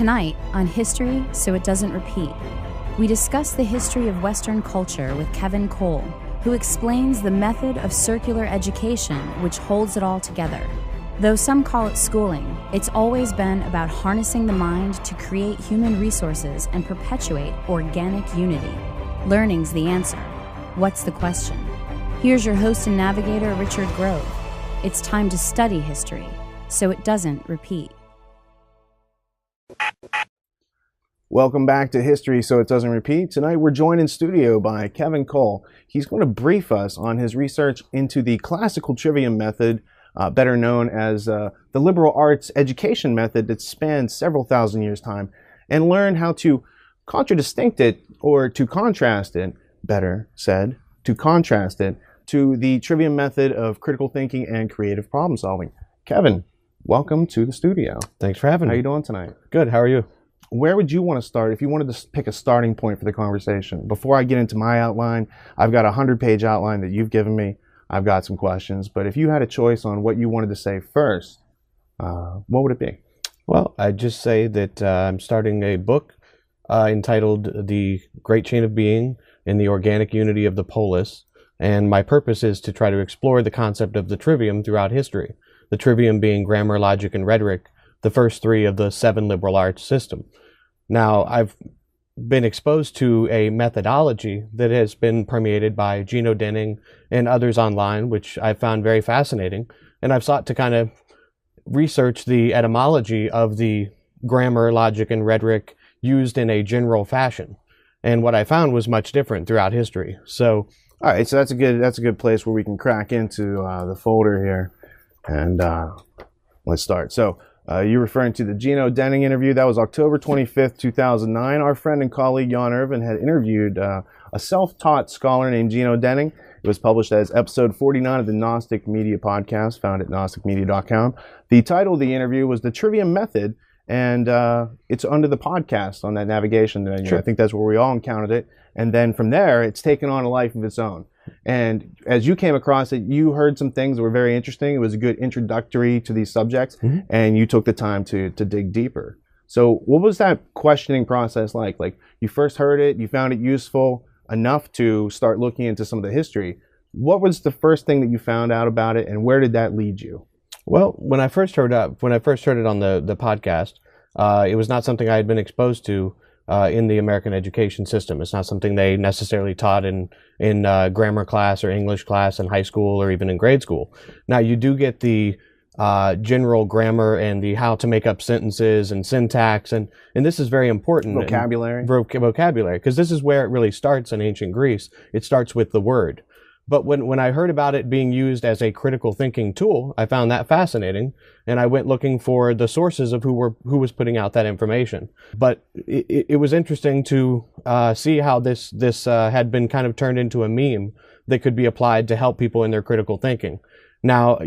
Tonight, on History So It Doesn't Repeat, we discuss the history of Western culture with Kevin Cole, who explains the method of circular education which holds it all together. Though some call it schooling, it's always been about harnessing the mind to create human resources and perpetuate organic unity. Learning's the answer. What's the question? Here's your host and navigator, Richard Grove. It's time to study history so it doesn't repeat. Welcome back to History So It Doesn't Repeat. Tonight we're joined in studio by Kevin Cole. He's going to brief us on his research into the Classical Trivium method, better known as the liberal arts education method that spans several thousand years' time, and learn how to contradistinct it, or to contrast it, better said, to contrast it to the trivium method of critical thinking and creative problem solving. Kevin, welcome to the studio. Thanks for having me. How are you doing tonight? Good. How are you? Where would you want to start if you wanted to pick a starting point for the conversation? Before I get into my outline, I've got a 100-page outline that you've given me. I've got some questions, but if you had a choice on what you wanted to say first, what would it be? Well, I'd just say that I'm starting a book entitled The Great Chain of Being and the Organic Unity of the Polis, and my purpose is to try to explore the concept of the trivium throughout history. The trivium being grammar, logic, and rhetoric, the first three of the 7 liberal arts system. Now, I've been exposed to a methodology that has been permeated by Gino Denning and others online, which I found very fascinating, and I've sought to kind of research the etymology of the grammar, logic, and rhetoric used in a general fashion. And what I found was much different throughout history. So, all right, so that's a good place where we can crack into the folder here, and let's start. So, you're referring to the Gino Denning interview. That was October 25th, 2009. Our friend and colleague Jan Irvin had interviewed a self-taught scholar named Gino Denning. It was published as episode 49 of the Gnostic Media podcast, found at gnosticmedia.com. The title of the interview was The Trivium Method, and it's under the podcast on that navigation menu. Sure. I think that's where we all encountered it. And then from there, it's taken on a life of its own. And as you came across it, you heard some things that were very interesting. It was a good introductory to these subjects, and you took the time to dig deeper. So what was that questioning process like? Like, you first heard it, you found it useful enough to start looking into some of the history. What was the first thing that you found out about it, and where did that lead you? Well, when I first heard it on the podcast, it was not something I had been exposed to in the American education system. It's not something they necessarily taught in grammar class or English class in high school or even in grade school. Now, you do get the general grammar and the how to make up sentences and syntax, and this is very important. Vocabulary. Vocabulary, because this is where it really starts in ancient Greece. It starts with the word. But when I heard about it being used as a critical thinking tool, I found that fascinating, and I went looking for the sources of who was putting out that information. But it was interesting to see how this had been kind of turned into a meme that could be applied to help people in their critical thinking. Now,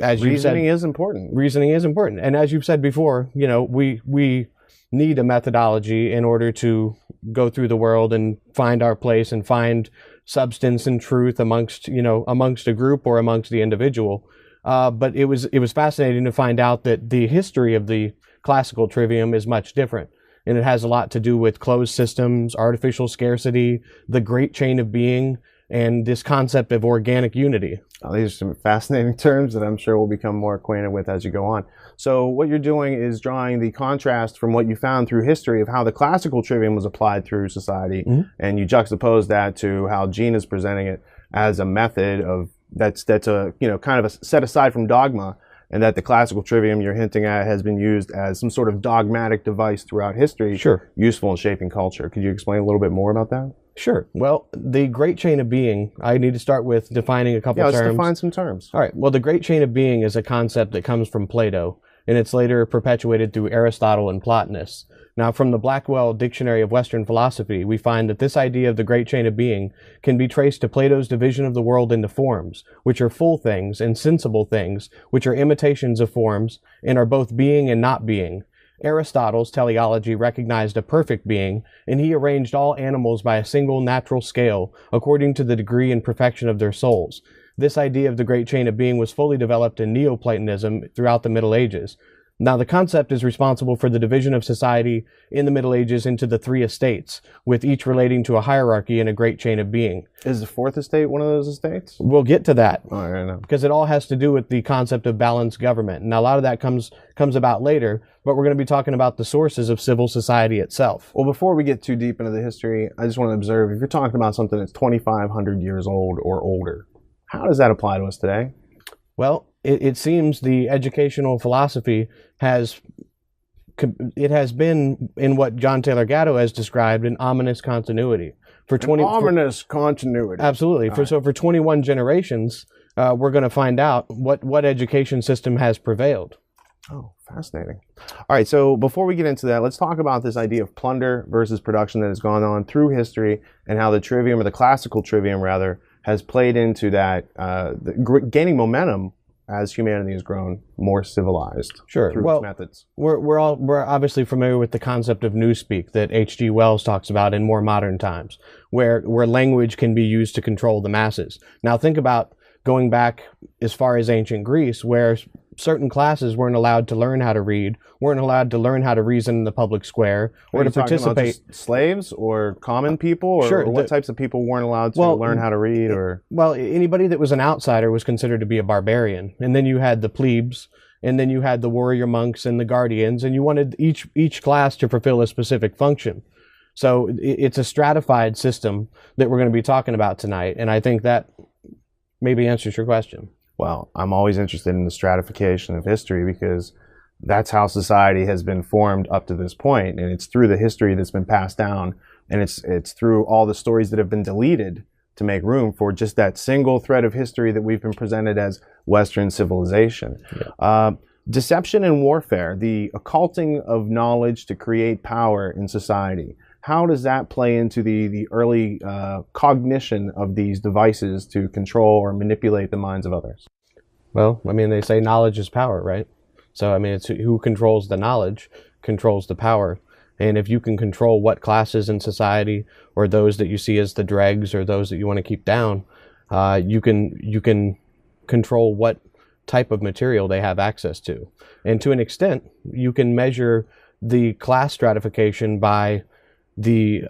as you said, reasoning is important. Reasoning is important, and as you've said before, you know, we need a methodology in order to go through the world and find our place and find substance and truth amongst a group or amongst the individual. But it was fascinating to find out that the history of the classical trivium is much different. And it has a lot to do with closed systems, artificial scarcity, the great chain of being, and this concept of organic unity. Oh, these are some fascinating terms that I'm sure we'll become more acquainted with as you go on. So what you're doing is drawing the contrast from what you found through history of how the classical trivium was applied through society, and you juxtapose that to how Gene is presenting it as a method of that's a kind of a set aside from dogma, and that the classical trivium you're hinting at has been used as some sort of dogmatic device throughout history, sure, useful in shaping culture. Could you explain a little bit more about that? Sure. Well, the great chain of being, I need to start with defining a couple terms. Yeah, let's define some terms. All right. Well, the great chain of being is a concept that comes from Plato, and it's later perpetuated through Aristotle and Plotinus. Now, from the Blackwell Dictionary of Western Philosophy, we find that this idea of the great chain of being can be traced to Plato's division of the world into forms, which are full things, and sensible things, which are imitations of forms, and are both being and not being. Aristotle's teleology recognized a perfect being, and he arranged all animals by a single natural scale, according to the degree and perfection of their souls. This idea of the great chain of being was fully developed in Neoplatonism throughout the Middle Ages. Now, the concept is responsible for the division of society in the Middle Ages into the 3 estates, with each relating to a hierarchy and a great chain of being. Is the 4th estate one of those estates? We'll get to that. Oh, I don't know. Because it all has to do with the concept of balanced government. Now, a lot of that comes about later, but we're going to be talking about the sources of civil society itself. Well, before we get too deep into the history, I just want to observe, if you're talking about something that's 2,500 years old or older, how does that apply to us today? Well, it seems the educational philosophy has been, in what John Taylor Gatto has described, an ominous continuity. Ominous continuity. Absolutely. For 21 generations, we're going to find out what education system has prevailed. Oh, fascinating. All right, so before we get into that, let's talk about this idea of plunder versus production that has gone on through history, and how the trivium, or the classical trivium rather, has played into that, gaining momentum as humanity has grown more civilized. Sure. Through its methods. We're obviously familiar with the concept of newspeak that H.G. Wells talks about in more modern times, where language can be used to control the masses. Now think about going back as far as ancient Greece, where certain classes weren't allowed to learn how to read, weren't allowed to learn how to reason in the public square, or to participate. Just slaves or common people, or, sure, or what types of people weren't allowed to learn how to read? Or well, anybody that was an outsider was considered to be a barbarian. And then you had the plebes, and then you had the warrior monks and the guardians, and you wanted each class to fulfill a specific function. So it's a stratified system that we're going to be talking about tonight, and I think that maybe answers your question. Well, I'm always interested in the stratification of history, because that's how society has been formed up to this point, and it's through the history that's been passed down, and it's through all the stories that have been deleted to make room for just that single thread of history that we've been presented as Western civilization. Yeah. Deception and warfare, the occulting of knowledge to create power in society. How does that play into the early cognition of these devices to control or manipulate the minds of others? Well, I mean, they say knowledge is power, right? So, I mean, it's who controls the knowledge controls the power. And if you can control what classes in society, or those that you see as the dregs, or those that you want to keep down, you can control what type of material they have access to. And to an extent, you can measure the class stratification by the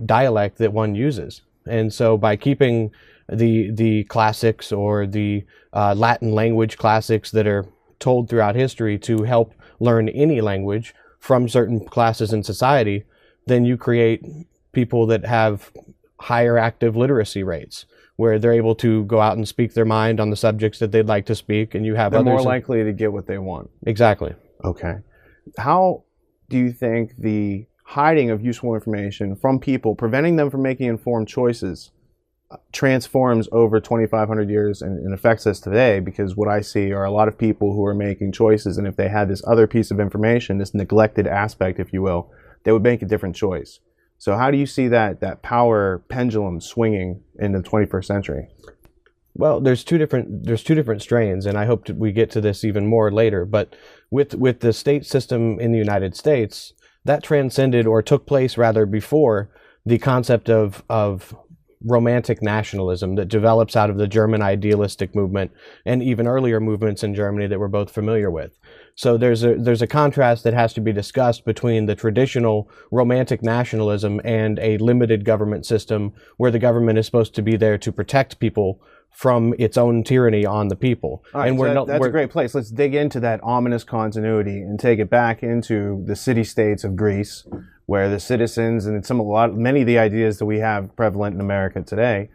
dialect that one uses. And so by keeping the classics, or the Latin language classics that are told throughout history to help learn any language from certain classes in society, then you create people that have higher active literacy rates, where they're able to go out and speak their mind on the subjects that they'd like to speak, and you have they're others more likely to get what they want. Exactly. Okay. How do you think the hiding of useful information from people, preventing them from making informed choices, transforms over 2,500 years and affects us today? Because what I see are a lot of people who are making choices, and if they had this other piece of information, this neglected aspect, if you will, they would make a different choice. So how do you see that power pendulum swinging in the 21st century? Well, there's two different strains, and I hope we get to this even more later. But with the state system in the United States, that transcended, or took place rather, before the concept of romantic nationalism that develops out of the German idealistic movement, and even earlier movements in Germany that we're both familiar with. So there's a contrast that has to be discussed between the traditional romantic nationalism and a limited government system, where the government is supposed to be there to protect people from its own tyranny on the people. All right, and so that's a great place. Let's dig into that ominous continuity and take it back into the city-states of Greece, where the citizens and many of the ideas that we have prevalent in America today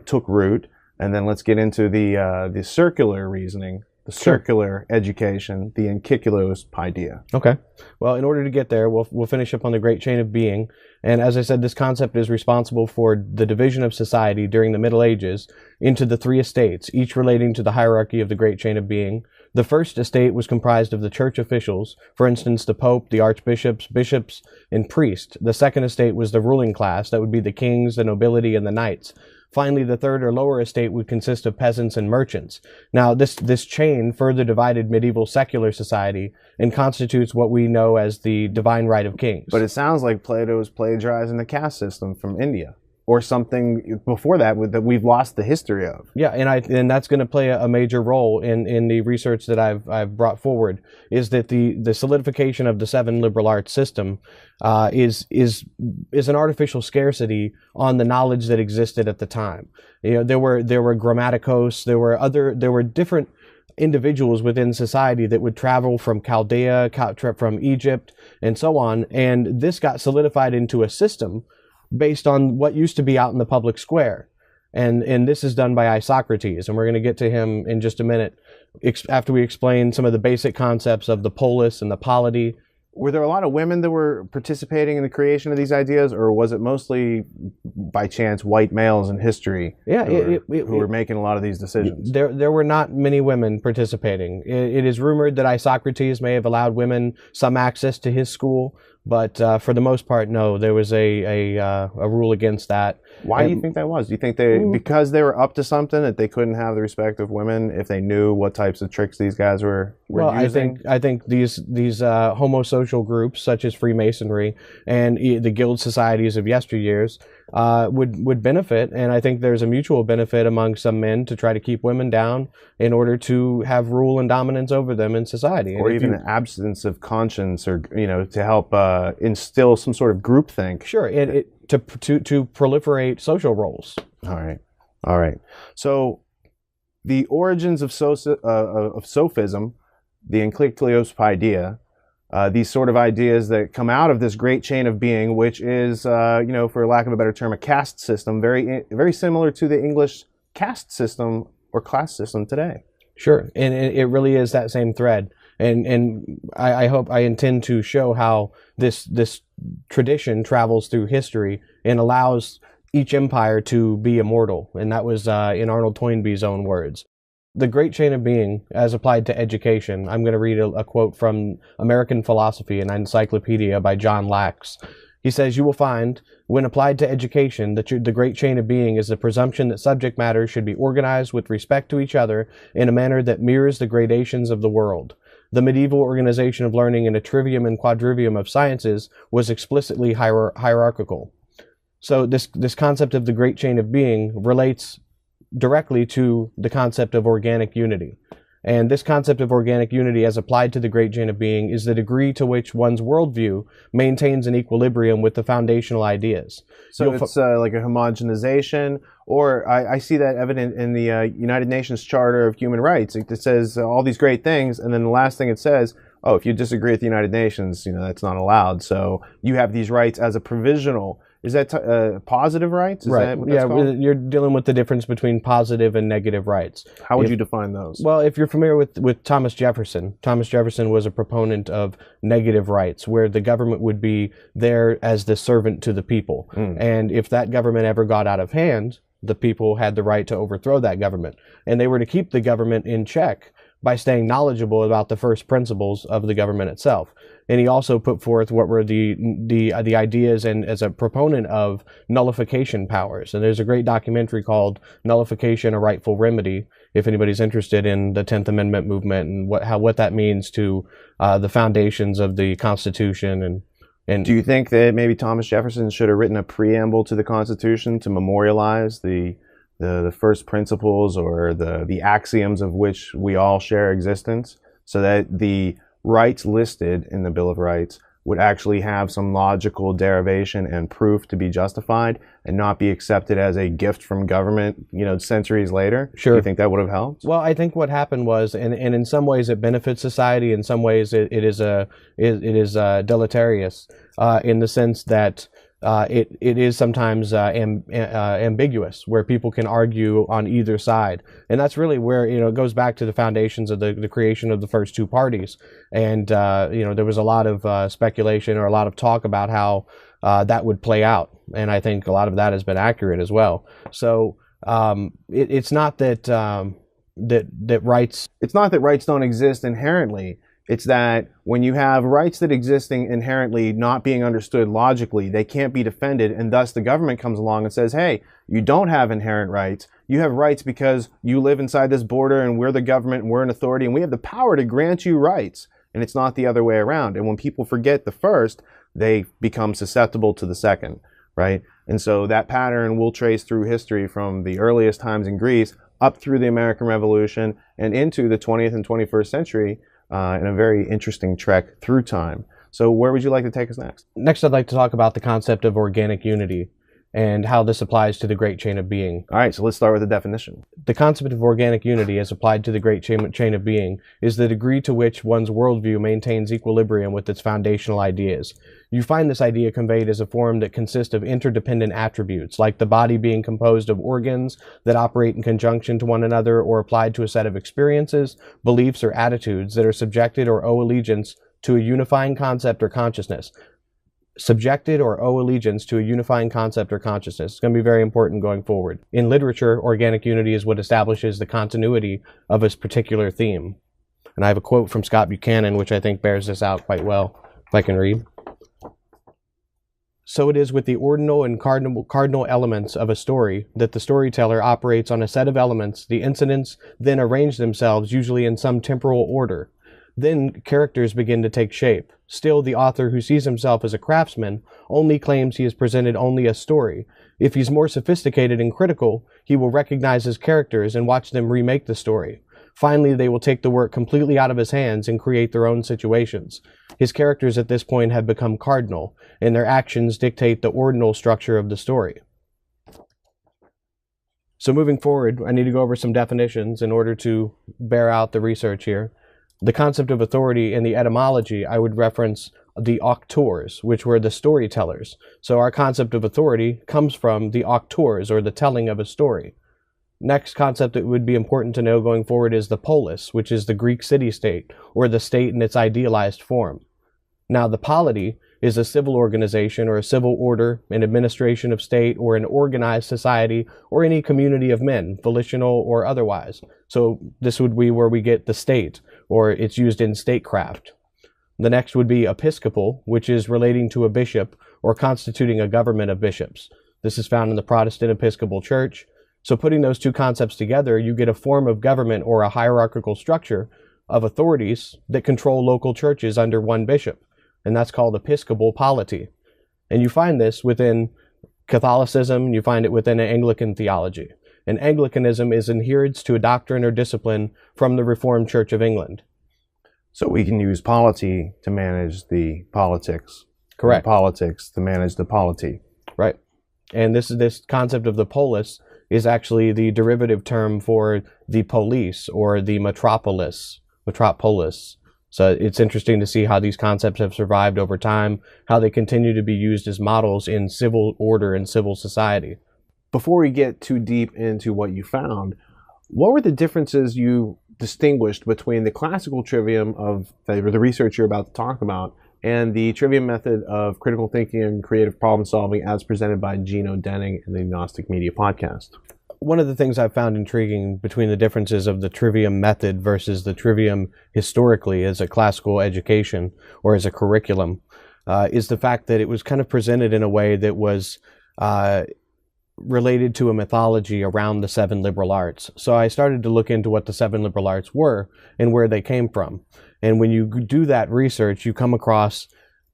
took root. And then let's get into the circular reasoning, the circular education, the enkikilos paideia. Okay. Well, in order to get there, we'll finish up on the great chain of being. And as I said, this concept is responsible for the division of society during the Middle Ages into the 3 estates, each relating to the hierarchy of the great chain of being. The first estate was comprised of the church officials, for instance, the pope, the archbishops, bishops, and priests. The second estate was the ruling class, that would be the kings, the nobility, and the knights. Finally, the third or lower estate would consist of peasants and merchants. Now, this chain further divided medieval secular society and constitutes what we know as the divine right of kings. But it sounds like Plato is plagiarizing the caste system from India. or something before that that we've lost the history of. Yeah, and that's going to play a major role in the research that I've brought forward, is that the solidification of the 7 liberal arts system is an artificial scarcity on the knowledge that existed at the time. You know, there were grammaticos, there were different individuals within society that would travel from Chaldea, from Egypt, and so on, and this got solidified into a system based on what used to be out in the public square. And this is done by Isocrates, and we're going to get to him in just a minute after we explain some of the basic concepts of the polis and the polity. Were there a lot of women that were participating in the creation of these ideas, or was it mostly by chance white males in history who were making a lot of these decisions? There were not many women participating. It is rumored that Isocrates may have allowed women some access to his school, but for the most part, no. There was a rule against that. Why do you think that was? Do you think because they were up to something, that they couldn't have the respect of women if they knew what types of tricks these guys were using? I think these homosocial groups such as Freemasonry and the guild societies of yesteryears would benefit, and I think there's a mutual benefit among some men to try to keep women down in order to have rule and dominance over them in society, or even an absence of conscience, or to help instill some sort of groupthink. Sure, and to proliferate social roles. All right. So the origins of sophism, the encyclopedia, these sort of ideas that come out of this great chain of being, which is, for lack of a better term, a caste system, very, very similar to the English caste system or class system today. Sure, and it really is that same thread. And I intend to show how this tradition travels through history and allows each empire to be immortal. And that was in Arnold Toynbee's own words. The great chain of being, as applied to education, I'm going to read a quote from American Philosophy, an encyclopedia by John Lax. He says, "You will find, when applied to education, that the great chain of being is the presumption that subject matter should be organized with respect to each other in a manner that mirrors the gradations of the world. The medieval organization of learning in a trivium and quadrivium of sciences was explicitly hierarchical." So this concept of the great chain of being relates directly to the concept of organic unity. And this concept of organic unity, as applied to the great chain of being, is the degree to which one's worldview maintains an equilibrium with the foundational ideas. So it's like a homogenization, or I see that evident in the United Nations Charter of Human Rights. It says all these great things, and then the last thing it says, oh, if you disagree with the United Nations, that's not allowed. So you have these rights as a provisional. Is that positive rights? Is right. That what that's called? You're dealing with the difference between positive and negative rights. How would you define those? Well, if you're familiar with Thomas Jefferson was a proponent of negative rights, where the government would be there as the servant to the people. And if that government ever got out of hand, the people had the right to overthrow that government. And they were to keep the government in check by staying knowledgeable about the first principles of the government itself. And he also put forth what were the ideas, and as a proponent of nullification powers. And there's a great documentary called Nullification, a Rightful Remedy, if anybody's interested in the 10th Amendment movement and what that means to the foundations of the Constitution. And do you think that maybe Thomas Jefferson should have written a preamble to the Constitution to memorialize the first principles, or the axioms of which we all share existence, so that the rights listed in the Bill of Rights would actually have some logical derivation and proof to be justified, and not be accepted as a gift from government, centuries later? Sure. Do you think that would have helped? Well, I think what happened was, and in some ways it benefits society, in some ways it is deleterious, in the sense that it is sometimes ambiguous, where people can argue on either side. And that's really where, it goes back to the foundations of the creation of the first two parties. And, there was a lot of speculation, or a lot of talk about how that would play out. And I think a lot of that has been accurate as well. So it's not that rights... It's not that rights don't exist inherently. It's that when you have rights that existing inherently not being understood logically, they can't be defended, and thus the government comes along and says, hey, you don't have inherent rights. You have rights because you live inside this border, and we're the government, and we're an authority, and we have the power to grant you rights. And it's not the other way around. And when people forget the first, they become susceptible to the second, right? And so that pattern will trace through history from the earliest times in Greece up through the American Revolution and into the 20th and 21st century in a very interesting trek through time. So where would you like to take us next? Next, I'd like to talk about the concept of organic unity and how this applies to the great chain of being. All right, so let's start with the definition. The concept of organic unity as applied to the great chain of being is the degree to which one's worldview maintains equilibrium with its foundational ideas. You find this idea conveyed as a form that consists of interdependent attributes, like the body being composed of organs that operate in conjunction to one another or applied to a set of experiences, beliefs, or attitudes that are subjected or owe allegiance to a unifying concept or consciousness. Subjected or owe allegiance to a unifying concept or consciousness. It's going to be very important going forward. In literature, organic unity is what establishes the continuity of a particular theme. And I have a quote from Scott Buchanan, which I think bears this out quite well, if I can read. So it is with the ordinal and cardinal elements of a story that the storyteller operates on a set of elements. The incidents then arrange themselves, usually in some temporal order. Then characters begin to take shape. Still, the author, who sees himself as a craftsman, only claims he has presented only a story. If he's more sophisticated and critical, he will recognize his characters and watch them remake the story. Finally, they will take the work completely out of his hands and create their own situations. His characters at this point have become cardinal, and their actions dictate the ordinal structure of the story. So moving forward, I need to go over some definitions in order to bear out the research here. The concept of authority in the etymology, I would reference the auctors, which were the storytellers. So our concept of authority comes from the auctors, or the telling of a story. Next concept that would be important to know going forward is the polis, which is the Greek city-state, or the state in its idealized form. Now, the polity is a civil organization or a civil order, an administration of state, or an organized society, or any community of men, volitional or otherwise. So this would be where we get the state, or it's used in statecraft. The next would be episcopal, which is relating to a bishop or constituting a government of bishops. This is found in the Protestant Episcopal Church. So putting those two concepts together, you get a form of government or a hierarchical structure of authorities that control local churches under one bishop. And that's called episcopal polity. And you find this within Catholicism, you find it within Anglican theology. And Anglicanism is adherence to a doctrine or discipline from the Reformed Church of England. So we can use polity to manage the politics. Correct. And politics to manage the polity. Right. And this concept of the polis is actually the derivative term for the police or the metropolis. So it's interesting to see how these concepts have survived over time, how they continue to be used as models in civil order and civil society. Before we get too deep into what you found, what were the differences you distinguished between the classical trivium of the research you're about to talk about and the trivium method of critical thinking and creative problem solving as presented by Gino Denning in the Gnostic Media podcast? One of the things I've found intriguing between the differences of the trivium method versus the trivium historically as a classical education or as a curriculum is the fact that it was kind of presented in a way that was related to a mythology around the seven liberal arts. So I started to look into what the seven liberal arts were and where they came from. And when you do that research, you come across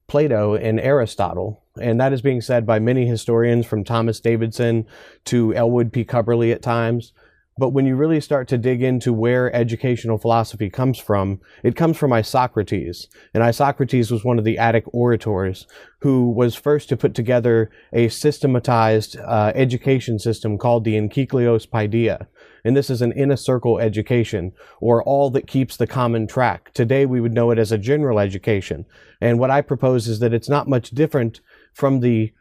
Plato and Aristotle. And that is being said by many historians, from Thomas Davidson to Elwood P. Cubberley at times. But when you really start to dig into where educational philosophy comes from, it comes from Isocrates. And Isocrates was one of the Attic orators who was first to put together a systematized education system called the Enkyklaios Paideia. And this is an inner circle education, or all that keeps the common track. Today we would know it as a general education. And what I propose is that it's not much different from the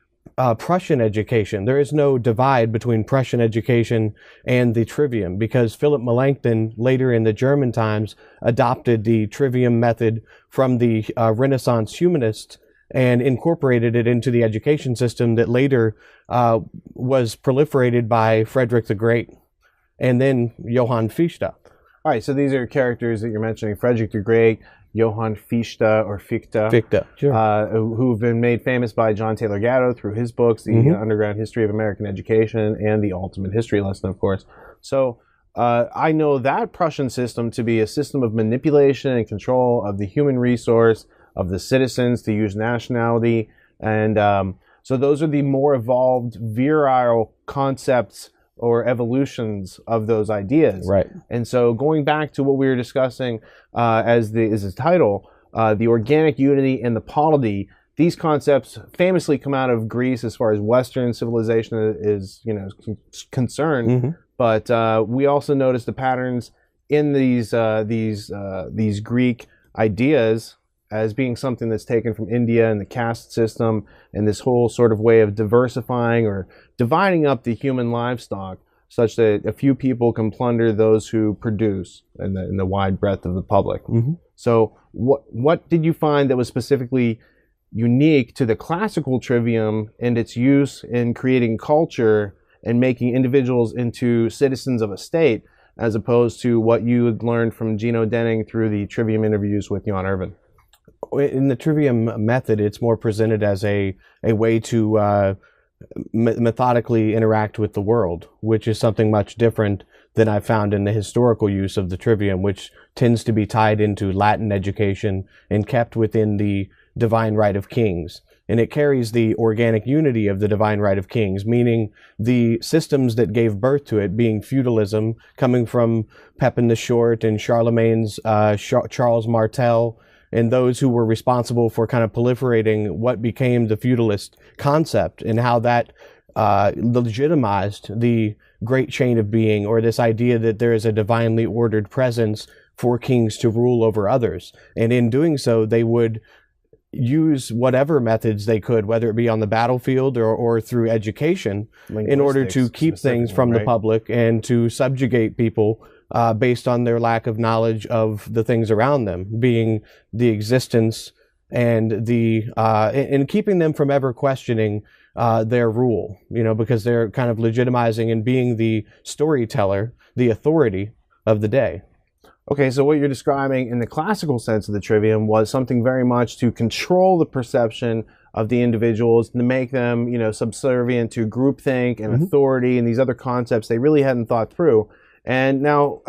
Prussian education. There is no divide between Prussian education and the trivium, because Philip Melanchthon later in the German times adopted the trivium method from the Renaissance humanists and incorporated it into the education system that later was proliferated by Frederick the Great and then Johann Fichte. All right, so these are characters that you're mentioning: Frederick the Great, Johann Fichte, Sure. Who've been made famous by John Taylor Gatto through his books, The Underground History of American Education and The Ultimate History Lesson, of course. So I know that Prussian system to be a system of manipulation and control of the human resource, of the citizens, to use nationality. And So those are the more evolved, virile concepts or evolutions of those ideas. Right. And so going back to what we were discussing as the title, the organic unity and the polity, these concepts famously come out of Greece as far as Western civilization is concerned. Mm-hmm. But we also notice the patterns in these Greek ideas as being something that's taken from India and the caste system and this whole sort of way of diversifying or dividing up the human livestock such that a few people can plunder those who produce in the wide breadth of the public. Mm-hmm. So what did you find that was specifically unique to the classical trivium and its use in creating culture and making individuals into citizens of a state, as opposed to what you had learned from Gino Denning through the trivium interviews with Jan Irvin? In the trivium method, it's more presented as a way to methodically interact with the world, which is something much different than I found in the historical use of the trivium, which tends to be tied into Latin education and kept within the divine right of kings. And it carries the organic unity of the divine right of kings, meaning the systems that gave birth to it, being feudalism, coming from Pepin the Short and Charlemagne's Charles Martel, and those who were responsible for kind of proliferating what became the feudalist concept, and how that legitimized the great chain of being, or this idea that there is a divinely ordered presence for kings to rule over others. And in doing so, they would use whatever methods they could, whether it be on the battlefield or through education, in order to keep things from the public and to subjugate people based on their lack of knowledge of the things around them, being the existence and and keeping them from ever questioning their rule, because they're kind of legitimizing and being the storyteller, the authority of the day. Okay, so what you're describing in the classical sense of the trivium was something very much to control the perception of the individuals, to make them, subservient to groupthink and authority and these other concepts they really hadn't thought through. And now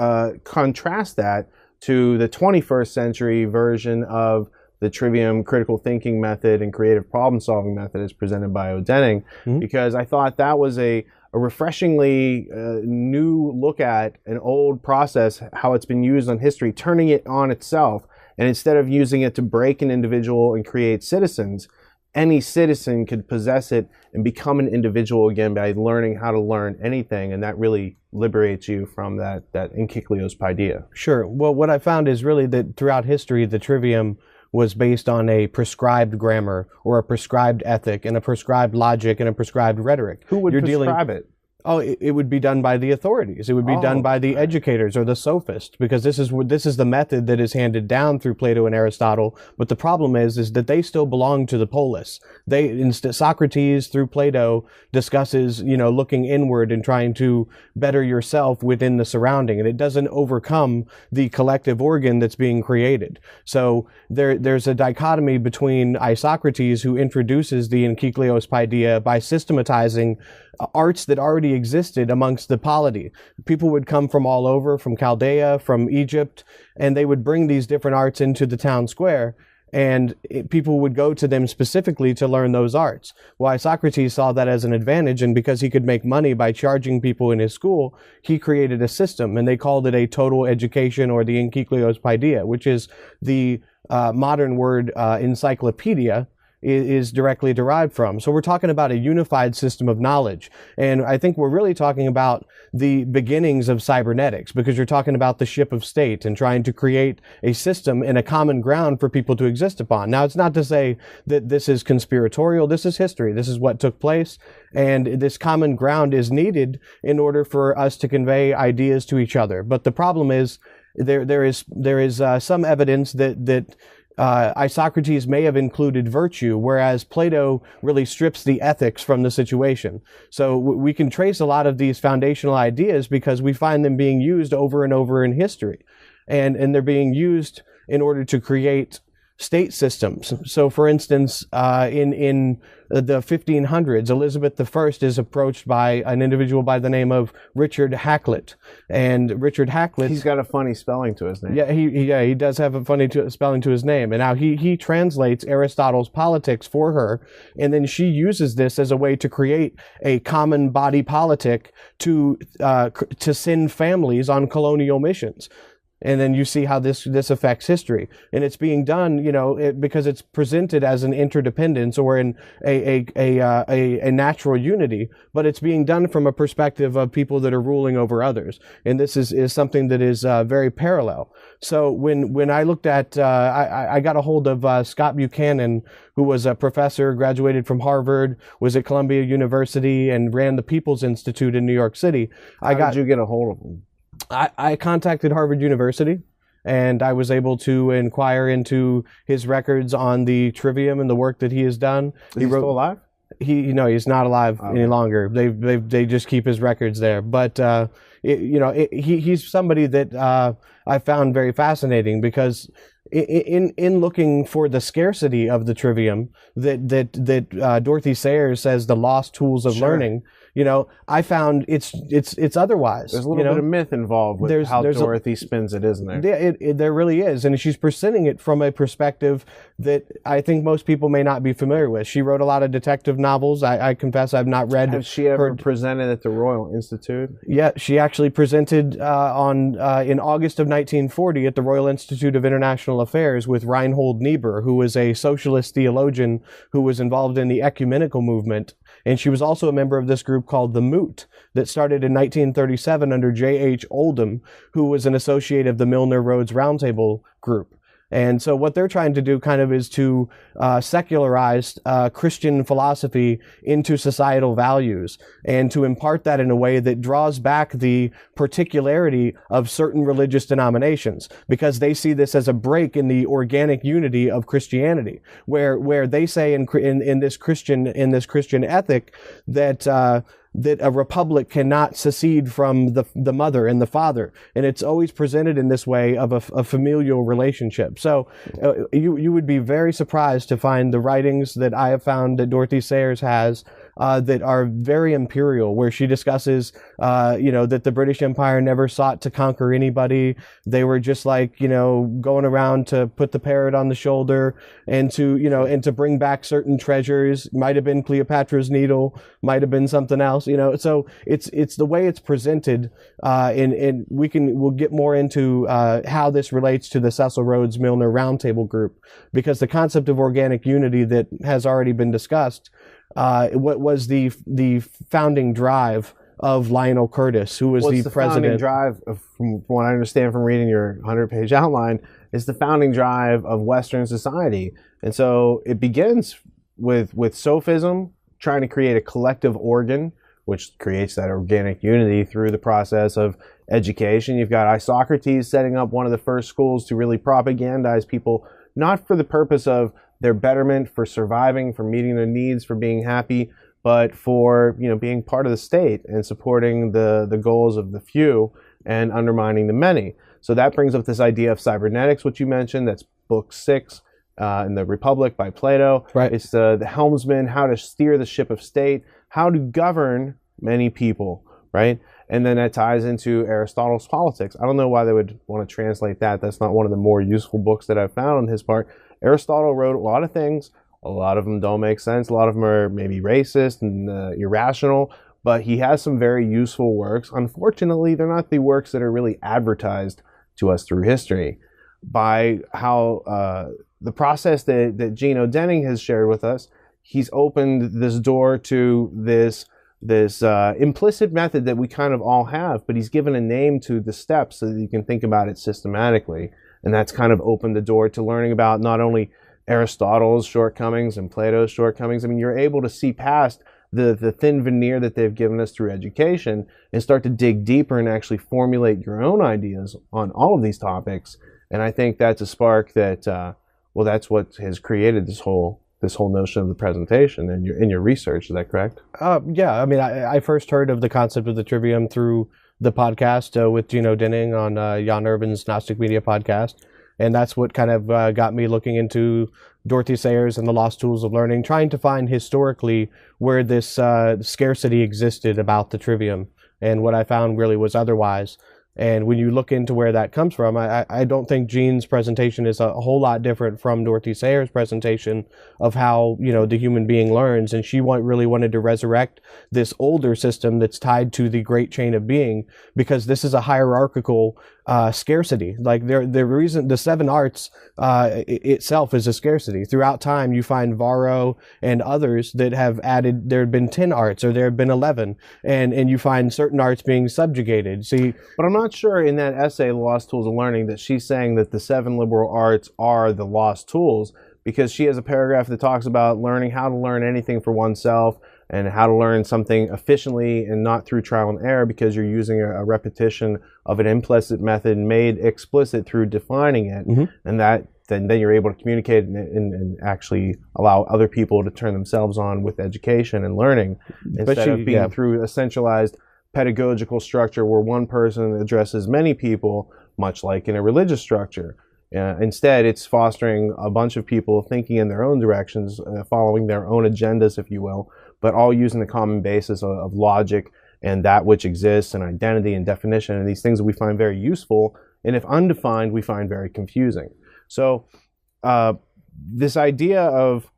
contrast that to the 21st century version of the trivium critical thinking method and creative problem solving method as presented by Denning, because I thought that was a refreshingly new look at an old process, how it's been used on history, turning it on itself. And instead of using it to break an individual and create citizens, any citizen could possess it and become an individual again by learning how to learn anything. And that really liberates you from that enkycleos paideia. Sure. Well, what I found is really that throughout history, the trivium was based on a prescribed grammar or a prescribed ethic and a prescribed logic and a prescribed rhetoric. Who would prescribe it? Oh, it would be done by the authorities. It would be done by the educators or the sophists, because this is the method that is handed down through Plato and Aristotle. But the problem is that they still belong to the polis. Socrates through Plato discusses, looking inward and trying to better yourself within the surrounding, and it doesn't overcome the collective organ that's being created. So there's a dichotomy between Isocrates, who introduces the enkycleos paideia by systematizing arts that already existed amongst the polity. People would come from all over, from Chaldea, from Egypt, and they would bring these different arts into the town square, and people would go to them specifically to learn those arts. Well, Socrates saw that as an advantage, and because he could make money by charging people in his school, he created a system, and they called it a total education, or the enkycleos paideia, which is the modern word encyclopedia, is directly derived from. So we're talking about a unified system of knowledge. And I think we're really talking about the beginnings of cybernetics, because you're talking about the ship of state and trying to create a system and a common ground for people to exist upon. Now, it's not to say that this is conspiratorial. This is history. This is what took place. And this common ground is needed in order for us to convey ideas to each other. But the problem is there is some evidence that Isocrates may have included virtue, whereas Plato really strips the ethics from the situation. So we can trace a lot of these foundational ideas because we find them being used over and over in history. And they're being used in order to create state systems. So, for instance, in the 1500s, Elizabeth I is approached by an individual by the name of Richard Hakluyt, and Richard Hakluyt, he's got a funny spelling to his name. Yeah, he does have a funny spelling to his name, and now he translates Aristotle's Politics for her, and then she uses this as a way to create a common body politic to send families on colonial missions. And then you see how this affects history, and it's being done, because it's presented as an interdependence or in a natural unity, but it's being done from a perspective of people that are ruling over others, and this is something that is very parallel. So when I looked at, I got a hold of Scott Buchanan, who was a professor, graduated from Harvard, was at Columbia University, and ran the People's Institute in New York City. How did you get a hold of him? I contacted Harvard University, and I was able to inquire into his records on the Trivium and the work that he has done. Is he still alive? He's not alive any longer. They just keep his records there. But he's somebody that I found very fascinating, because in looking for the scarcity of the Trivium that Dorothy Sayers says the lost tools of learning. I found it's otherwise. There's a little bit of myth involved with how Dorothy spins it, isn't there? Yeah, there really is. And she's presenting it from a perspective that I think most people may not be familiar with. She wrote a lot of detective novels. I confess I've not read. Has she ever presented at the Royal Institute? Yeah, she actually presented in August of 1940 at the Royal Institute of International Affairs with Reinhold Niebuhr, who was a socialist theologian who was involved in the ecumenical movement. And she was also a member of this group called the Moot that started in 1937 under J.H. Oldham, who was an associate of the Milner-Rhodes Roundtable group. And so what they're trying to do kind of is to secularize Christian philosophy into societal values, and to impart that in a way that draws back the particularity of certain religious denominations, because they see this as a break in the organic unity of Christianity, where they say in this Christian ethic that a republic cannot secede from the mother and the father. And it's always presented in this way of a familial relationship. So you would be very surprised to find the writings that I have found that Dorothy Sayers has that are very imperial, where she discusses, that the British Empire never sought to conquer anybody. They were just going around to put the parrot on the shoulder and to bring back certain treasures. Might have been Cleopatra's Needle, might have been something else, So it's the way it's presented, and we'll get more into how this relates to the Cecil Rhodes Milner Roundtable group, because the concept of organic unity that has already been discussed, what was the founding drive of Lionel Curtis, who was the president. Founding drive, from what I understand from reading your 100-page outline, is the founding drive of Western society. And so it begins with sophism, trying to create a collective organ, which creates that organic unity through the process of education. You've got Isocrates setting up one of the first schools to really propagandize people, not for the purpose of their betterment, for surviving, for meeting their needs, for being happy, but for being part of the state and supporting the goals of the few and undermining the many. So that brings up this idea of cybernetics, which you mentioned. That's book 6 in the Republic by Plato. Right. It's the helmsman, how to steer the ship of state, how to govern many people, right? And then that ties into Aristotle's Politics. I don't know why they would want to translate that. That's not one of the more useful books that I've found on his part. Aristotle wrote a lot of things. A lot of them don't make sense. A lot of them are maybe racist and irrational, but he has some very useful works. Unfortunately, they're not the works that are really advertised to us through history. By how the process that Gino Denning has shared with us, he's opened this door to this implicit method that we kind of all have, but he's given a name to the steps so that you can think about it systematically. And that's kind of opened the door to learning about not only Aristotle's shortcomings and Plato's shortcomings. I mean, you're able to see past the thin veneer that they've given us through education and start to dig deeper and actually formulate your own ideas on all of these topics. And I think that's a spark that, that's what has created this whole notion of the presentation and in your research. Is that correct? Yeah. I mean, I first heard of the concept of the Trivium through the podcast with Gino Denning on Jan Urban's Gnostic Media podcast. And that's what kind of got me looking into Dorothy Sayers and the Lost Tools of Learning, trying to find historically where this scarcity existed about the trivium. And what I found really was otherwise. And when you look into where that comes from, I don't think Jean's presentation is a whole lot different from Dorothy Sayers' presentation of how, you know, the human being learns. And she really wanted to resurrect this older system that's tied to the great chain of being, because this is a hierarchical scarcity. Like the reason the 7 arts itself is a scarcity. Throughout time, you find Varro and others that have added, there have been 10 arts or there have been 11, and you find certain arts being subjugated. See, but I'm not sure in that essay, The Lost Tools of Learning, that she's saying that the 7 liberal arts are the lost tools, because she has a paragraph that talks about learning how to learn anything for oneself and how to learn something efficiently and not through trial and error, because you're using a repetition of an implicit method made explicit through defining it. And that then you're able to communicate and actually allow other people to turn themselves on with education and learning, instead of being through a centralized pedagogical structure where one person addresses many people, much like in a religious structure. Instead, it's fostering a bunch of people thinking in their own directions, following their own agendas, if you will, but all using the common basis of logic and that which exists, and identity and definition, and these things that we find very useful, and if undefined, we find very confusing. So this idea of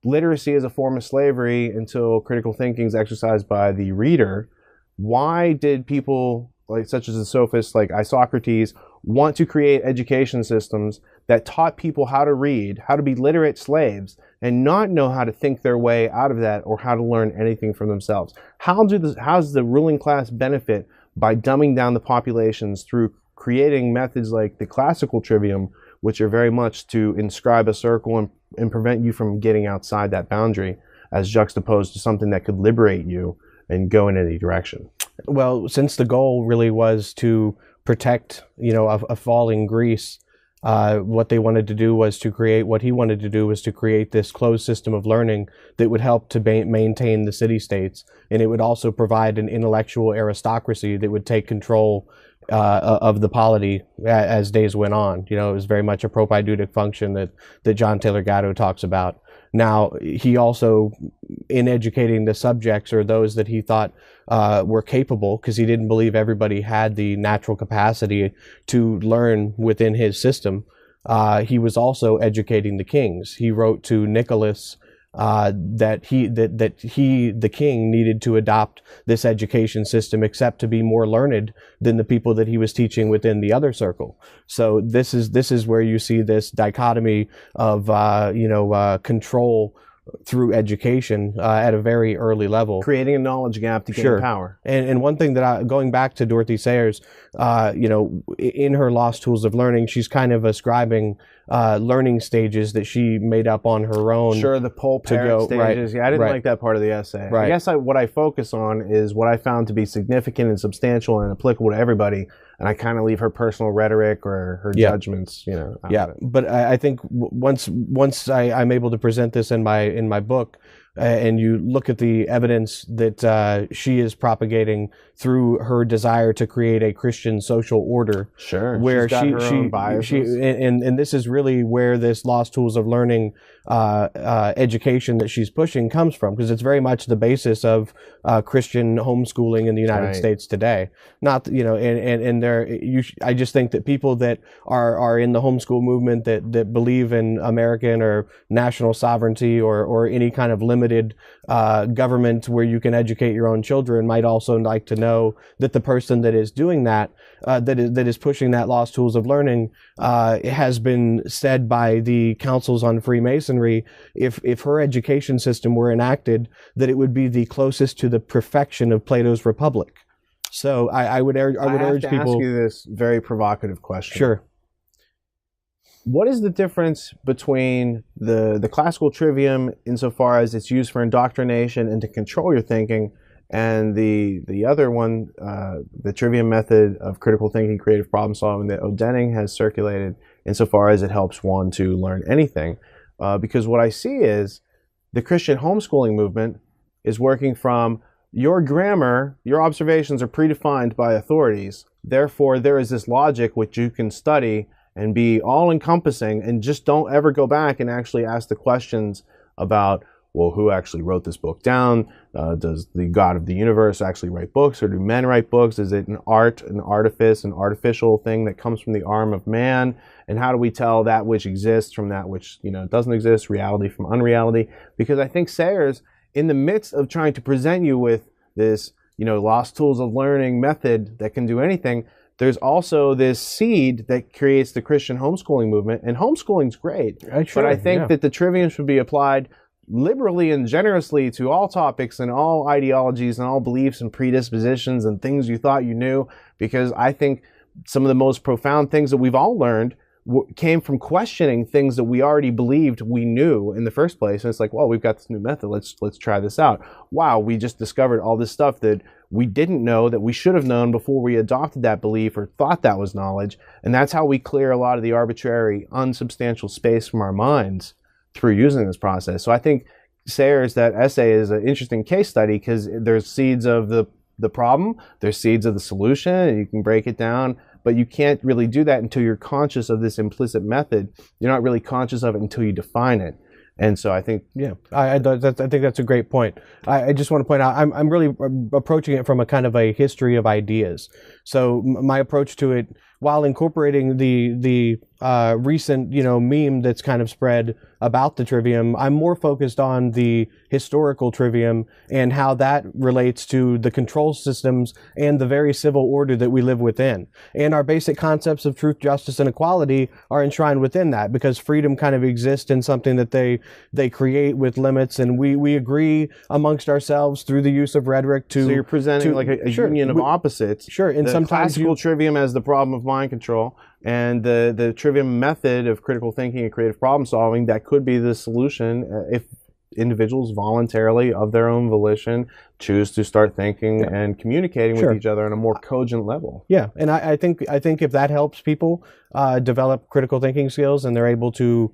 literacy as a form of slavery until critical thinking is exercised by the reader, why did people like such as the sophists like Isocrates want to create education systems that taught people how to read, how to be literate slaves, and not know how to think their way out of that or how to learn anything for themselves? How does the ruling class benefit by dumbing down the populations through creating methods like the classical trivium, which are very much to inscribe a circle and prevent you from getting outside that boundary, as juxtaposed to something that could liberate you and go in any direction? Well, since the goal really was to protect, you know, a falling Greece, what they wanted to do was to create, what he wanted to do was to create this closed system of learning that would help to maintain the city-states. And it would also provide an intellectual aristocracy that would take control of the polity as days went on. You know, it was very much a propaidutic function that John Taylor Gatto talks about. Now, he also, in educating the subjects or those that he thought were capable, because he didn't believe everybody had the natural capacity to learn within his system, he was also educating the kings. He wrote to Nicholas that he, the king, needed to adopt this education system, except to be more learned than the people that he was teaching within the other circle. So this is where you see this dichotomy of control through education at a very early level, creating a knowledge gap to gain power. And one thing that going back to Dorothy Sayers, in her Lost Tools of Learning, she's kind of ascribing learning stages that she made up on her own. Sure, the pole parrot stages. Yeah, I didn't like that part of the essay. I guess what I focus on is what I found to be significant and substantial and applicable to everybody, and I kind of leave her personal rhetoric or her judgments, But I think once I'm able to present this in my book, and you look at the evidence that she is propagating through her desire to create a Christian social order. Sure. Where she's got her own biases. And this is really where this Lost Tools of Learning education that she's pushing comes from, because it's very much the basis of Christian homeschooling in the United States today. Not, I just think that people that are in the homeschool movement that believe in American or national sovereignty or any kind of limited government where you can educate your own children might also like to know that the person that is doing that, that is pushing that Lost Tools of Learning, has been said by the councils on Freemasonry, if her education system were enacted, that it would be the closest to the perfection of Plato's Republic. So I would urge people. Ask you this very provocative question. Sure. What is the difference between the classical trivium insofar as it's used for indoctrination and to control your thinking, and the other one, the trivium method of critical thinking, creative problem solving that Odenning has circulated insofar as it helps one to learn anything? Because what I see is the Christian homeschooling movement is working from your grammar, your observations are predefined by authorities. Therefore, there is this logic which you can study and be all-encompassing, and just don't ever go back and actually ask the questions about, well, who actually wrote this book down? Does the God of the universe actually write books, or do men write books? Is it an art, an artifice, an artificial thing that comes from the arm of man? And how do we tell that which exists from that which, doesn't exist, reality from unreality? Because I think Sayers, in the midst of trying to present you with this, lost tools of learning method that can do anything, there's also this seed that creates the Christian homeschooling movement. And homeschooling's great, but I think that the trivium should be applied liberally and generously to all topics and all ideologies and all beliefs and predispositions and things you thought you knew, because I think some of the most profound things that we've all learned came from questioning things that we already believed we knew in the first place. And it's like, well, we've got this new method. Let's try this out. Wow, we just discovered all this stuff that we didn't know, that we should have known before we adopted that belief or thought that was knowledge. And that's how we clear a lot of the arbitrary, unsubstantial space from our minds through using this process. So I think Sayers, that essay, is an interesting case study, because there's seeds of the problem, there's seeds of the solution, and you can break it down. But you can't really do that until you're conscious of this implicit method. You're not really conscious of it until you define it. And so I think, I think that's a great point. I just want to point out, I'm really approaching it from a kind of a history of ideas. So my approach to it, while incorporating the recent, meme that's kind of spread about the trivium, I'm more focused on the historical trivium and how that relates to the control systems and the very civil order that we live within. And our basic concepts of truth, justice, and equality are enshrined within that, because freedom kind of exists in something that they create with limits, and we agree amongst ourselves through the use of rhetoric to... So you're presenting like a union of opposites. Sure. And sometimes classical trivium as the problem of mind control, and the trivium method of critical thinking and creative problem solving, that could be the solution if individuals voluntarily, of their own volition, choose to start thinking and communicating with each other on a more cogent level. Yeah, and I think if that helps people develop critical thinking skills, and they're able to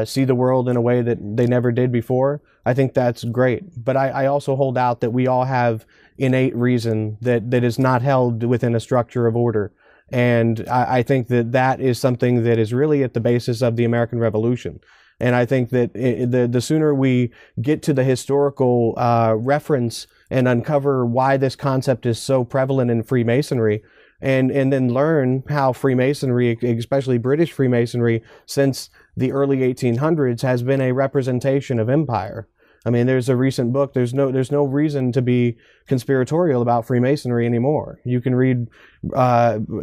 see the world in a way that they never did before, I think that's great. But I also hold out that we all have innate reason that is not held within a structure of order. And I think that is something that is really at the basis of the American Revolution. And I think that the sooner we get to the historical reference and uncover why this concept is so prevalent in Freemasonry, and then learn how Freemasonry, especially British Freemasonry, since the early 1800s, has been a representation of empire. I mean, there's a recent book. There's no reason to be conspiratorial about Freemasonry anymore. You can read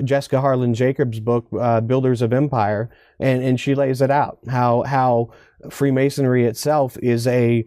Jessica Harlan Jacobs' book, Builders of Empire, and she lays it out, how Freemasonry itself is a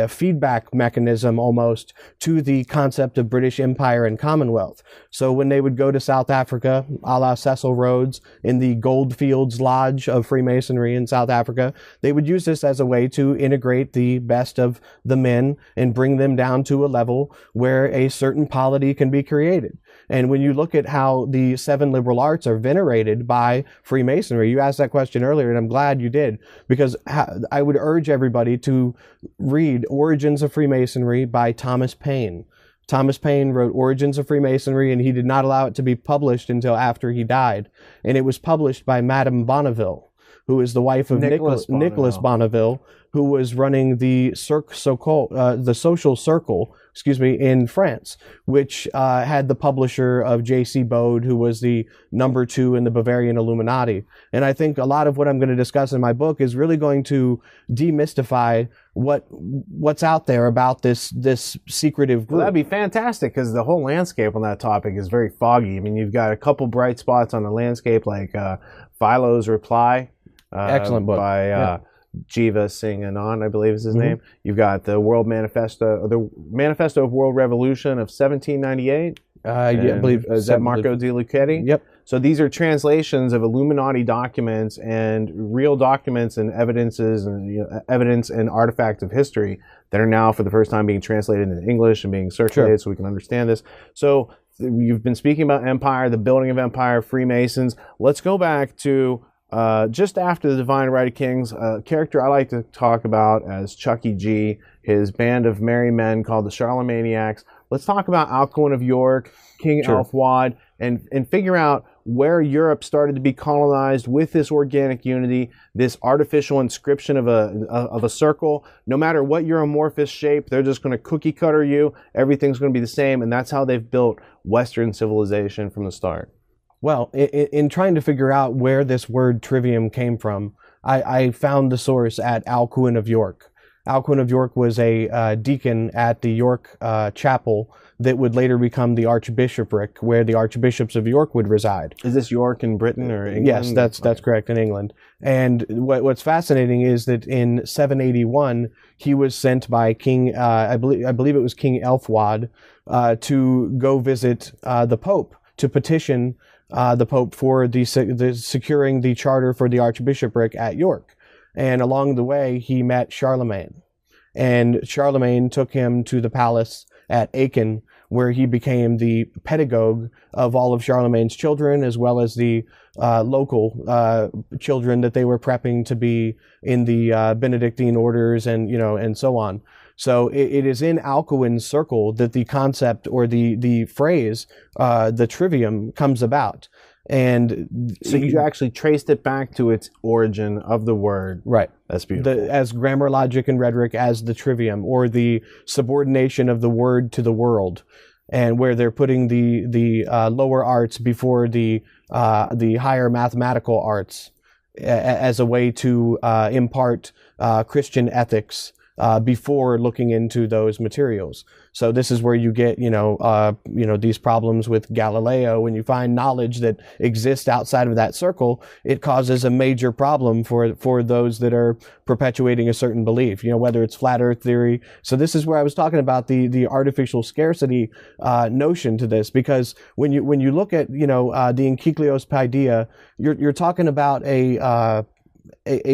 feedback mechanism almost to the concept of British Empire and Commonwealth. So when they would go to South Africa, a la Cecil Rhodes, in the Goldfields Lodge of Freemasonry in South Africa, they would use this as a way to integrate the best of the men and bring them down to a level where a certain polity can be created. And when you look at how the 7 liberal arts are venerated by Freemasonry, you asked that question earlier, and I'm glad you did, because I would urge everybody to read Origins of Freemasonry by Thomas Paine. Thomas Paine wrote Origins of Freemasonry, and he did not allow it to be published until after he died. And it was published by Madame Bonneville, who is the wife of Nicholas Bonneville, who was running the social circle, in France, which had the publisher of J.C. Bode, who was the number 2 in the Bavarian Illuminati. And I think a lot of what I'm going to discuss in my book is really going to demystify what's out there about this secretive group. Well, that'd be fantastic, because the whole landscape on that topic is very foggy. I mean, you've got a couple bright spots on the landscape, like Philo's Reply. Excellent book. By Jiva Singh Anand, I believe is his name. You've got the World Manifesto, the Manifesto of World Revolution of 1798. I believe is that Marco di Lucchetti? Yep. So these are translations of Illuminati documents and real documents and evidences and evidence and artifacts of history that are now for the first time being translated into English and being circulated so we can understand this. So you've been speaking about empire, the building of empire, Freemasons. Let's go back to just after the Divine Right of Kings, a character I like to talk about as Chucky G, his band of merry men called the Charlemaniacs. let's talk about Alcuin of York, King Alfwad, and figure out where Europe started to be colonized with this organic unity, this artificial inscription of a circle. No matter what your amorphous shape, they're just going to cookie cutter you. Everything's going to be the same, and that's how they've built Western civilization from the start. Well, in trying to figure out where this word trivium came from, I found the source at Alcuin of York. Alcuin of York was a deacon at the York chapel that would later become the archbishopric, where the archbishops of York would reside. Is this York in Britain or England? Yes, that's correct, in England. And what's fascinating is that in 781, he was sent by King, I believe it was King Elfwad, to go visit the Pope, to petition the Pope for the securing the charter for the archbishopric at York. And along the way, he met Charlemagne. And Charlemagne took him to the palace at Aachen, where he became the pedagogue of all of Charlemagne's children, as well as the local children that they were prepping to be in the Benedictine orders and so on. So it is in Alcuin's circle that the concept or the phrase, the trivium, comes about. And so you actually traced it back to its origin of the word. Right. That's beautiful. As grammar, logic, and rhetoric as the trivium, or the subordination of the word to the world, and where they're putting the lower arts before the higher mathematical arts as a way to impart Christian ethics before looking into those materials. So this is where you get, these problems with Galileo. When you find knowledge that exists outside of that circle, it causes a major problem for those that are perpetuating a certain belief, whether it's flat earth theory. So this is where I was talking about the artificial scarcity notion to this, because when you look at, the Enkycleos Paideia, you're talking about a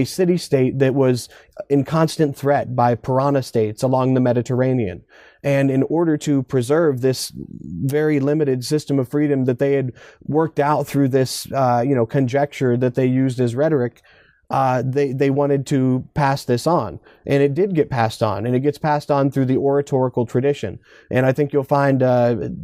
city-state that was in constant threat by piranha states along the Mediterranean. And in order to preserve this very limited system of freedom that they had worked out through this, conjecture that they used as rhetoric, they wanted to pass this on. And it did get passed on. And it gets passed on through the oratorical tradition. And I think you'll find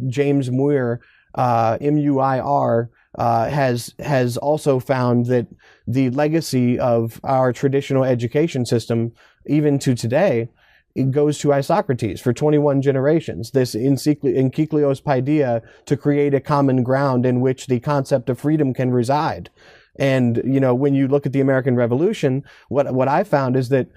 James Muir, M-U-I-R, has also found that the legacy of our traditional education system, even to today, it goes to Isocrates for 21 generations. This Enkycleos Paideia, to create a common ground in which the concept of freedom can reside. And, when you look at the American Revolution, what I found is that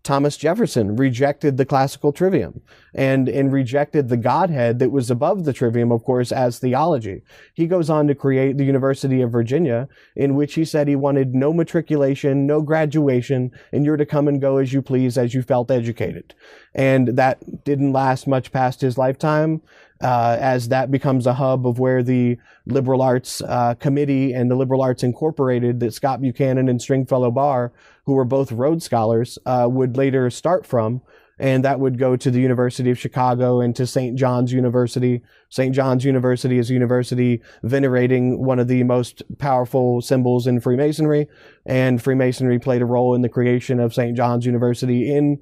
Thomas Jefferson rejected the Classical Trivium and rejected the Godhead that was above the Trivium, of course, as theology. He goes on to create the University of Virginia, in which he said he wanted no matriculation, no graduation, and you're to come and go as you please, as you felt educated. And that didn't last much past his lifetime, as that becomes a hub of where the Liberal Arts Committee and the Liberal Arts Incorporated that Scott Buchanan and Stringfellow Barr, who were both Rhodes scholars, would later start from. And that would go to the University of Chicago and to St. John's University. St. John's University is a university venerating one of the most powerful symbols in Freemasonry. And Freemasonry played a role in the creation of St. John's University in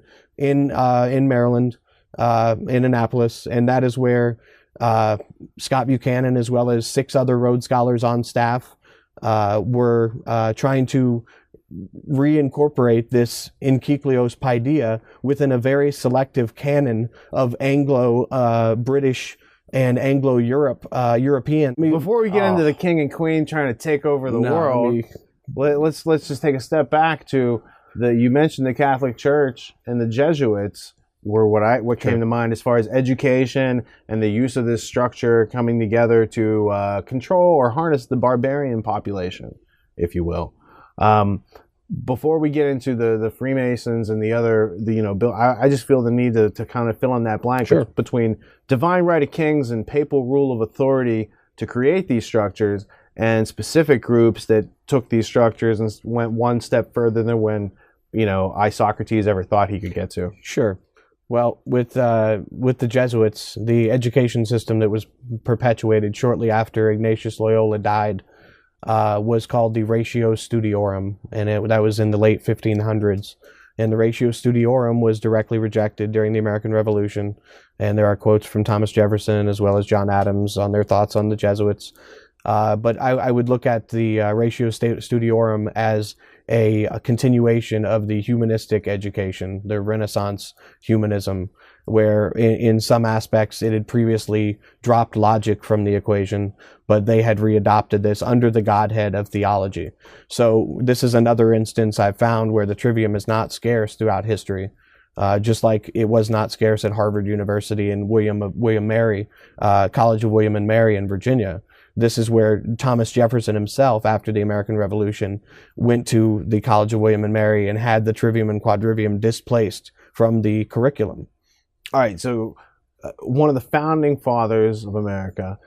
Maryland, in Annapolis. And that is where Scott Buchanan, as well as 6 other Rhodes scholars on staff, were trying to reincorporate this Enkycleos Paideia within a very selective canon of Anglo-British and Anglo-European. Before we get into the king and queen trying to take over the world, let's just take a step back to you mentioned the Catholic Church and the Jesuits were what came to mind as far as education and the use of this structure coming together to control or harness the barbarian population, if you will. Before we get into the Freemasons and the other, I just feel the need to kind of fill in that blank between divine right of kings and papal rule of authority to create these structures, and specific groups that took these structures and went one step further than when, Isocrates ever thought he could get to. Sure. Well, with the Jesuits, the education system that was perpetuated shortly after Ignatius Loyola died was called the Ratio Studiorum, and that was in the late 1500s. And the ratio studiorum was directly rejected during the American Revolution. And there are quotes from Thomas Jefferson as well as John Adams on their thoughts on the Jesuits. But I would look at the ratio studiorum as a continuation of the humanistic education, the Renaissance humanism, where in some aspects it had previously dropped logic from the equation, but they had readopted this under the godhead of theology. So this is another instance I've found where the trivium is not scarce throughout history. Just like it was not scarce at Harvard University and William Mary, College of William and Mary in Virginia. This is where Thomas Jefferson himself, after the American Revolution, went to the College of William and Mary and had the trivium and quadrivium displaced from the curriculum. All right, so one of the founding fathers of America,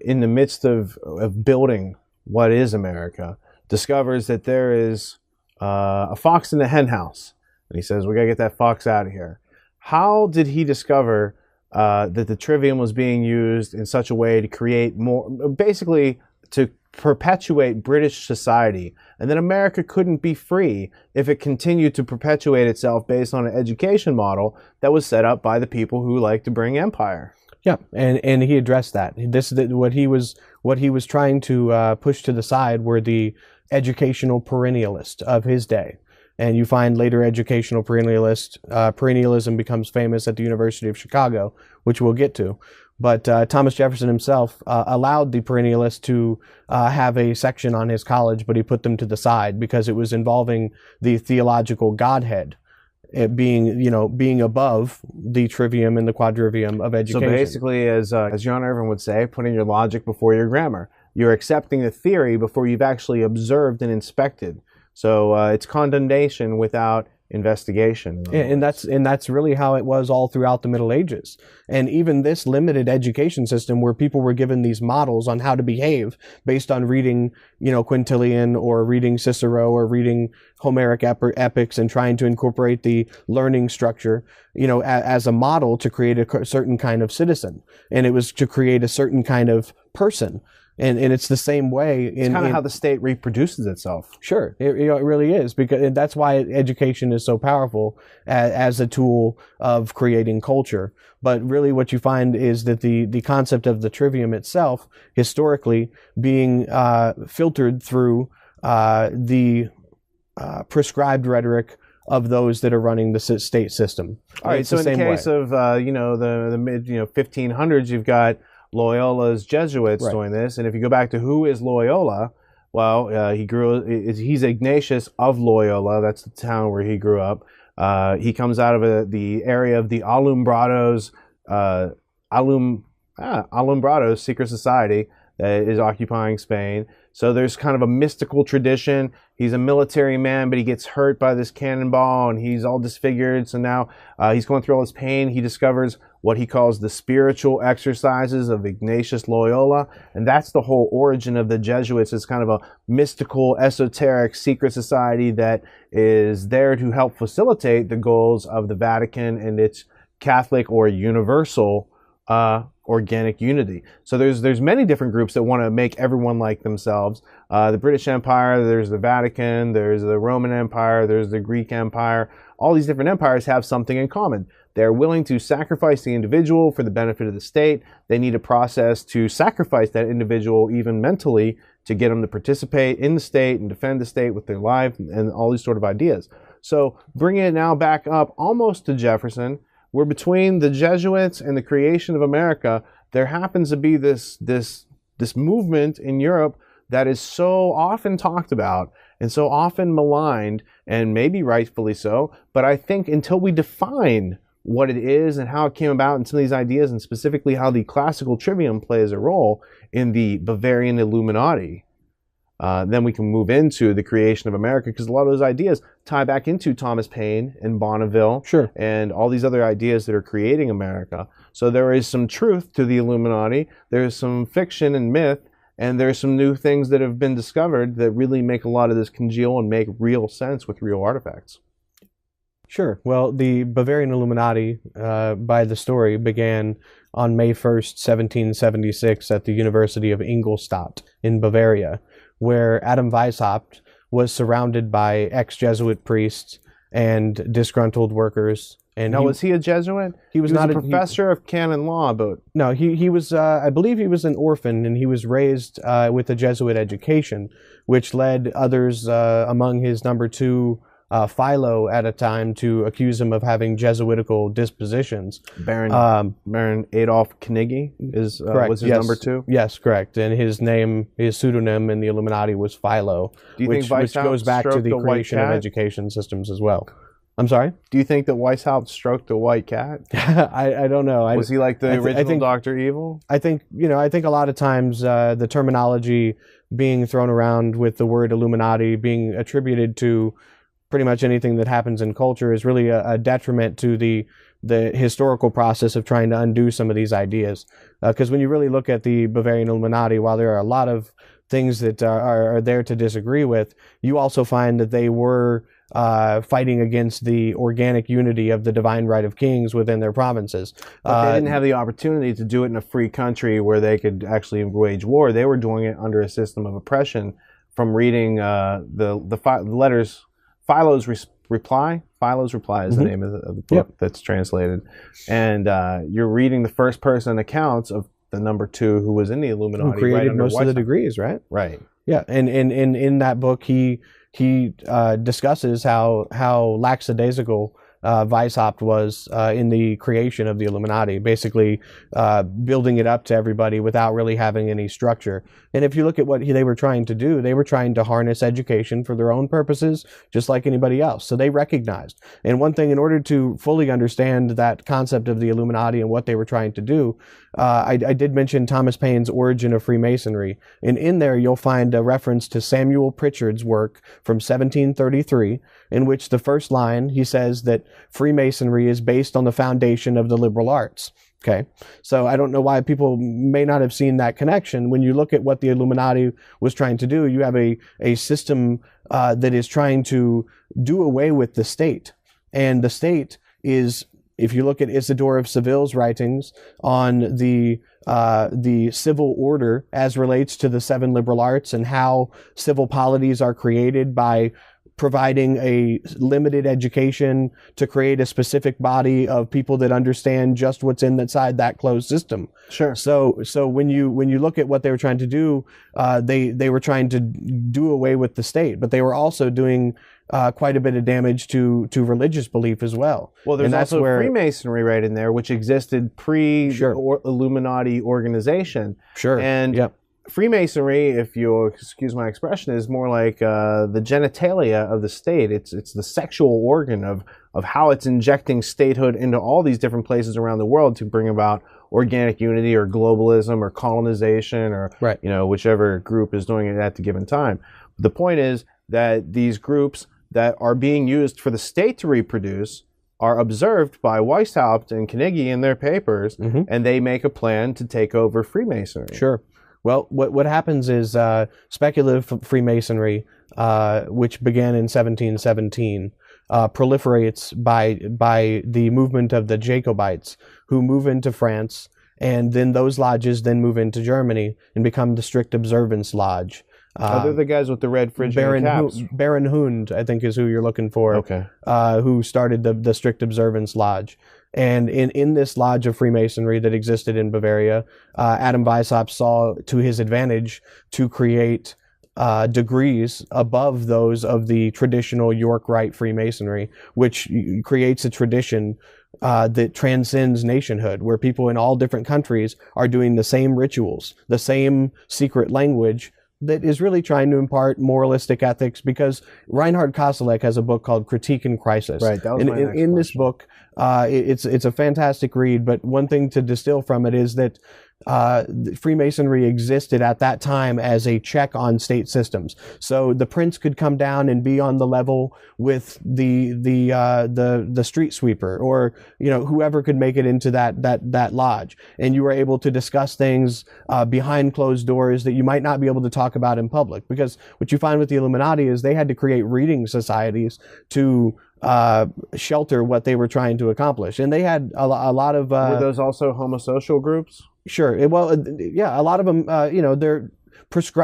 in the midst of building what is America, discovers that there is a fox in the hen house. And he says, we got to get that fox out of here. How did he discover that the trivium was being used in such a way to create more, basically to perpetuate British society, and that America couldn't be free if it continued to perpetuate itself based on an education model that was set up by the people who like to bring empire? Yeah, and he addressed that. What he was trying to push to the side were the educational perennialists of his day. And you find later educational perennialism becomes famous at the University of Chicago, which we'll get to. But Thomas Jefferson himself allowed the perennialists to have a section on his college, but he put them to the side because it was involving the theological godhead, it being above the trivium and the quadrivium of education. So basically, as John Irvin would say, putting your logic before your grammar. You're accepting the theory before you've actually observed and inspected. So it's condemnation without investigation. And that's really how it was all throughout the Middle Ages. And even this limited education system where people were given these models on how to behave based on reading, Quintilian or reading Cicero or reading Homeric epics and trying to incorporate the learning structure, as a model to create a certain kind of citizen. And it was to create a certain kind of person. And it's the same way. It's kind of how the state reproduces itself. Sure, it really is, because that's why education is so powerful as a tool of creating culture. But really what you find is that the concept of the trivium itself, historically, being filtered through the prescribed rhetoric of those that are running the state system. All right, so in the case of, the mid 1500s, you've got Loyola's Jesuits doing this, and if you go back to who is Loyola, well, he's Ignatius of Loyola. That's the town where he grew up. He comes out of the area of the Alumbrados, Alumbrados secret society that is occupying Spain. So there's kind of a mystical tradition. He's a military man, but he gets hurt by this cannonball and he's all disfigured. So now he's going through all this pain. He discovers what he calls the spiritual exercises of Ignatius Loyola. And that's the whole origin of the Jesuits. It's kind of a mystical, esoteric, secret society that is there to help facilitate the goals of the Vatican and its Catholic or universal organic unity. So there's many different groups that want to make everyone like themselves. The British Empire, there's the Vatican, there's the Roman Empire, there's the Greek Empire. All these different empires have something in common. They're willing to sacrifice the individual for the benefit of the state. They need a process to sacrifice that individual even mentally to get them to participate in the state and defend the state with their life and all these sort of ideas. So bringing it now back up almost to Jefferson, where between the Jesuits and the creation of America, there happens to be this movement in Europe that is so often talked about and so often maligned, and maybe rightfully so. But I think until we define what it is and how it came about and some of these ideas, and specifically how the Classical Trivium plays a role in the Bavarian Illuminati, then we can move into the creation of America, because a lot of those ideas tie back into Thomas Paine and Bonneville, sure, and all these other ideas that are creating America. So there is some truth to the Illuminati, there's some fiction and myth, and there's some new things that have been discovered that really make a lot of this congeal and make real sense with real artifacts. Sure. Well, the Bavarian Illuminati, by the story, began on May 1st, 1776 at the University of Ingolstadt in Bavaria, where Adam Weishaupt was surrounded by ex-Jesuit priests and disgruntled workers. And Now, was he a Jesuit? He was not not a professor of canon law, but no, he was. I believe he was an orphan, and he was raised with a Jesuit education, which led others among his number two, Philo, at a time to accuse him of having Jesuitical dispositions. Baron Adolf Knigge was his number two? Yes, correct. And his pseudonym in the Illuminati was Philo, Do you which think goes back to the creation of education systems as well. I'm sorry? Do you think that Weishaupt stroked the white cat? I don't know. Was he like the original Dr. Evil? I think a lot of times the terminology being thrown around with the word Illuminati being attributed to pretty much anything that happens in culture is really a detriment to the historical process of trying to undo some of these ideas. Because when you really look at the Bavarian Illuminati, while there are a lot of things that are there to disagree with, you also find that they were fighting against the organic unity of the divine right of kings within their provinces. But they didn't have the opportunity to do it in a free country where they could actually wage war. They were doing it under a system of oppression. From reading the letters, Philo's reply. Philo's reply is the name of the book that's translated, and you're reading the first person accounts of the number two who was in the Illuminati, who created most of the degrees, right? Right. Yeah, and in that book he discusses how lackadaisical Weishaupt was in the creation of the Illuminati, basically building it up to everybody without really having any structure. And if you look at what they were trying to do, they were trying to harness education for their own purposes, just like anybody else. So they recognized. And one thing, in order to fully understand that concept of the Illuminati and what they were trying to do, I did mention Thomas Paine's Origin of Freemasonry. And in there, you'll find a reference to Samuel Pritchard's work from 1733, in which the first line, he says that Freemasonry is based on the foundation of the liberal arts. Okay, so I don't know why people may not have seen that connection. When you look at what the Illuminati was trying to do, you have a system that is trying to do away with the state. And the state is, if you look at Isidore of Seville's writings on the civil order as relates to the seven liberal arts and how civil polities are created by providing a limited education to create a specific body of people that understand just what's inside that closed system. Sure. So when you look at what they were trying to do, they were trying to do away with the state, but they were also doing quite a bit of damage to religious belief as well. Well, there's also Freemasonry right in there, which existed pre-Illuminati organization. Sure. And Freemasonry, if you'll excuse my expression, is more like the genitalia of the state. It's the sexual organ of how it's injecting statehood into all these different places around the world to bring about organic unity or globalism or colonization or whichever group is doing it at the given time. The point is that these groups that are being used for the state to reproduce are observed by Weishaupt and Knigge in their papers, and they make a plan to take over Freemasonry. Sure. Well, what happens is speculative Freemasonry, which began in 1717, proliferates by the movement of the Jacobites, who move into France, and then those lodges then move into Germany and become the Strict Observance Lodge. They're the guys with the red Phrygian caps. Baron Hund, I think, is who you're looking for. Okay. Who started the Strict Observance Lodge. And in this lodge of Freemasonry that existed in Bavaria, Adam Weishaupt saw to his advantage to create degrees above those of the traditional York Rite Freemasonry, which creates a tradition that transcends nationhood, where people in all different countries are doing the same rituals, the same secret language, that is really trying to impart moralistic ethics, because Reinhard Koselleck has a book called Critique in Crisis. Right, that was in this book, it's a fantastic read, but one thing to distill from it is that Freemasonry existed at that time as a check on state systems. So the prince could come down and be on the level with the street sweeper, or whoever could make it into that lodge, and you were able to discuss things behind closed doors that you might not be able to talk about in public. Because what you find with the Illuminati is they had to create reading societies to shelter what they were trying to accomplish, and they had a lot of. Were those also homosocial groups? Sure. A lot of them.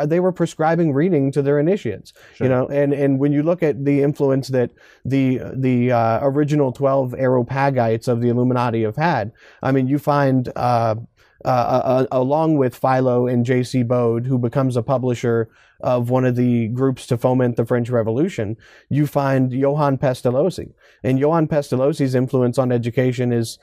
they were prescribing reading to their initiates. Sure. You know, and when you look at the influence that the original 12 Areopagites of the Illuminati have had, I mean, you find along with Philo and J.C. Bode, who becomes a publisher of one of the groups to foment the French Revolution, you find Johann Pestalozzi. And Johann Pestalozzi's influence on education is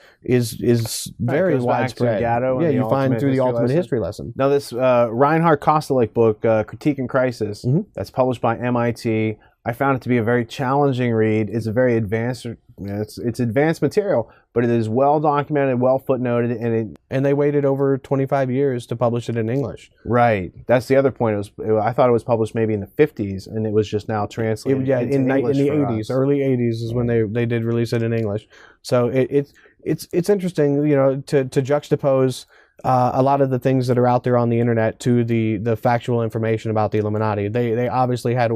very widespread. Yeah, you find through the Ultimate History Lesson. Now, this Reinhard Kostelik book, Critique and Crisis, that's published by MIT, I found it to be a very challenging read. It's a very advanced, it's advanced material, but it is well documented, well footnoted, and they waited over 25 years to publish it in English. Right. That's the other point. I thought it was published maybe in the 50s, and it was just now translated. In the 80s, early 80s is when they did release it in English. So it's interesting, you know, to juxtapose a lot of the things that are out there on the internet to the factual information about the Illuminati. They obviously had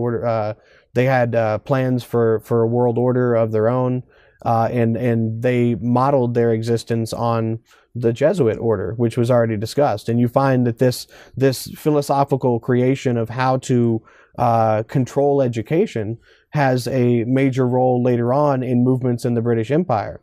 plans for a world order of their own, and they modeled their existence on the Jesuit order, which was already discussed. And you find that this philosophical creation of how to control education has a major role later on in movements in the British Empire.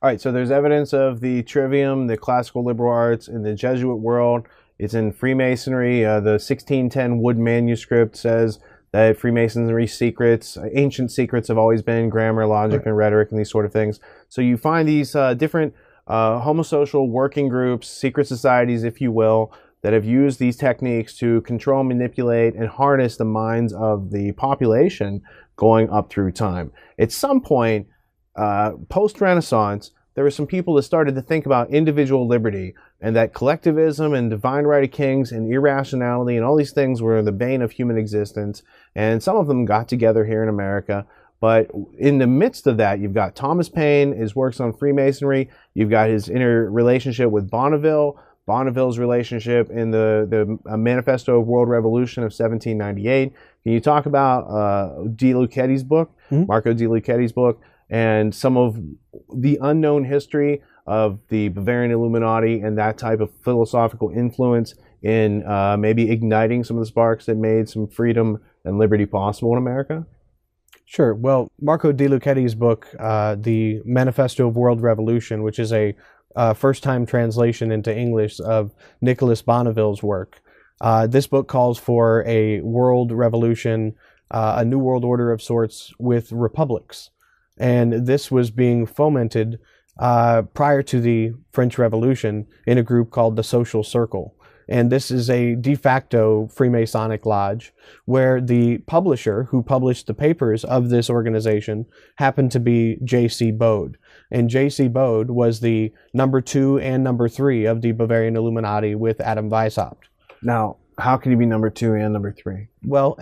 All right, so there's evidence of the Trivium, the classical liberal arts, in the Jesuit world. It's in Freemasonry. The 1610 Wood manuscript says that Freemasonry secrets, ancient secrets, have always been grammar, logic, and rhetoric, and these sort of things. So you find these different homosocial working groups, secret societies, if you will, that have used these techniques to control, manipulate, and harness the minds of the population going up through time. At some point, post-Renaissance, there were some people that started to think about individual liberty, and that collectivism and divine right of kings and irrationality and all these things were the bane of human existence. And some of them got together here in America. But in the midst of that, you've got Thomas Paine, his works on Freemasonry. You've got his interrelationship with Bonneville, Bonneville's relationship in the Manifesto of World Revolution of 1798. Can you talk about De Luccheti's book, Marco De Luccheti's book, and some of the unknown history of the Bavarian Illuminati and that type of philosophical influence in maybe igniting some of the sparks that made some freedom and liberty possible in America? Sure. Well, Marco De Luccheti's book, the Manifesto of World Revolution, which is a first-time translation into English of Nicholas Bonneville's work. This book calls for a world revolution, a new world order of sorts with republics. And this was being fomented prior to the French Revolution in a group called the Social Circle. And this is a de facto Freemasonic lodge where the publisher who published the papers of this organization happened to be J.C. Bode. And J.C. Bode was the number 2 and number 3 of the Bavarian Illuminati with Adam Weishaupt. Now, how can he be number 2 and number 3? Well,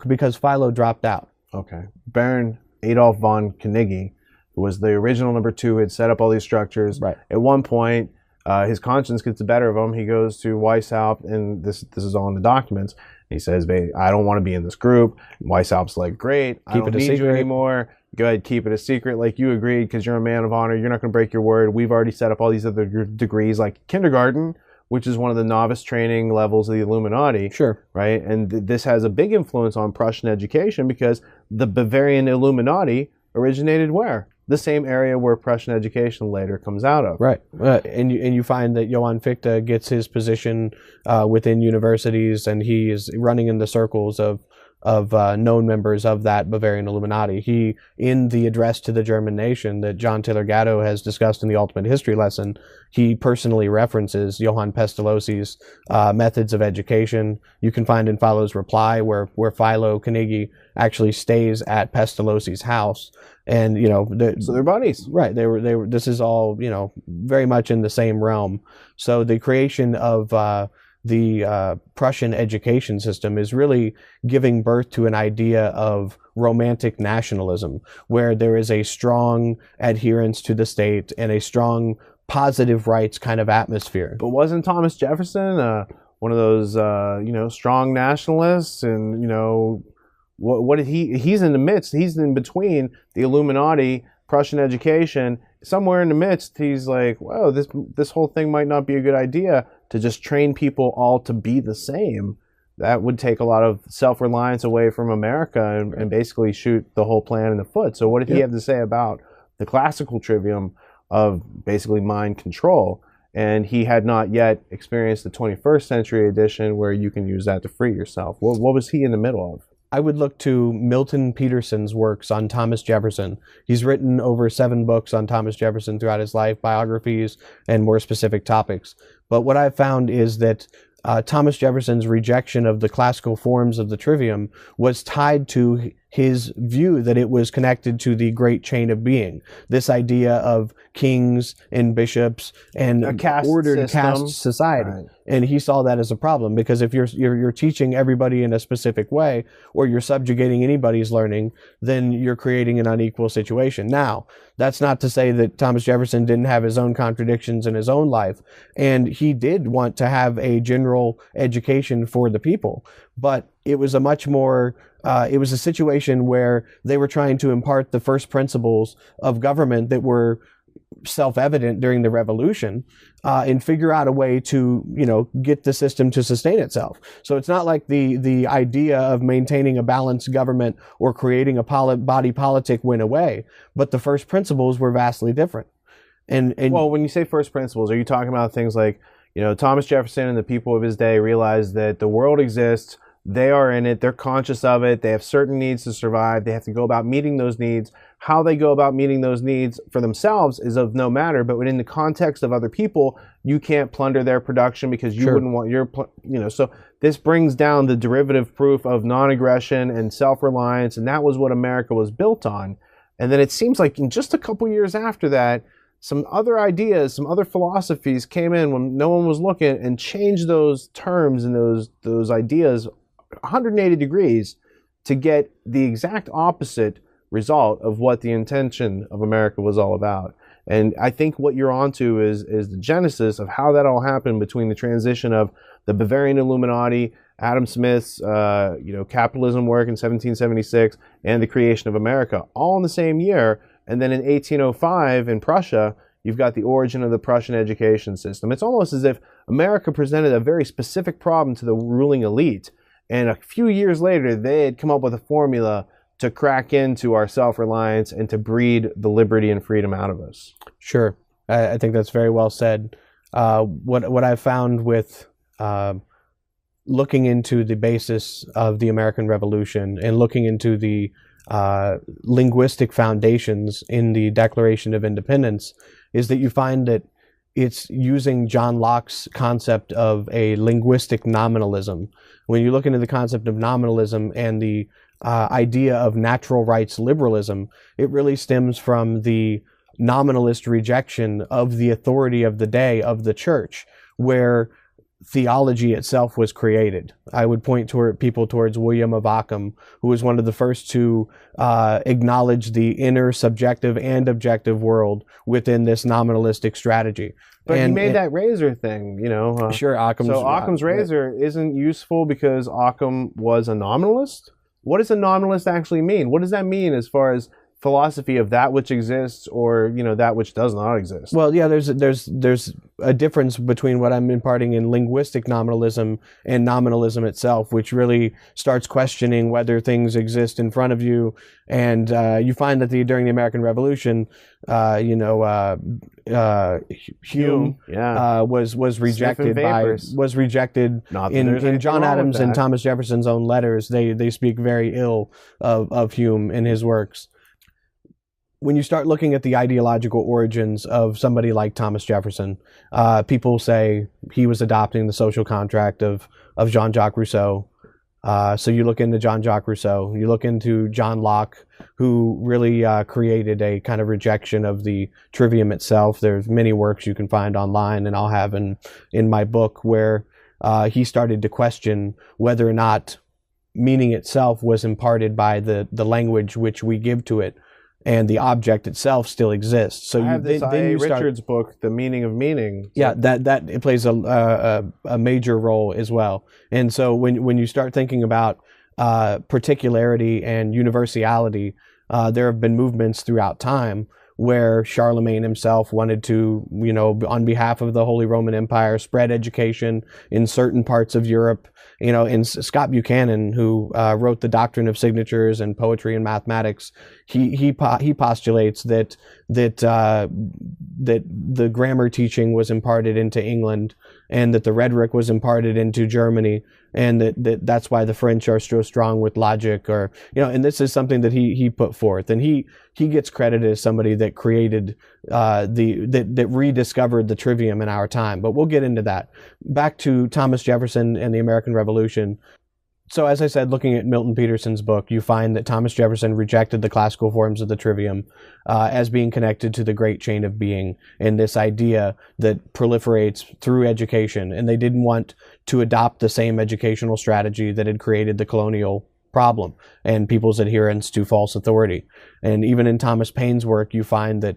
because Philo dropped out. Okay. Baron Adolf von Knigge, who was the original number 2, had set up all these structures. Right. At one point, his conscience gets the better of him. He goes to Weishaupt, and this is all in the documents. He says, I don't want to be in this group. And Weishaupt's like, great, I don't need you anymore. Go ahead, keep it a secret like you agreed because you're a man of honor. You're not going to break your word. We've already set up all these other degrees like kindergarten, which is one of the novice training levels of the Illuminati. Sure. Right? And this has a big influence on Prussian education because the Bavarian Illuminati originated where? The same area where Prussian education later comes out of. Right. And you find that Johann Fichte gets his position within universities, and he is running in the circles of known members of that Bavarian Illuminati. He, in the address to the German nation that John Taylor Gatto has discussed in the Ultimate History Lesson, he personally references Johann Pestalozzi's methods of education. You can find in Philo's reply where Philo Knigge actually stays at Pestalozzi's house. And, so they're buddies. Right. They were, this is all, very much in the same realm. So the creation of, the Prussian education system is really giving birth to an idea of romantic nationalism, where there is a strong adherence to the state and a strong positive rights kind of atmosphere. But wasn't Thomas Jefferson one of those, strong nationalists? And, what did he's in the midst, he's in between the Illuminati, Prussian education, somewhere in the midst, he's like, whoa, this whole thing might not be a good idea to just train people all to be the same. that would take a lot of self-reliance away from America and basically shoot the whole plan in the foot. So what did he have to say about the classical trivium of basically mind control? And he had not yet experienced the 21st century edition where you can use that to free yourself. What was he in the middle of? I would look to Milton Peterson's works on Thomas Jefferson. He's written over 7 books on Thomas Jefferson throughout his life, biographies and more specific topics. But what I've found is that Thomas Jefferson's rejection of the classical forms of the trivium was tied to his view that it was connected to the great chain of being. This idea of kings and bishops and A caste ordered system. caste society. Right. And he saw that as a problem, because if you're teaching everybody in a specific way, or you're subjugating anybody's learning, then you're creating an unequal situation. Now, that's not to say that Thomas Jefferson didn't have his own contradictions in his own life, and he did want to have a general education for the people, but it was a much more it was a situation where they were trying to impart the first principles of government that were self-evident during the revolution, and figure out a way to, get the system to sustain itself. So it's not like the idea of maintaining a balanced government or creating a body politic went away, but the first principles were vastly different. And well, when you say first principles, are you talking about things like, Thomas Jefferson and the people of his day realized that the world exists, they are in it, they're conscious of it, they have certain needs to survive, they have to go about meeting those needs. How they go about meeting those needs for themselves is of no matter, but within the context of other people, you can't plunder their production because you wouldn't want your, so this brings down the derivative proof of non-aggression and self-reliance, and that was what America was built on. And then it seems like in just a couple years after that, some other ideas, some other philosophies came in when no one was looking and changed those terms and those ideas 180 degrees to get the exact opposite result of what the intention of America was all about. And I think what you're onto is the genesis of how that all happened between the transition of the Bavarian Illuminati, Adam Smith's capitalism work in 1776, and the creation of America, all in the same year. And then in 1805 in Prussia, you've got the origin of the Prussian education system. It's almost as if America presented a very specific problem to the ruling elite, and a few years later, they had come up with a formula to crack into our self-reliance and to breed the liberty and freedom out of us. Sure. I think that's very well said. What I've found with looking into the basis of the American Revolution and looking into the linguistic foundations in the Declaration of Independence is that you find that it's using John Locke's concept of a linguistic nominalism. When you look into the concept of nominalism and the idea of natural rights liberalism, it really stems from the nominalist rejection of the authority of the day of the church, where theology itself was created. I would point people towards William of Ockham, who was one of the first to acknowledge the inner subjective and objective world within this nominalistic strategy. But he made that razor thing, Sure, Occam's razor isn't useful because Occam was a nominalist? What does a nominalist actually mean? What does that mean as far as philosophy of that which exists or, that which does not exist? Well, yeah, there's a difference between what I'm imparting in linguistic nominalism and nominalism itself, which really starts questioning whether things exist in front of you. And you find that during the American Revolution, Hume was rejected in John Adams and Thomas Jefferson's own letters. They speak very ill of Hume in his works. When you start looking at the ideological origins of somebody like Thomas Jefferson, people say he was adopting the social contract of Jean-Jacques Rousseau. So you look into Jean-Jacques Rousseau, you look into John Locke, who really created a kind of rejection of the trivium itself. There's many works you can find online, and I'll have in my book, where he started to question whether or not meaning itself was imparted by the language which we give to it, and the object itself still exists. So I have this Richard's book, The Meaning of Meaning. Yeah, that it plays a major role as well. And so when you start thinking about particularity and universality, there have been movements throughout time where Charlemagne himself wanted to, on behalf of the Holy Roman Empire, spread education in certain parts of Europe. And Scott Buchanan, who wrote The Doctrine of Signatures and Poetry and Mathematics, he postulates that the grammar teaching was imparted into England, and that the rhetoric was imparted into Germany, and that's why the French are so strong with logic, and this is something that he put forth, and he gets credited as somebody that created that rediscovered the trivium in our time. But we'll get into that. Back to Thomas Jefferson and the American Revolution. So as I said, looking at Milton Peterson's book, you find that Thomas Jefferson rejected the classical forms of the trivium as being connected to the great chain of being, and this idea that proliferates through education. And they didn't want to adopt the same educational strategy that had created the colonial problem and people's adherence to false authority. And even in Thomas Paine's work, you find that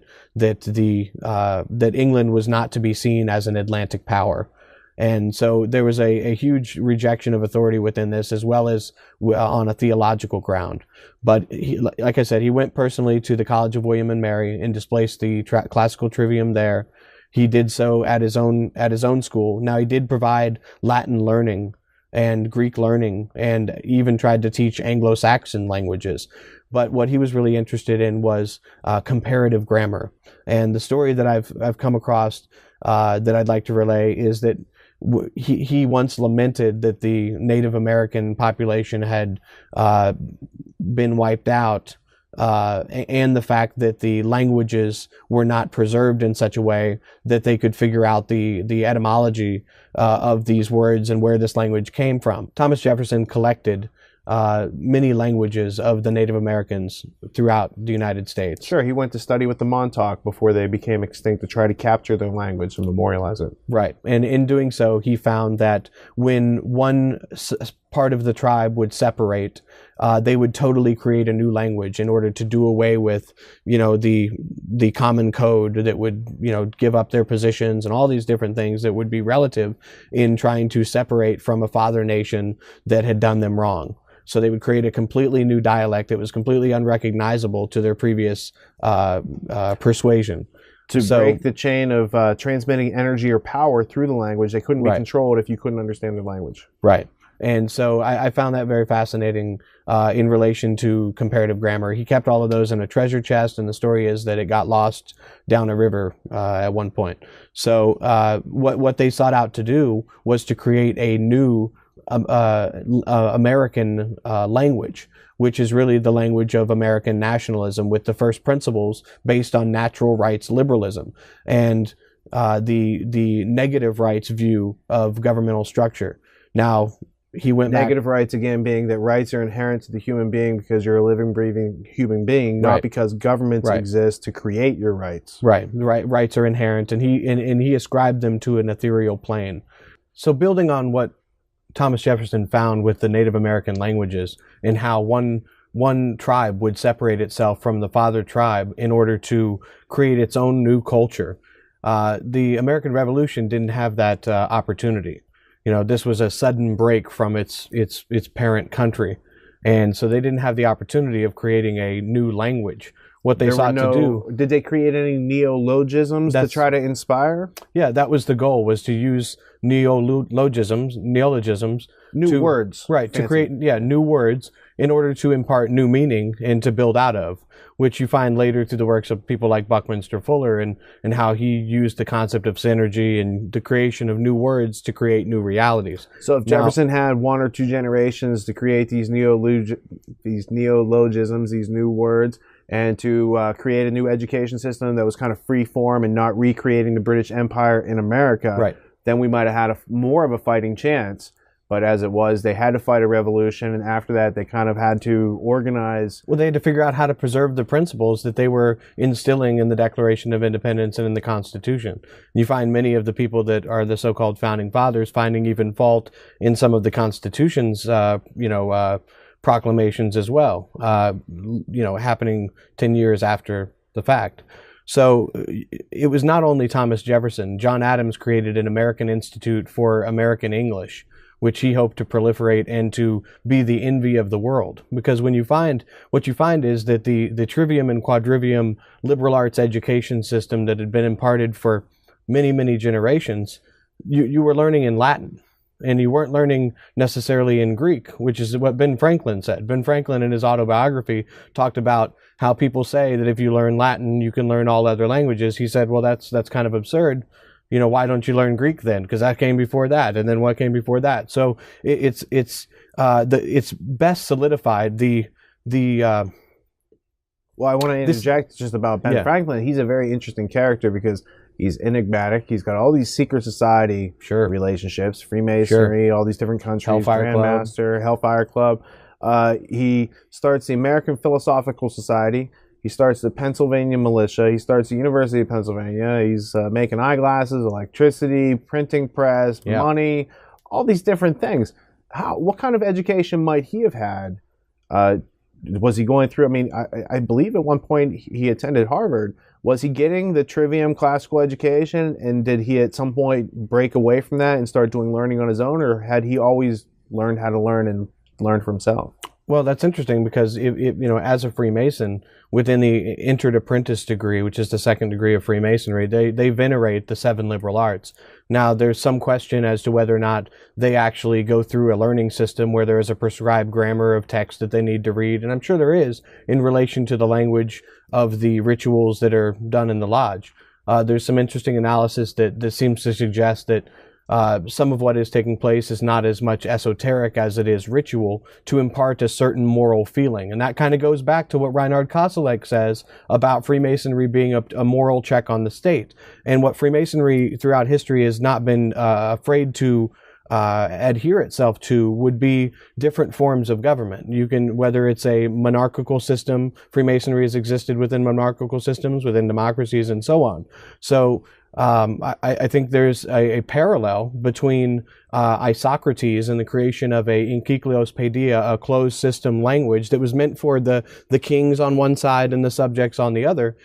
England was not to be seen as an Atlantic power. And so there was a huge rejection of authority within this, as well as on a theological ground. But like I said, he went personally to the College of William and Mary and displaced the classical trivium there. He did so at his own school. Now, he did provide Latin learning and Greek learning, and even tried to teach Anglo-Saxon languages. But what he was really interested in was comparative grammar. And the story that I've come across that I'd like to relay is that he once lamented that the Native American population had been wiped out, and the fact that the languages were not preserved in such a way that they could figure out the etymology of these words and where this language came from. Thomas Jefferson collected many languages of the Native Americans throughout the United States. Sure, he went to study with the Montauk before they became extinct to try to capture their language and memorialize it. Right, and in doing so, he found that when one part of the tribe would separate, they would totally create a new language in order to do away with, the common code that would, give up their positions and all these different things that would be relative in trying to separate from a father nation that had done them wrong. So they would create a completely new dialect that was completely unrecognizable to their previous persuasion. To break the chain of transmitting energy or power through the language, they couldn't be controlled if you couldn't understand their language. Right. And so I found that very fascinating in relation to comparative grammar. He kept all of those in a treasure chest, and the story is that it got lost down a river at one point. So what they sought out to do was to create a new American language, which is really the language of American nationalism, with the first principles based on natural rights liberalism and the negative rights view of governmental structure. Now, he went negative rights, again, being that rights are inherent to the human being because you're a living, breathing human being, not because governments exist to create your rights. Right. Rights are inherent, and he ascribed them to an ethereal plane. So building on what Thomas Jefferson found with the Native American languages, and how one tribe would separate itself from the father tribe in order to create its own new culture. The American Revolution didn't have that opportunity. This was a sudden break from its parent country, and so they didn't have the opportunity of creating a new language. What they sought to do. Did they create any neologisms to try to inspire? Yeah, that was the goal, was to use neologisms, new words. Right, to create new words in order to impart new meaning and to build out of, which you find later through the works of people like Buckminster Fuller and how he used the concept of synergy and the creation of new words to create new realities. So if Jefferson had one or two generations to create these neologisms, these new words, and to create a new education system that was kind of free form and not recreating the British Empire in America, then we might have had more of a fighting chance. But as it was, they had to fight a revolution, and after that, they kind of had to organize. Well, they had to figure out how to preserve the principles that they were instilling in the Declaration of Independence and in the Constitution. You find many of the people that are the so-called founding fathers finding even fault in some of the Constitution's, proclamations as well, happening 10 years after the fact. So it was not only Thomas Jefferson. John Adams created an American Institute for American English, which he hoped to proliferate and to be the envy of the world. Because what you find is that the trivium and quadrivium liberal arts education system that had been imparted for many, many generations, you were learning in Latin. And you weren't learning necessarily in Greek, which is what Ben Franklin said. Ben Franklin, in his autobiography, talked about how people say that if you learn Latin, you can learn all other languages. He said, well, that's kind of absurd. You know, why don't you learn Greek then? Because that came before that, and then what came before that? So it's best solidified Well, I want to interject just about Ben Franklin. He's a very interesting character because he's enigmatic. He's got all these secret society relationships, Freemasonry, all these different countries, Grandmaster, Hellfire Club. He starts the American Philosophical Society. He starts the Pennsylvania Militia. He starts the University of Pennsylvania. He's making eyeglasses, electricity, printing press, money, all these different things. What kind of education might he have had? Was he going through? I mean, I believe at one point he attended Harvard. Was he getting the trivium classical education, and did he at some point break away from that and start doing learning on his own, or had he always learned how to learn and learn for himself? Well, that's interesting because as a Freemason, within the entered apprentice degree, which is the second degree of Freemasonry, they venerate the 7 liberal arts. Now, there's some question as to whether or not they actually go through a learning system where there is a prescribed grammar of text that they need to read, and I'm sure there is in relation to the language of the rituals that are done in the lodge. There's some interesting analysis that seems to suggest that some of what is taking place is not as much esoteric as it is ritual to impart a certain moral feeling. And that kind of goes back to what Reinhard Koselleck says about Freemasonry being a moral check on the state. And what Freemasonry throughout history has not been afraid to adhere itself to would be different forms of government. You can, whether it's a monarchical system, Freemasonry has existed within monarchical systems, within democracies, and so on. So I think there's a parallel between Isocrates and the creation of a enkycleos paideia, a closed system language that was meant for the kings on one side and the subjects on the other,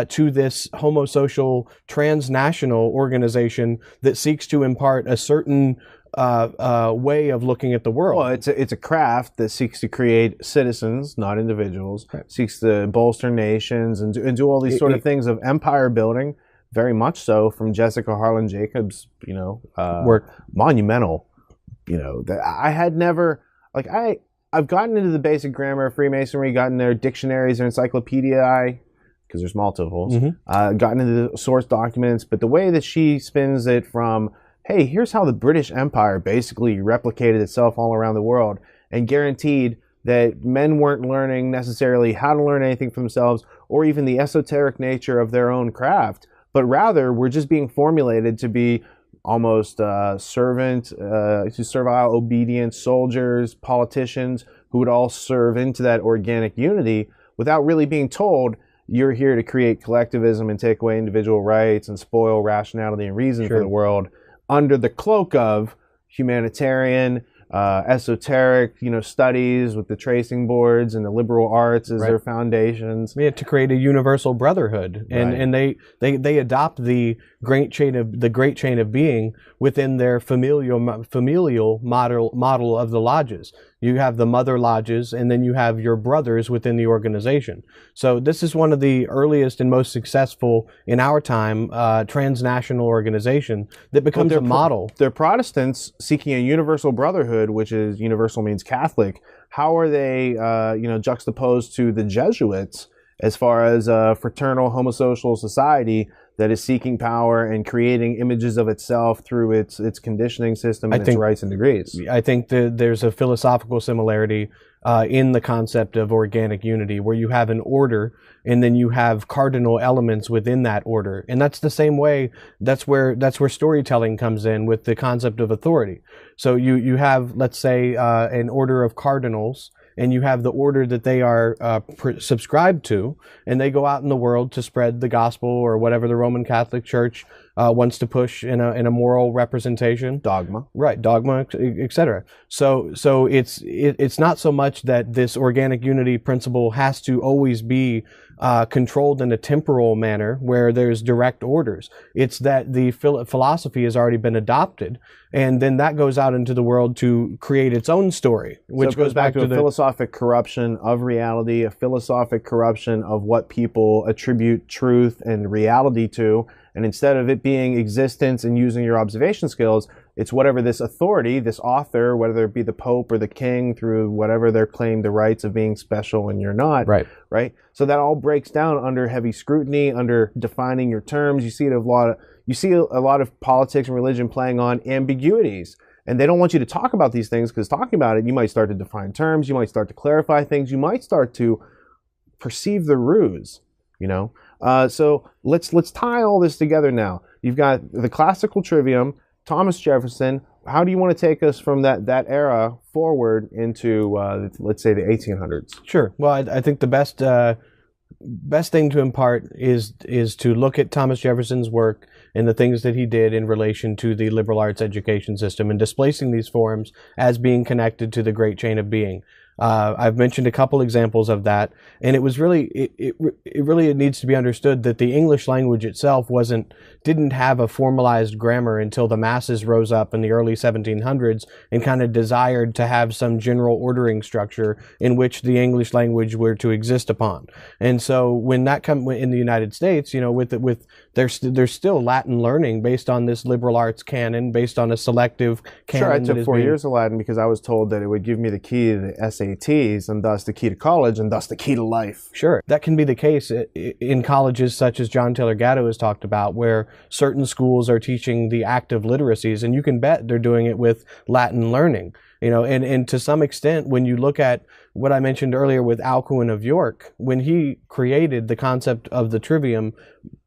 to this homosocial transnational organization that seeks to impart a certain way of looking at the world. Well, it's a craft that seeks to create citizens, not individuals, seeks to bolster nations and do all these sort of things of empire building. Very much so, from Jessica Harlan Jacobs, work, monumental. That I had never, I've gotten into the basic grammar of Freemasonry, gotten their dictionaries or encyclopedia, because there's multiples, gotten into the source documents, but the way that she spins it from, hey, here's how the British Empire basically replicated itself all around the world and guaranteed that men weren't learning necessarily how to learn anything for themselves or even the esoteric nature of their own craft, but rather we're just being formulated to be almost servile, obedient soldiers, politicians who would all serve into that organic unity without really being told you're here to create collectivism and take away individual rights and spoil rationality and reason for the world under the cloak of humanitarian, esoteric, studies with the tracing boards and the liberal arts as their foundations. Yeah, to create a universal brotherhood, and they adopt the great chain of being within their familial model of the lodges. You have the mother lodges, and then you have your brothers within the organization. So this is one of the earliest and most successful in our time transnational organization that becomes a model. They're Protestants seeking a universal brotherhood, which is universal means Catholic. How are they, juxtaposed to the Jesuits as far as a fraternal homosocial society that is seeking power and creating images of itself through its conditioning system and its rights and degrees? I think that there's a philosophical similarity in the concept of organic unity, where you have an order and then you have cardinal elements within that order. And that's the same way, that's where storytelling comes in with the concept of authority. So you have, let's say, an order of cardinals, and you have the order that they are subscribed to, and they go out in the world to spread the gospel or whatever the Roman Catholic Church wants to push in a moral representation. Dogma. Right, dogma, etc. So it's not so much that this organic unity principle has to always be controlled in a temporal manner where there's direct orders. It's that the philosophy has already been adopted, and then that goes out into the world to create its own story, which goes back to the philosophic corruption of reality, a philosophic corruption of what people attribute truth and reality to. And instead of it being existence and using your observation skills, it's whatever this authority, this author, whether it be the Pope or the King, through whatever they're claiming the rights of being special and you're not. Right. So that all breaks down under heavy scrutiny, under defining your terms. You see a lot of politics and religion playing on ambiguities. And they don't want you to talk about these things, because talking about it, you might start to define terms, you might start to clarify things, you might start to perceive the ruse, So let's tie all this together now. You've got the Classical Trivium, Thomas Jefferson. How do you want to take us from that era forward into, let's say, the 1800s? Sure. Well, I think the best thing to impart is to look at Thomas Jefferson's work and the things that he did in relation to the liberal arts education system and displacing these forms as being connected to the great chain of being. I've mentioned a couple examples of that, and it was really it needs to be understood that the English language itself didn't have a formalized grammar until the masses rose up in the early 1700s and kind of desired to have some general ordering structure in which the English language were to exist upon. And so when that come in the United States, there's still Latin learning based on this liberal arts canon, based on a selective canon. Sure, I took 4 years of Latin because I was told that it would give me the key to the SATs, and thus the key to college, and thus the key to life. Sure, that can be the case in colleges such as John Taylor Gatto has talked about, where certain schools are teaching the active literacies, and you can bet they're doing it with Latin learning. And to some extent, when you look at what I mentioned earlier with Alcuin of York, when he created the concept of the trivium,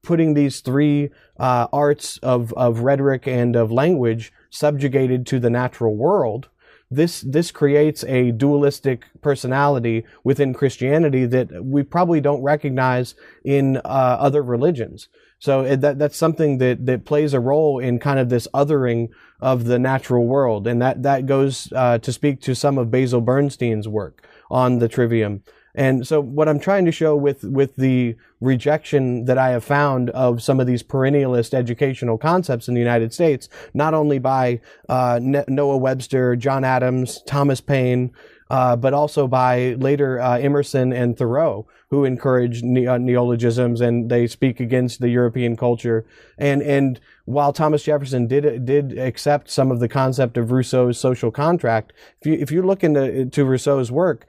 putting these three arts of rhetoric and of language subjugated to the natural world, this creates a dualistic personality within Christianity that we probably don't recognize in other religions. So that's something that plays a role in kind of this othering of the natural world. And that goes to speak to some of Basil Bernstein's work on the trivium. And so what I'm trying to show with the rejection that I have found of some of these perennialist educational concepts in the United States, not only by Noah Webster, John Adams, Thomas Paine, but also by later Emerson and Thoreau, who encouraged neologisms, and they speak against the European culture. And while Thomas Jefferson did accept some of the concept of Rousseau's social contract, if you look into Rousseau's work,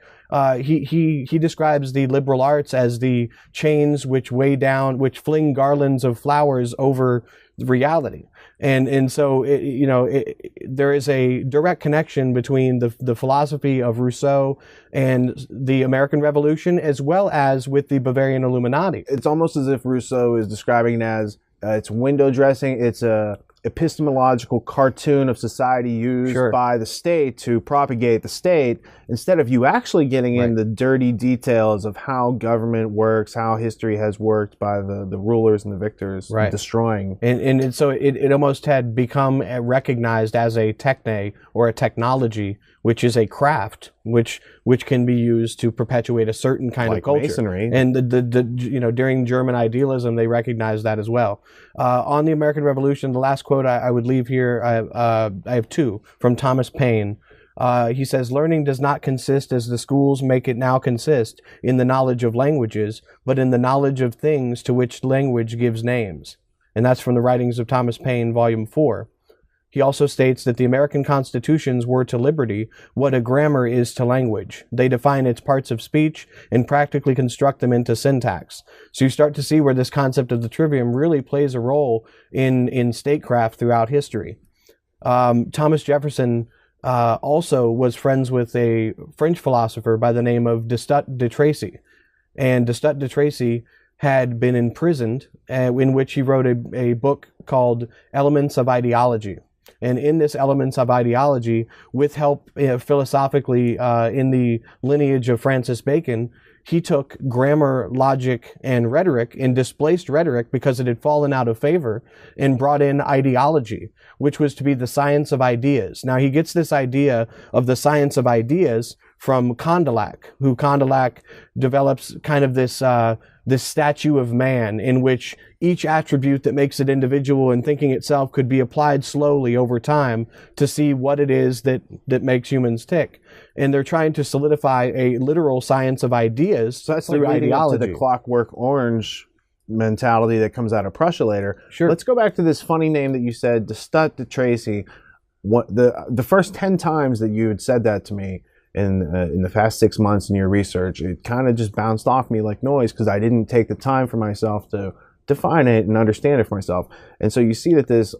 he describes the liberal arts as the chains which weigh down, which fling garlands of flowers over reality. And so, there is a direct connection between the philosophy of Rousseau and the American Revolution, as well as with the Bavarian Illuminati. It's almost as if Rousseau is describing it as it's window dressing. It's a epistemological cartoon of society used by the state to propagate the state, instead of you actually getting in the dirty details of how government works, how history has worked by the rulers and the victors, destroying. And so it almost had become recognized as a techne, or a technology, which is a craft, which can be used to perpetuate a certain kind of culture. Masonry. And during German idealism, they recognized that as well. On the American Revolution, the last quote I would leave here, I have two from Thomas Paine. He says, "Learning does not consist, as the schools make it now consist, in the knowledge of languages, but in the knowledge of things to which language gives names." And that's from the writings of Thomas Paine, Volume 4. He also states that the American constitutions were to liberty what a grammar is to language. They define its parts of speech and practically construct them into syntax. So you start to see where this concept of the trivium really plays a role in statecraft throughout history. Thomas Jefferson also was friends with a French philosopher by the name of Destutt de Tracy. And Destutt de Tracy had been imprisoned, in which he wrote a book called Elements of Ideology. And in this Elements of Ideology, with help philosophically in the lineage of Francis Bacon, he took grammar, logic, and rhetoric and displaced rhetoric because it had fallen out of favor and brought in ideology, which was to be the science of ideas. Now, he gets this idea of the science of ideas from Condillac, who Condillac develops kind of this statue of man in which each attribute that makes it individual in thinking itself could be applied slowly over time to see what it is that makes humans tick. And they're trying to solidify a literal science of ideas So that's through like leading up ideology. to the Clockwork Orange mentality that comes out of Prussia later. Sure. Let's go back to this funny name that you said, de Stutt de Tracy. What the first 10 times that you had said that to me in the past 6 months in your research, it kind of just bounced off me like noise because I didn't take the time for myself to define it and understand it for myself. And so you see that this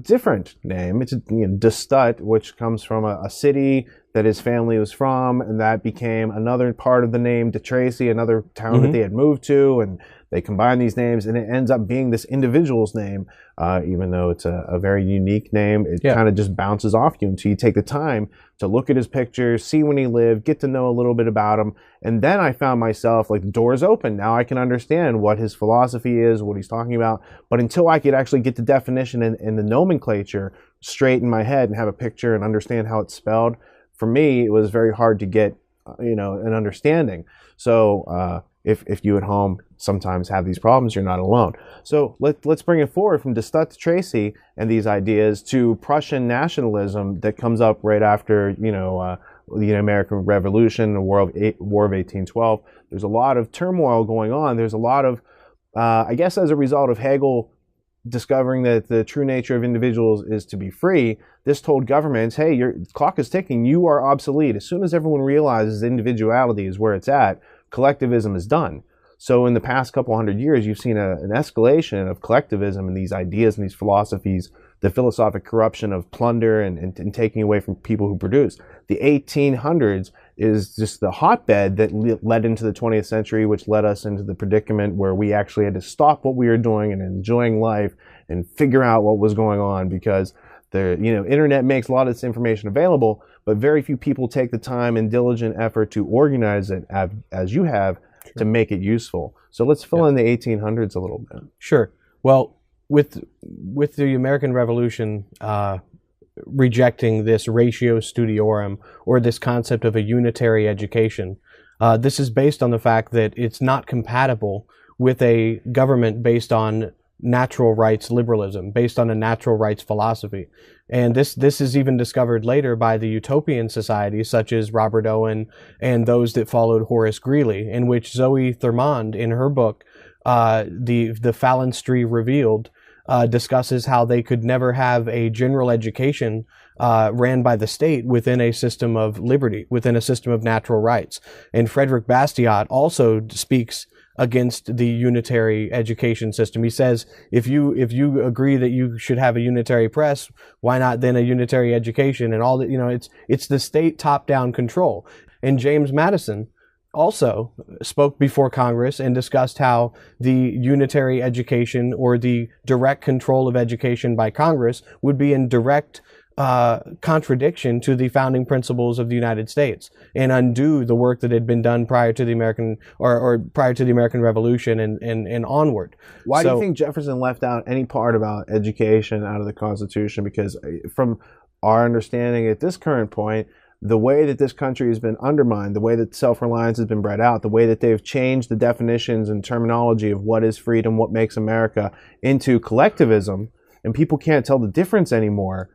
different name, it's de Stutt, which comes from a city that his family was from, and that became another part of the name de Tracy, another town that they had moved to, and they combine these names, and it ends up being this individual's name, even though it's a very unique name. It kind of just bounces off you until you take the time to look at his pictures, see when he lived, get to know a little bit about him. And then I found myself, like, the door's open. Now I can understand what his philosophy is, what he's talking about. But until I could actually get the definition and the nomenclature straight in my head and have a picture and understand how it's spelled, for me, it was very hard to get, an understanding. So if you at home sometimes have these problems, you're not alone. So let's bring it forward from de Stutt to Tracy and these ideas to Prussian nationalism that comes up right after, the American Revolution, the War of 1812. There's a lot of turmoil going on. There's a lot of, I guess as a result of Hegel discovering that the true nature of individuals is to be free, this told governments, hey, your clock is ticking, you are obsolete. As soon as everyone realizes individuality is where it's at, collectivism is done. So in the past couple hundred years, you've seen an escalation of collectivism and these ideas and these philosophies, the philosophic corruption of plunder and taking away from people who produce. The 1800s is just the hotbed that led into the 20th century, which led us into the predicament where we actually had to stop what we were doing and enjoying life and figure out what was going on, because the internet makes a lot of this information available, but very few people take the time and diligent effort to organize it as you have to make it useful. So let's fill in the 1800s a little bit. Sure. Well, with the American Revolution rejecting this ratio studiorum, or this concept of a unitary education, this is based on the fact that it's not compatible with a government based on natural rights liberalism, based on a natural rights philosophy. And this is even discovered later by the utopian societies such as Robert Owen and those that followed Horace Greeley, in which Zoe Thurmond, in her book, the Phalanstry Revealed, discusses how they could never have a general education ran by the state within a system of liberty, within a system of natural rights. And Frederick Bastiat also speaks against the unitary education system. He says, if you agree that you should have a unitary press, why not then a unitary education? And all that, it's the state top-down control. And James Madison also spoke before Congress and discussed how the unitary education, or the direct control of education by Congress, would be in direct contradiction to the founding principles of the United States and undo the work that had been done prior to the American or prior to the American Revolution and onward. Why do you think Jefferson left out any part about education out of the Constitution? Because from our understanding at this current point, the way that this country has been undermined, the way that self-reliance has been bred out, the way that they've changed the definitions and terminology of what is freedom, what makes America, into collectivism, and people can't tell the difference anymore,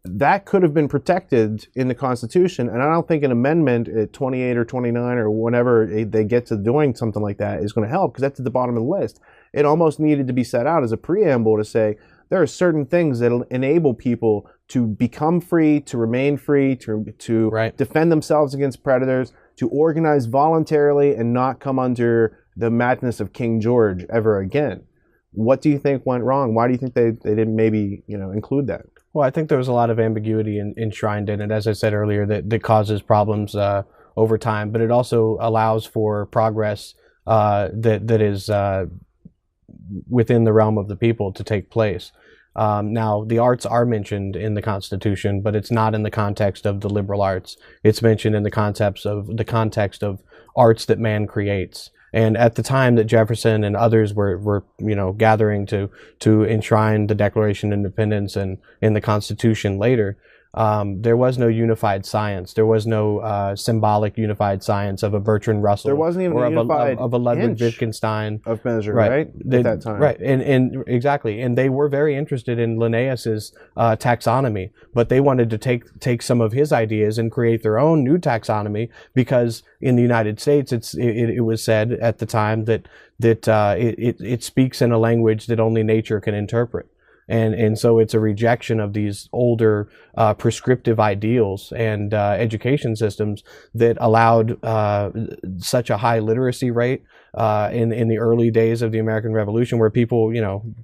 that could have been protected in the Constitution. And I don't think an amendment at 28 or 29 or whenever they get to doing something like that is going to help, because that's at the bottom of the list. It almost needed to be set out as a preamble to say there are certain things that enable people to become free, to remain free, to defend themselves against predators, to organize voluntarily and not come under the madness of King George ever again. What do you think went wrong? Why do you think they didn't maybe include that? Well, I think there was a lot of ambiguity enshrined in it, as I said earlier, that causes problems over time, but it also allows for progress that is within the realm of the people to take place. Now, the arts are mentioned in the Constitution, but it's not in the context of the liberal arts. It's mentioned in the context of arts that man creates. And at the time that Jefferson and others were gathering to enshrine the Declaration of Independence and in the Constitution later, there was no unified science. There was no symbolic unified science of a Bertrand Russell. There wasn't even or a unified of a Ludwig inch Wittgenstein of measure, right? At that time. Right, and exactly. And they were very interested in Linnaeus's taxonomy, but they wanted to take some of his ideas and create their own new taxonomy, because in the United States, it was said at the time that it speaks in a language that only nature can interpret. And so it's a rejection of these older prescriptive ideals and education systems that allowed such a high literacy rate in the early days of the American Revolution, where people,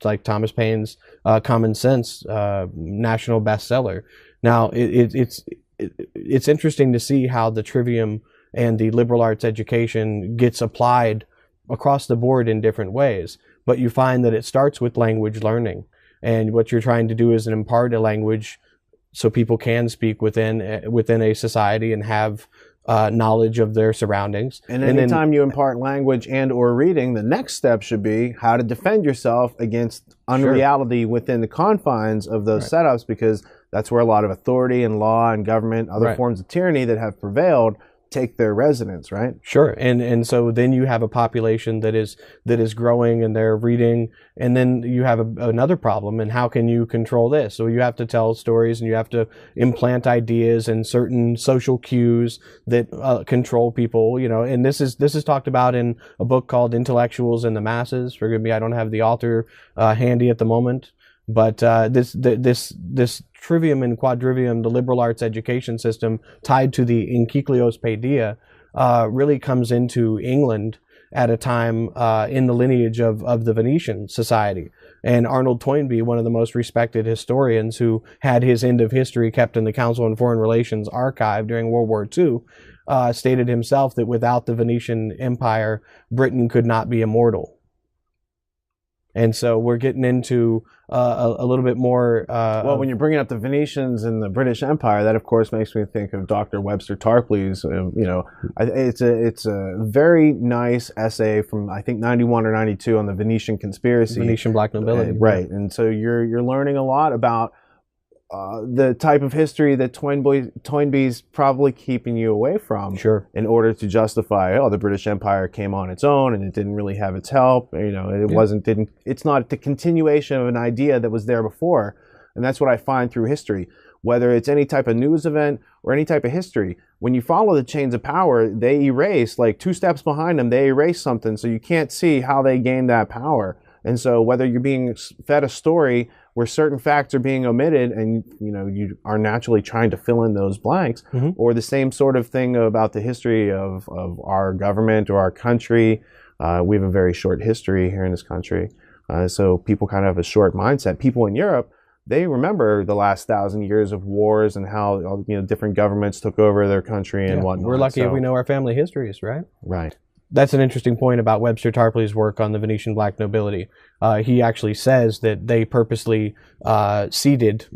like Thomas Paine's Common Sense, national bestseller. Now, it's interesting to see how the trivium and the liberal arts education gets applied across the board in different ways. But you find that it starts with language learning. And what you're trying to do is impart a language so people can speak within a society and have knowledge of their surroundings. And anytime you impart language and or reading, the next step should be how to defend yourself against unreality within the confines of those setups, because that's where a lot of authority and law and government, other forms of tyranny that have prevailed, take their residence, right? Sure. And so then you have a population that is growing and they're reading, and then you have another problem. And how can you control this? So you have to tell stories, and you have to implant ideas and certain social cues that control people, and this is talked about in a book called Intellectuals and the Masses. Forgive me, I don't have the author handy at the moment. But this trivium and quadrivium, the liberal arts education system tied to the Encyclios Paideia, really comes into England at a time in the lineage of the Venetian society. And Arnold Toynbee, one of the most respected historians who had his End of History kept in the Council on Foreign Relations archive during World War II, stated himself that without the Venetian Empire, Britain could not be immortal. And so we're getting into a little bit more. Well, when you're bringing up the Venetians and the British Empire, that of course makes me think of Dr. Webster Tarpley's. It's a very nice essay from I think 91 or 92 on the Venetian conspiracy, Venetian black nobility, right? And so you're learning a lot about the type of history that Toynbee's probably keeping you away from, in order to justify, the British Empire came on its own and it didn't really have its help. It's not the continuation of an idea that was there before. And that's what I find through history, whether it's any type of news event or any type of history. When you follow the chains of power, they erase, like 2 steps behind them, they erase something, so you can't see how they gained that power. And so whether you're being fed a story where certain facts are being omitted and you are naturally trying to fill in those blanks, or the same sort of thing about the history of our government or our country. We have a very short history here in this country. So people kind of have a short mindset. People in Europe, they remember the last 1,000 years of wars and how different governments took over their country and whatnot. We're lucky if we know our family histories, right? Right. That's an interesting point about Webster Tarpley's work on the Venetian black nobility. He actually says that they purposely seeded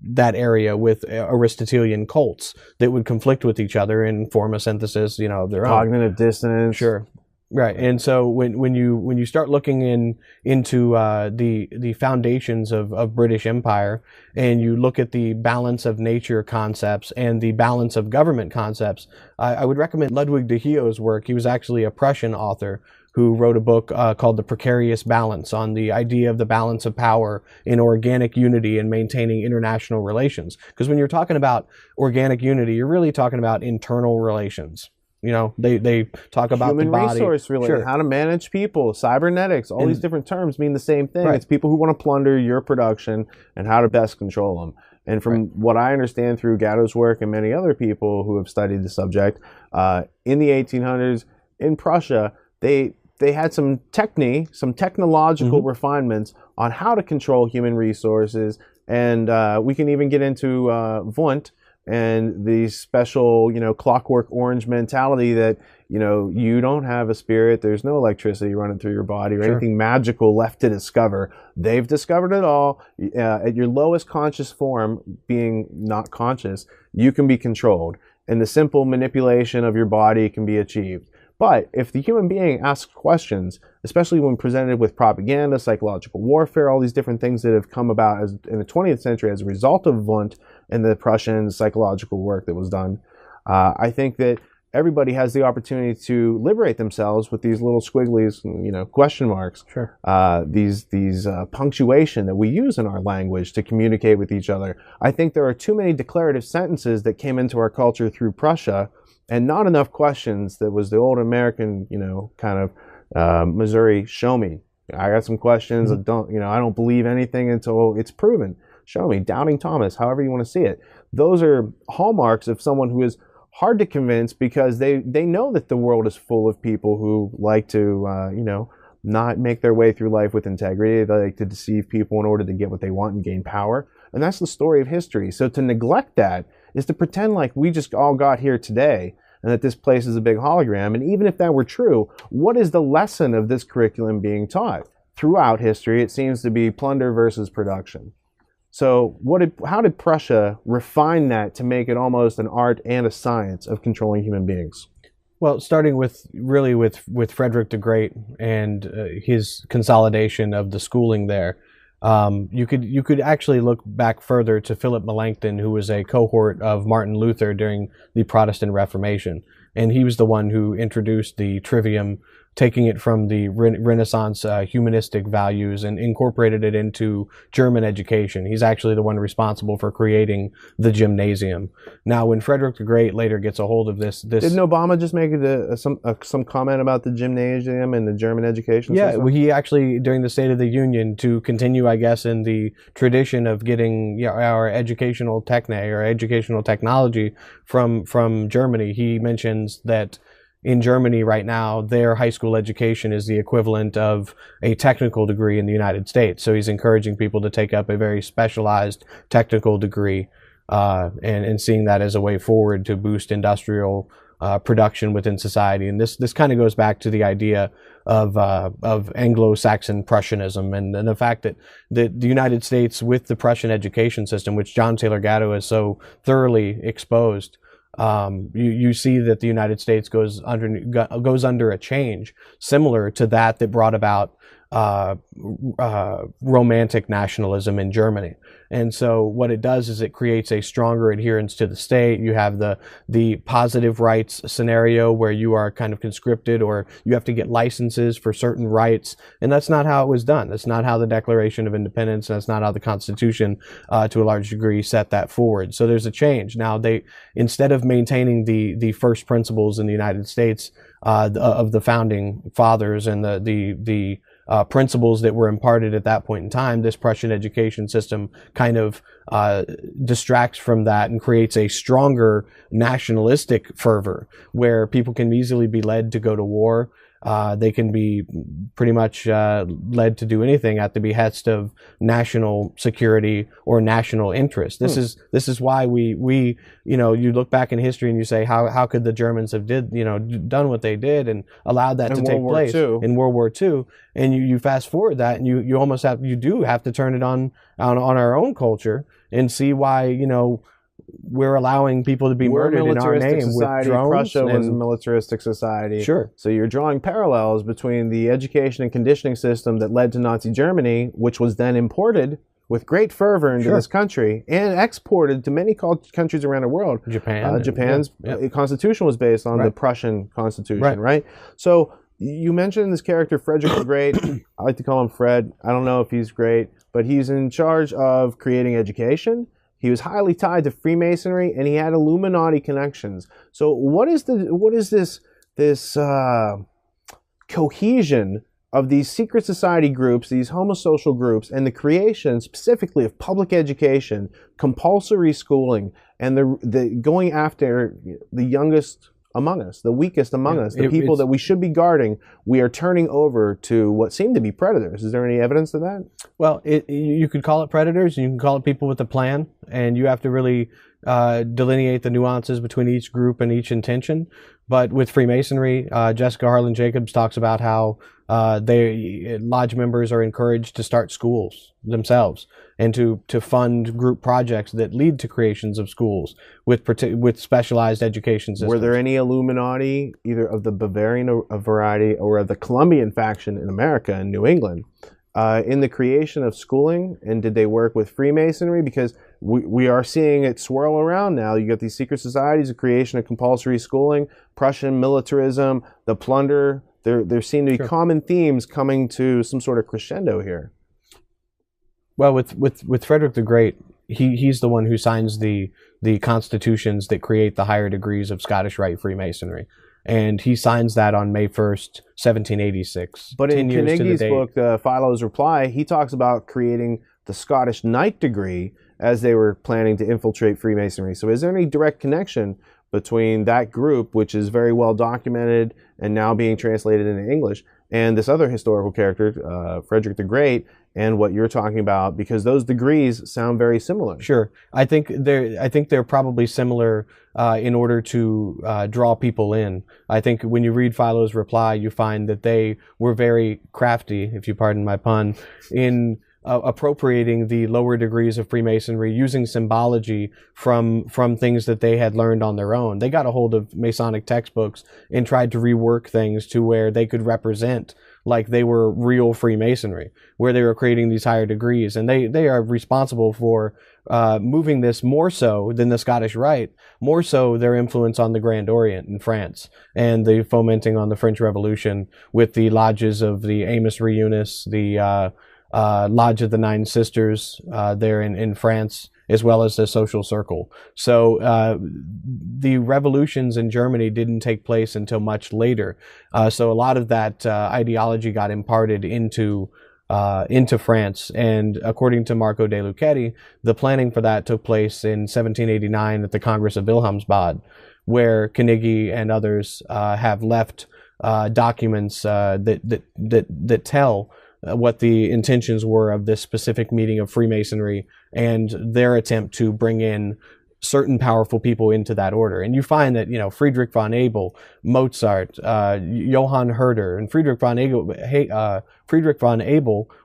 that area with Aristotelian cults that would conflict with each other and form a synthesis, of their own. Cognitive dissonance. Sure. Right. And so when you start looking into the foundations of British Empire, and you look at the balance of nature concepts and the balance of government concepts, I would recommend Ludwig de Heo's work. He was actually a Prussian author who wrote a book called The Precarious Balance, on the idea of the balance of power in organic unity and maintaining international relations. Because when you're talking about organic unity, you're really talking about internal relations. They talk about human the body. Resource related, how to manage people, cybernetics, all these different terms mean the same thing. It's people who want to plunder your production and how to best control them. And from what I understand through Gatto's work and many other people who have studied the subject, in the 1800s in Prussia, they had some technological refinements on how to control human resources. And we can even get into Wundt and the special, clockwork orange mentality that, you don't have a spirit, there's no electricity running through your body or anything magical left to discover. They've discovered it all. At your lowest conscious form, being not conscious, you can be controlled, and the simple manipulation of your body can be achieved. But if the human being asks questions, especially when presented with propaganda, psychological warfare, all these different things that have come about in the 20th century as a result of Wundt and the Prussian psychological work that was done, I think that everybody has the opportunity to liberate themselves with these little squigglies, question marks, these punctuation that we use in our language to communicate with each other. I think there are too many declarative sentences that came into our culture through Prussia, and not enough questions. That was the old American, Missouri, show me. I got some questions. I don't believe anything until it's proven. Show me. Doubting Thomas, however you want to see it. Those are hallmarks of someone who is hard to convince, because they know that the world is full of people who like to, not make their way through life with integrity. They like to deceive people in order to get what they want and gain power. And that's the story of history. So to neglect that is to pretend like we just all got here today and that this place is a big hologram. And even if that were true, what is the lesson of this curriculum being taught? Throughout history, it seems to be plunder versus production. So how did Prussia refine that to make it almost an art and a science of controlling human beings? Well, starting with Frederick the Great and his consolidation of the schooling there, you could actually look back further to Philip Melanchthon, who was a cohort of Martin Luther during the Protestant Reformation, and he was the one who introduced the Trivium, taking it from the Renaissance humanistic values and incorporated it into German education. He's actually the one responsible for creating the gymnasium. Now, when Frederick the Great later gets a hold of this... Didn't Obama just make some comment about the gymnasium and the German education system? Yeah, well, he actually, during the State of the Union, to continue, I guess, in the tradition of getting our educational technology from Germany, he mentions that in Germany right now, their high school education is the equivalent of a technical degree in the United States. So he's encouraging people to take up a very specialized technical degree, and seeing that as a way forward to boost industrial production within society. And this kind of goes back to the idea of Anglo-Saxon Prussianism and the fact that the United States, with the Prussian education system, which John Taylor Gatto has so thoroughly exposed, you see that the United States goes under a change similar to that brought about romantic nationalism in Germany. And so what it does is it creates a stronger adherence to the state. You have the positive rights scenario where you are kind of conscripted, or you have to get licenses for certain rights. And that's not how it was done. That's not how the Declaration of Independence, that's not how the Constitution, to a large degree, set that forward. So there's a change. Now, instead of maintaining the first principles in the United States of the founding fathers and the principles that were imparted at that point in time, this Prussian education system kind of distracts from that and creates a stronger nationalistic fervor where people can easily be led to go to war. They can be pretty much led to do anything at the behest of national security or national interest. This is why we you look back in history and you say how could the Germans have done what they did and allowed that to take place in World War II, and you fast forward that and you do have to turn it on our own culture and see why we're allowing people to be murdered in our name with drones. Prussia was a militaristic society. Sure. So you're drawing parallels between the education and conditioning system that led to Nazi Germany, which was then imported with great fervor into this country and exported to many countries around the world. Japan's constitution was based on the Prussian constitution, right? So you mentioned this character, Frederick the Great. I like to call him Fred. I don't know if he's great, but he's in charge of creating education. He was highly tied to Freemasonry, and he had Illuminati connections. So what is this cohesion of these secret society groups, these homosocial groups, and the creation specifically of public education, compulsory schooling, and the going after the youngest among us, the weakest among us, the people that we should be guarding, we are turning over to what seem to be predators. Is there any evidence of that? Well, you could call it predators, and you can call it people with a plan. and you have to really delineate the nuances between each group and each intention. But with Freemasonry, Jessica Harlan Jacobs talks about how lodge members are encouraged to start schools themselves and to fund group projects that lead to creations of schools with specialized education systems. Were there any Illuminati, either of the Bavarian variety or of the Colombian faction in America and New England, in the creation of schooling? And did they work with Freemasonry? Because we are seeing it swirl around now. You got these secret societies, the creation of compulsory schooling, Prussian militarism, the plunder. There seem to be common themes coming to some sort of crescendo here. Well, with Frederick the Great, he's the one who signs the constitutions that create the higher degrees of Scottish Rite Freemasonry. And he signs that on May 1st, 1786. But in Carnegie's book, Philo's Reply, he talks about creating the Scottish Knight degree as they were planning to infiltrate Freemasonry. So is there any direct connection between that group, which is very well documented and now being translated into English, and this other historical character, Frederick the Great, and what you're talking about? Because those degrees sound very similar. Sure, I think they're probably similar in order to draw people in. I think when you read Philo's Reply, you find that they were very crafty, if you pardon my pun, in appropriating the lower degrees of Freemasonry, using symbology from things that they had learned on their own. They got a hold of Masonic textbooks and tried to rework things to where they could represent like they were real Freemasonry, where they were creating these higher degrees. And they are responsible for moving this more so than the Scottish Rite, more so their influence on the Grand Orient in France, and the fomenting on the French Revolution with the lodges of the Amos Reunus, the Lodge of the Nine Sisters there in France, as well as the social circle. So the revolutions in Germany didn't take place until much later. So a lot of that ideology got imparted into France. And according to Marco de Lucchetti, the planning for that took place in 1789 at the Congress of Wilhelmsbad, where Carnegie and others have left documents that tell what the intentions were of this specific meeting of Freemasonry and their attempt to bring in certain powerful people into that order. And you find that, Friedrich von Abel, Mozart, Johann Herder, and Friedrich von Abel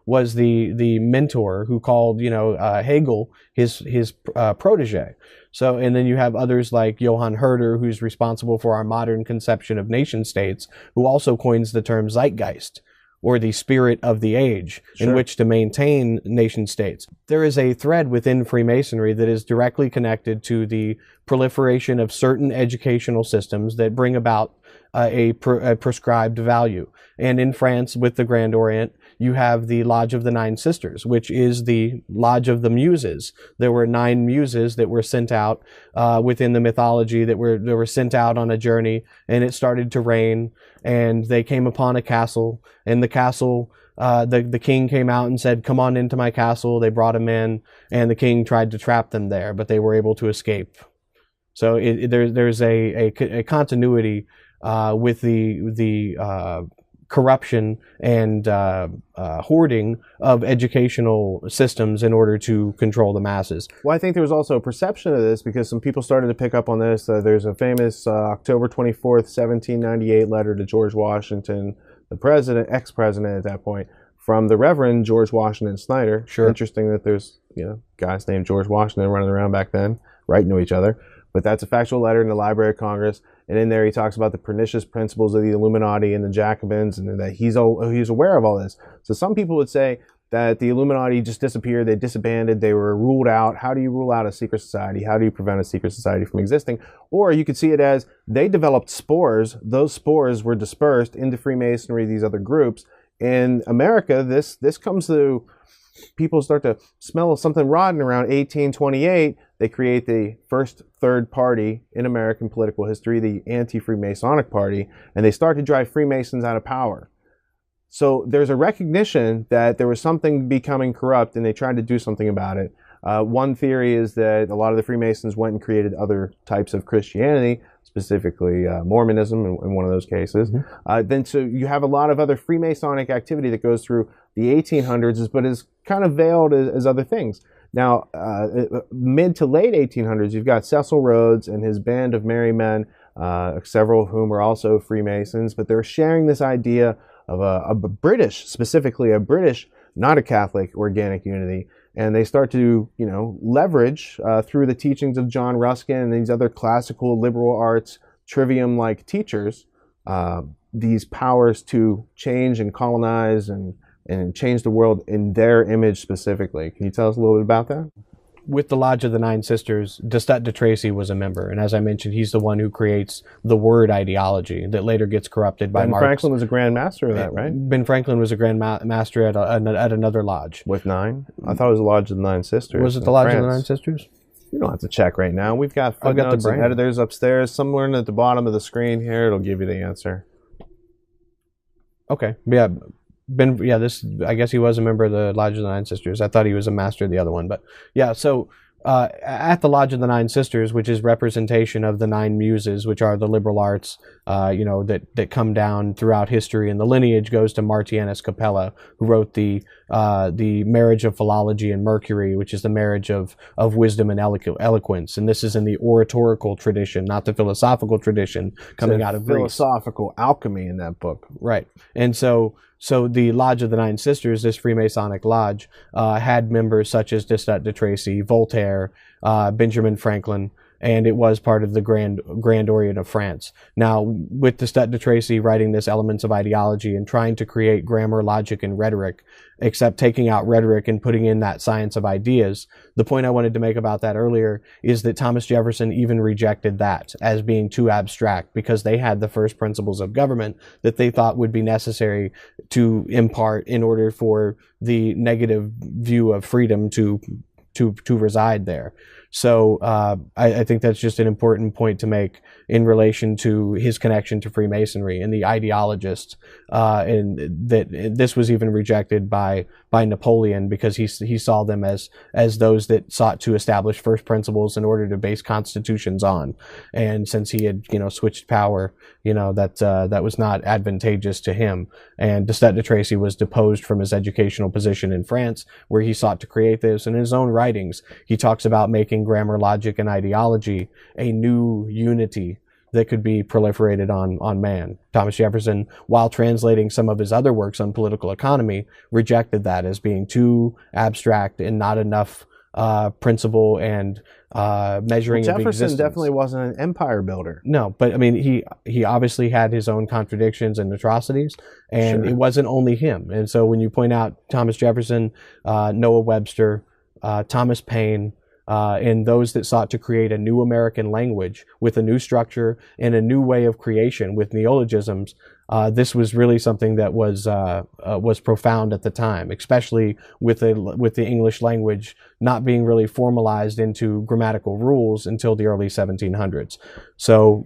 was the mentor who called, Hegel his protege. So, and then you have others like Johann Herder, who's responsible for our modern conception of nation states, who also coins the term Zeitgeist, or the spirit of the age, in which to maintain nation states. There is a thread within Freemasonry that is directly connected to the proliferation of certain educational systems that bring about a prescribed value. And in France, with the Grand Orient, you have the Lodge of the Nine Sisters, which is the Lodge of the Muses. There were 9 muses that were sent out within the mythology that were sent out on a journey, and it started to rain, and they came upon a castle, and the castle, the king came out and said, "Come on into my castle." They brought him in, and the king tried to trap them there, but they were able to escape. So there's a continuity with the corruption and hoarding of educational systems in order to control the masses. Well, I think there was also a perception of this because some people started to pick up on this. There's a famous October 24th, 1798 letter to George Washington, the president, ex-president at that point, from the Reverend George Washington Snyder. Sure. Interesting that there's guys named George Washington running around back then, writing to each other. But that's a factual letter in the Library of Congress. And in there he talks about the pernicious principles of the Illuminati and the Jacobins, and that he's aware of all this. So some people would say that the Illuminati just disappeared, they disbanded, they were ruled out. How do you rule out a secret society? How do you prevent a secret society from existing? Or you could see it as they developed spores. Those spores were dispersed into Freemasonry, these other groups. In America, this comes to people start to smell something rotten around 1828. They create the first third party in American political history, the Anti-Freemasonic Party, and they start to drive Freemasons out of power. So there's a recognition that there was something becoming corrupt, and they tried to do something about it. One theory is that a lot of the Freemasons went and created other types of Christianity, specifically Mormonism in one of those cases. Then so you have a lot of other Freemasonic activity that goes through the 1800s, but is kind of veiled as other things. Now, mid to late 1800s, you've got Cecil Rhodes and his band of merry men, several of whom are also Freemasons, but they're sharing this idea of a British, specifically a British, not a Catholic, organic unity. And they start to, leverage through the teachings of John Ruskin and these other classical liberal arts, trivium-like teachers, these powers to change and colonize and change the world in their image specifically. Can you tell us a little bit about that? With the Lodge of the Nine Sisters, D'Estat de Tracy was a member, and as I mentioned, he's the one who creates the word ideology that later gets corrupted by Marx. Franklin was a Grand Master of that, right? Ben Franklin was a Grand Master at another lodge. With 9? I thought it was the Lodge of the Nine Sisters. Was it the Lodge of the Nine Sisters? You don't have to check right now. We've got footnotes and editors upstairs. Somewhere at the bottom of the screen here, it'll give you the answer. Okay, yeah. I guess he was a member of the Lodge of the Nine Sisters. I thought he was a master of the other one, but yeah, so at the Lodge of the Nine Sisters, which is representation of the nine muses, which are the liberal arts, that come down throughout history, and the lineage goes to Martianus Capella, who wrote the Marriage of Philology and Mercury, which is the marriage of wisdom and eloquence, and this is in the oratorical tradition, not the philosophical tradition coming out of Greece. Philosophical alchemy in that book, right? And so the Lodge of the Nine Sisters, this Freemasonic lodge, had members such as D'Estat de Tracy, Voltaire, Benjamin Franklin, and it was part of the Grand Orient of France. Now, with D'Estat de Tracy writing this Elements of Ideology and trying to create grammar, logic, and rhetoric, except taking out rhetoric and putting in that science of ideas, the point I wanted to make about that earlier is that Thomas Jefferson even rejected that as being too abstract, because they had the first principles of government that they thought would be necessary to impart in order for the negative view of freedom to reside there. So I think that's just an important point to make in relation to his connection to Freemasonry and the ideologists, and that this was even rejected by Napoleon, because he saw them as those that sought to establish first principles in order to base constitutions on. And since he had switched power, that was not advantageous to him. And D'Estat de Tracy was deposed from his educational position in France, where he sought to create this. And in his own writings, he talks about making grammar, logic, and ideology a new unity that could be proliferated on man. Thomas Jefferson, while translating some of his other works on political economy, rejected that as being too abstract and not enough principle and measuring of existence. Jefferson definitely wasn't an empire builder. No, but I mean, he obviously had his own contradictions and atrocities, and It wasn't only him. And so when you point out Thomas Jefferson, Noah Webster, Thomas Paine, and those that sought to create a new American language with a new structure and a new way of creation with neologisms, this was really something that was profound at the time, especially with the English language not being really formalized into grammatical rules until the early 1700s. So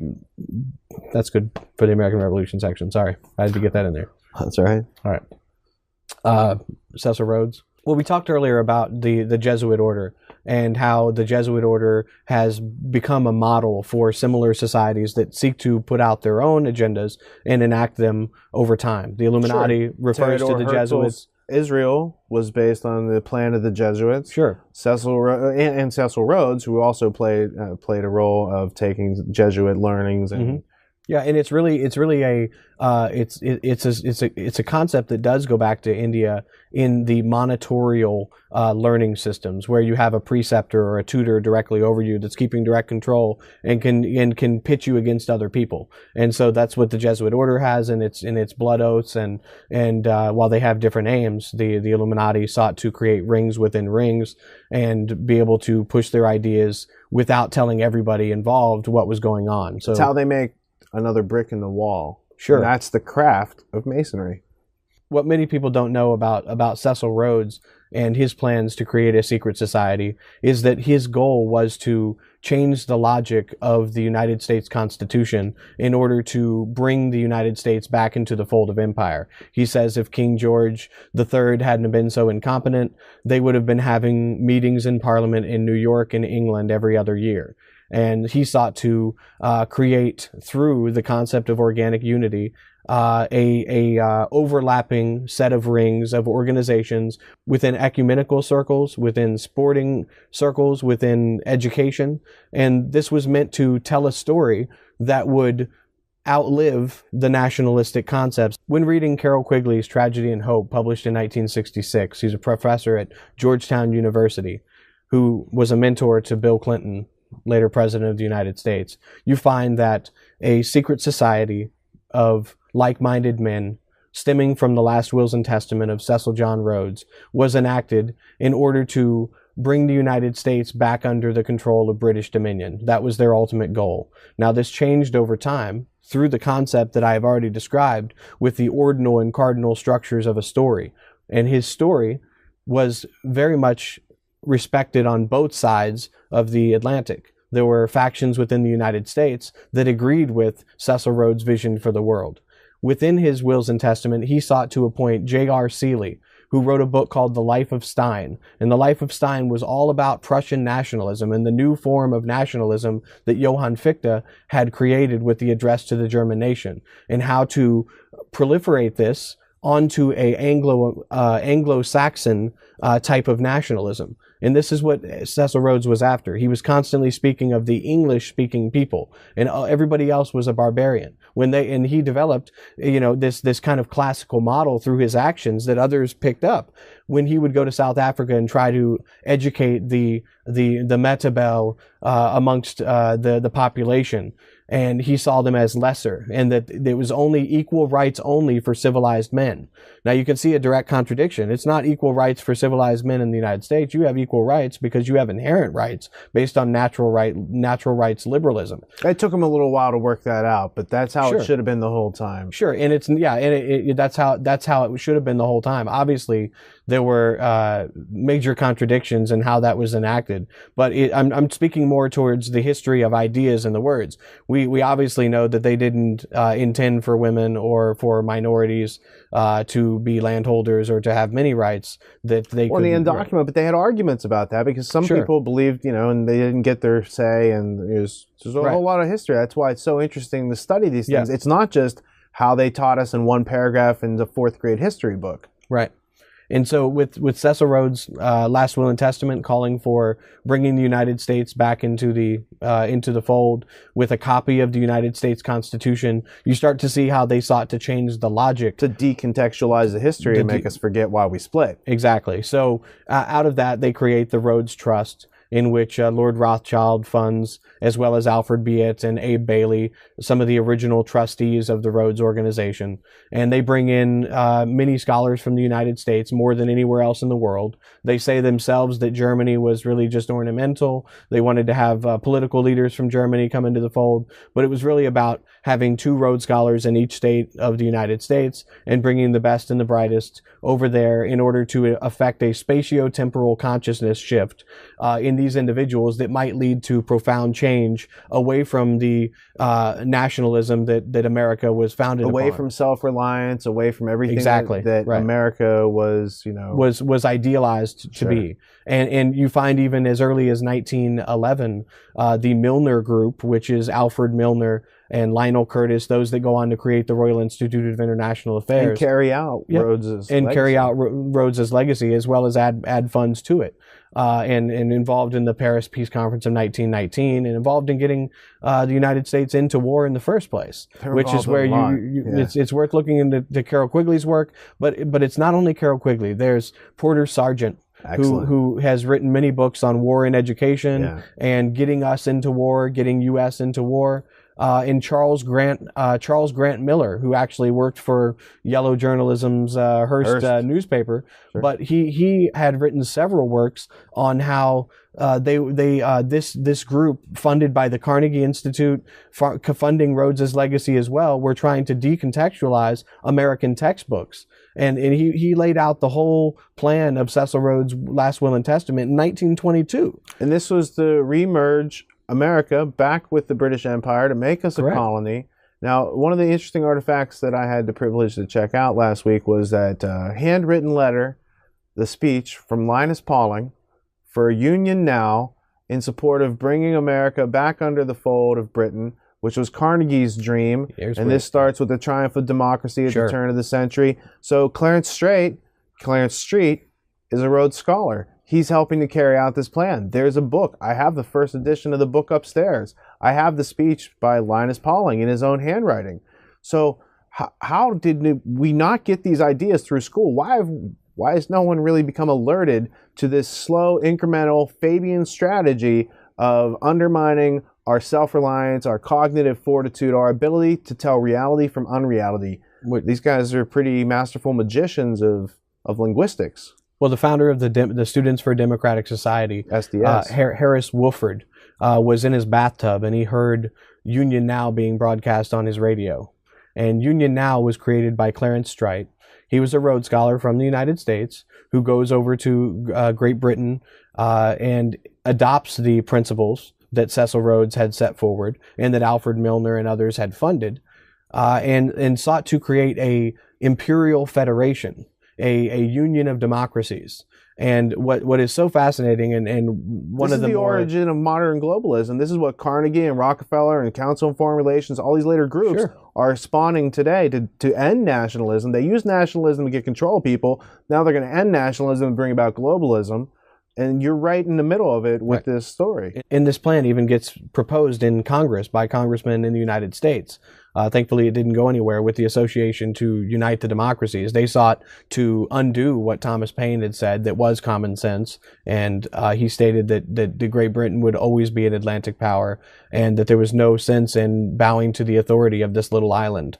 that's good for the American Revolution section. Sorry, I had to get that in there. That's all right. All right. Cecil Rhodes. Well, we talked earlier about the Jesuit order and how the Jesuit order has become a model for similar societies that seek to put out their own agendas and enact them over time. The Illuminati refers to the Jesuits. Israel was based on the plan of the Jesuits. Sure. Cecil Rhodes, who also played a role of taking Jesuit learnings and. Yeah, and it's a concept that does go back to India in the monitorial learning systems, where you have a preceptor or a tutor directly over you that's keeping direct control and can pitch you against other people. And so that's what the Jesuit order has in its blood oaths. And while they have different aims, the Illuminati sought to create rings within rings and be able to push their ideas without telling everybody involved what was going on. So it's how they make another brick in the wall. Sure. And that's the craft of Masonry. What many people don't know about Cecil Rhodes and his plans to create a secret society is that his goal was to change the logic of the United States Constitution in order to bring the United States back into the fold of empire. He says if King George III hadn't been so incompetent, they would have been having meetings in Parliament in New York and England every other year. And he sought to create, through the concept of organic unity, overlapping set of rings of organizations within ecumenical circles, within sporting circles, within education. And this was meant to tell a story that would outlive the nationalistic concepts. When reading Carroll Quigley's Tragedy and Hope, published in 1966, he's a professor at Georgetown University who was a mentor to Bill Clinton, later president of the United States. You find that a secret society of like-minded men, stemming from the last wills and testament of Cecil John Rhodes, was enacted in order to bring the United States back under the control of British dominion. That was their ultimate goal. Now, this changed over time through the concept that I have already described with the ordinal and cardinal structures of a story. And his story was very much respected on both sides of the Atlantic. There were factions within the United States that agreed with Cecil Rhodes' vision for the world. Within his wills and testament, he sought to appoint J.R. Seeley, who wrote a book called The Life of Stein. And The Life of Stein was all about Prussian nationalism and the new form of nationalism that Johann Fichte had created with the Address to the German Nation, and how to proliferate this onto a Anglo-Saxon type of nationalism. And this is what Cecil Rhodes was after. He was constantly speaking of the English-speaking people, and everybody else was a barbarian. And he developed, this kind of classical model through his actions that others picked up. When he would go to South Africa and try to educate the Metabel amongst the population, and he saw them as lesser, and that there was only equal rights only for civilized men. Now you can see a direct contradiction. It's not equal rights for civilized men in the United States. You have equal rights because you have inherent rights based on natural rights liberalism. It took him a little while to work that out, but that's how it should have been the whole time. Sure, and that's how it should have been the whole time. Obviously, there were major contradictions in how that was enacted, but I'm speaking more towards the history of ideas and the words. We obviously know that they didn't intend for women or for minorities to be landholders or to have many rights that they could. Well, the document, but they had arguments about that because some people believed, and they didn't get their say, and there's a whole lot of history. That's why it's so interesting to study these things. Yeah. It's not just how they taught us in one paragraph in the 4th grade history book. Right. And so with Cecil Rhodes' last will and testament calling for bringing the United States back into the fold with a copy of the United States Constitution, you start to see how they sought to change the logic. To decontextualize the history and make us forget why we split. Exactly. So out of that, they create the Rhodes Trust, in which Lord Rothschild funds, as well as Alfred Biet and Abe Bailey, some of the original trustees of the Rhodes organization. And they bring in many scholars from the United States, more than anywhere else in the world. They say themselves that Germany was really just ornamental. They wanted to have political leaders from Germany come into the fold, but it was really about having 2 Rhodes scholars in each state of the United States and bringing the best and the brightest over there in order to affect a spatio-temporal consciousness shift in these individuals that might lead to profound change away from the nationalism that America was founded away upon. From self-reliance, away from everything that America was, was idealized to be. And you find even as early as 1911, the Milner Group, which is Alfred Milner and Lionel Curtis, those that go on to create the Royal Institute of International Affairs. And carry out Rhodes's legacy. Carry out Rhodes's legacy, as well as add funds to it. And involved in the Paris Peace Conference of 1919, and involved in getting the United States into war in the first place, which is where it's worth looking into Carroll Quigley's work. But it's not only Carroll Quigley. There's Porter Sargent, who has written many books on war and education and getting us into war, getting U.S. into war. And Charles Grant Miller, who actually worked for Yellow Journalism's Hearst newspaper, but he had written several works on how this group funded by the Carnegie Institute, funding Rhodes's legacy as well, were trying to decontextualize American textbooks. And he laid out the whole plan of Cecil Rhodes' last will and testament in 1922. And this was to remerge America back with the British Empire to make us a colony. Now, one of the interesting artifacts that I had the privilege to check out last week was that handwritten letter, the speech from Linus Pauling for Union Now in support of bringing America back under the fold of Britain, which was Carnegie's dream. This starts with the triumph of democracy at the turn of the century. So Clarence Street is a Rhodes Scholar. He's helping to carry out this plan. There's a book. I have the first edition of the book upstairs. I have the speech by Linus Pauling in his own handwriting. So how did we not get these ideas through school? Why has no one really become alerted to this slow, incremental Fabian strategy of undermining our self-reliance, our cognitive fortitude, our ability to tell reality from unreality? These guys are pretty masterful magicians of linguistics. Well, the founder of the Students for Democratic Society, SDS, Harris Woolford, was in his bathtub and he heard Union Now being broadcast on his radio. And Union Now was created by Clarence Street. He was a Rhodes Scholar from the United States who goes over to Great Britain and adopts the principles that Cecil Rhodes had set forward and that Alfred Milner and others had funded, and sought to create a imperial federation, a union of democracies. And what is so fascinating, and one of the origin of modern globalism. This is what Carnegie and Rockefeller and Council on Foreign Relations, all these later groups are spawning today to end nationalism. They use nationalism to get control of people. Now they're going to end nationalism and bring about globalism. And you're right in the middle of it with this story. And this plan even gets proposed in Congress by congressmen in the United States. Thankfully, it didn't go anywhere with the Association to Unite the Democracies. They sought to undo what Thomas Paine had said that was common sense. And he stated that Great Britain would always be an Atlantic power and that there was no sense in bowing to the authority of this little island.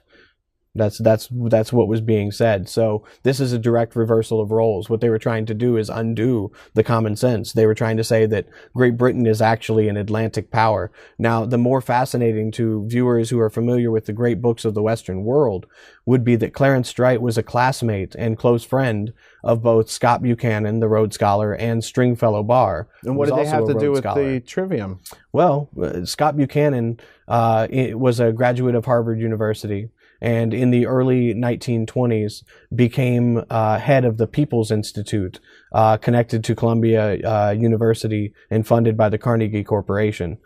That's what was being said. So this is a direct reversal of roles. What they were trying to do is undo the common sense. They were trying to say that Great Britain is actually an Atlantic power. Now, the more fascinating to viewers who are familiar with the great books of the Western world would be that Clarence Street was a classmate and close friend of both Scott Buchanan, the Rhodes Scholar, and Stringfellow Barr. And what did they have to do with the trivium? Well, Scott Buchanan was a graduate of Harvard University, and in the early 1920s became head of the People's Institute, connected to Columbia University and funded by the Carnegie Corporation.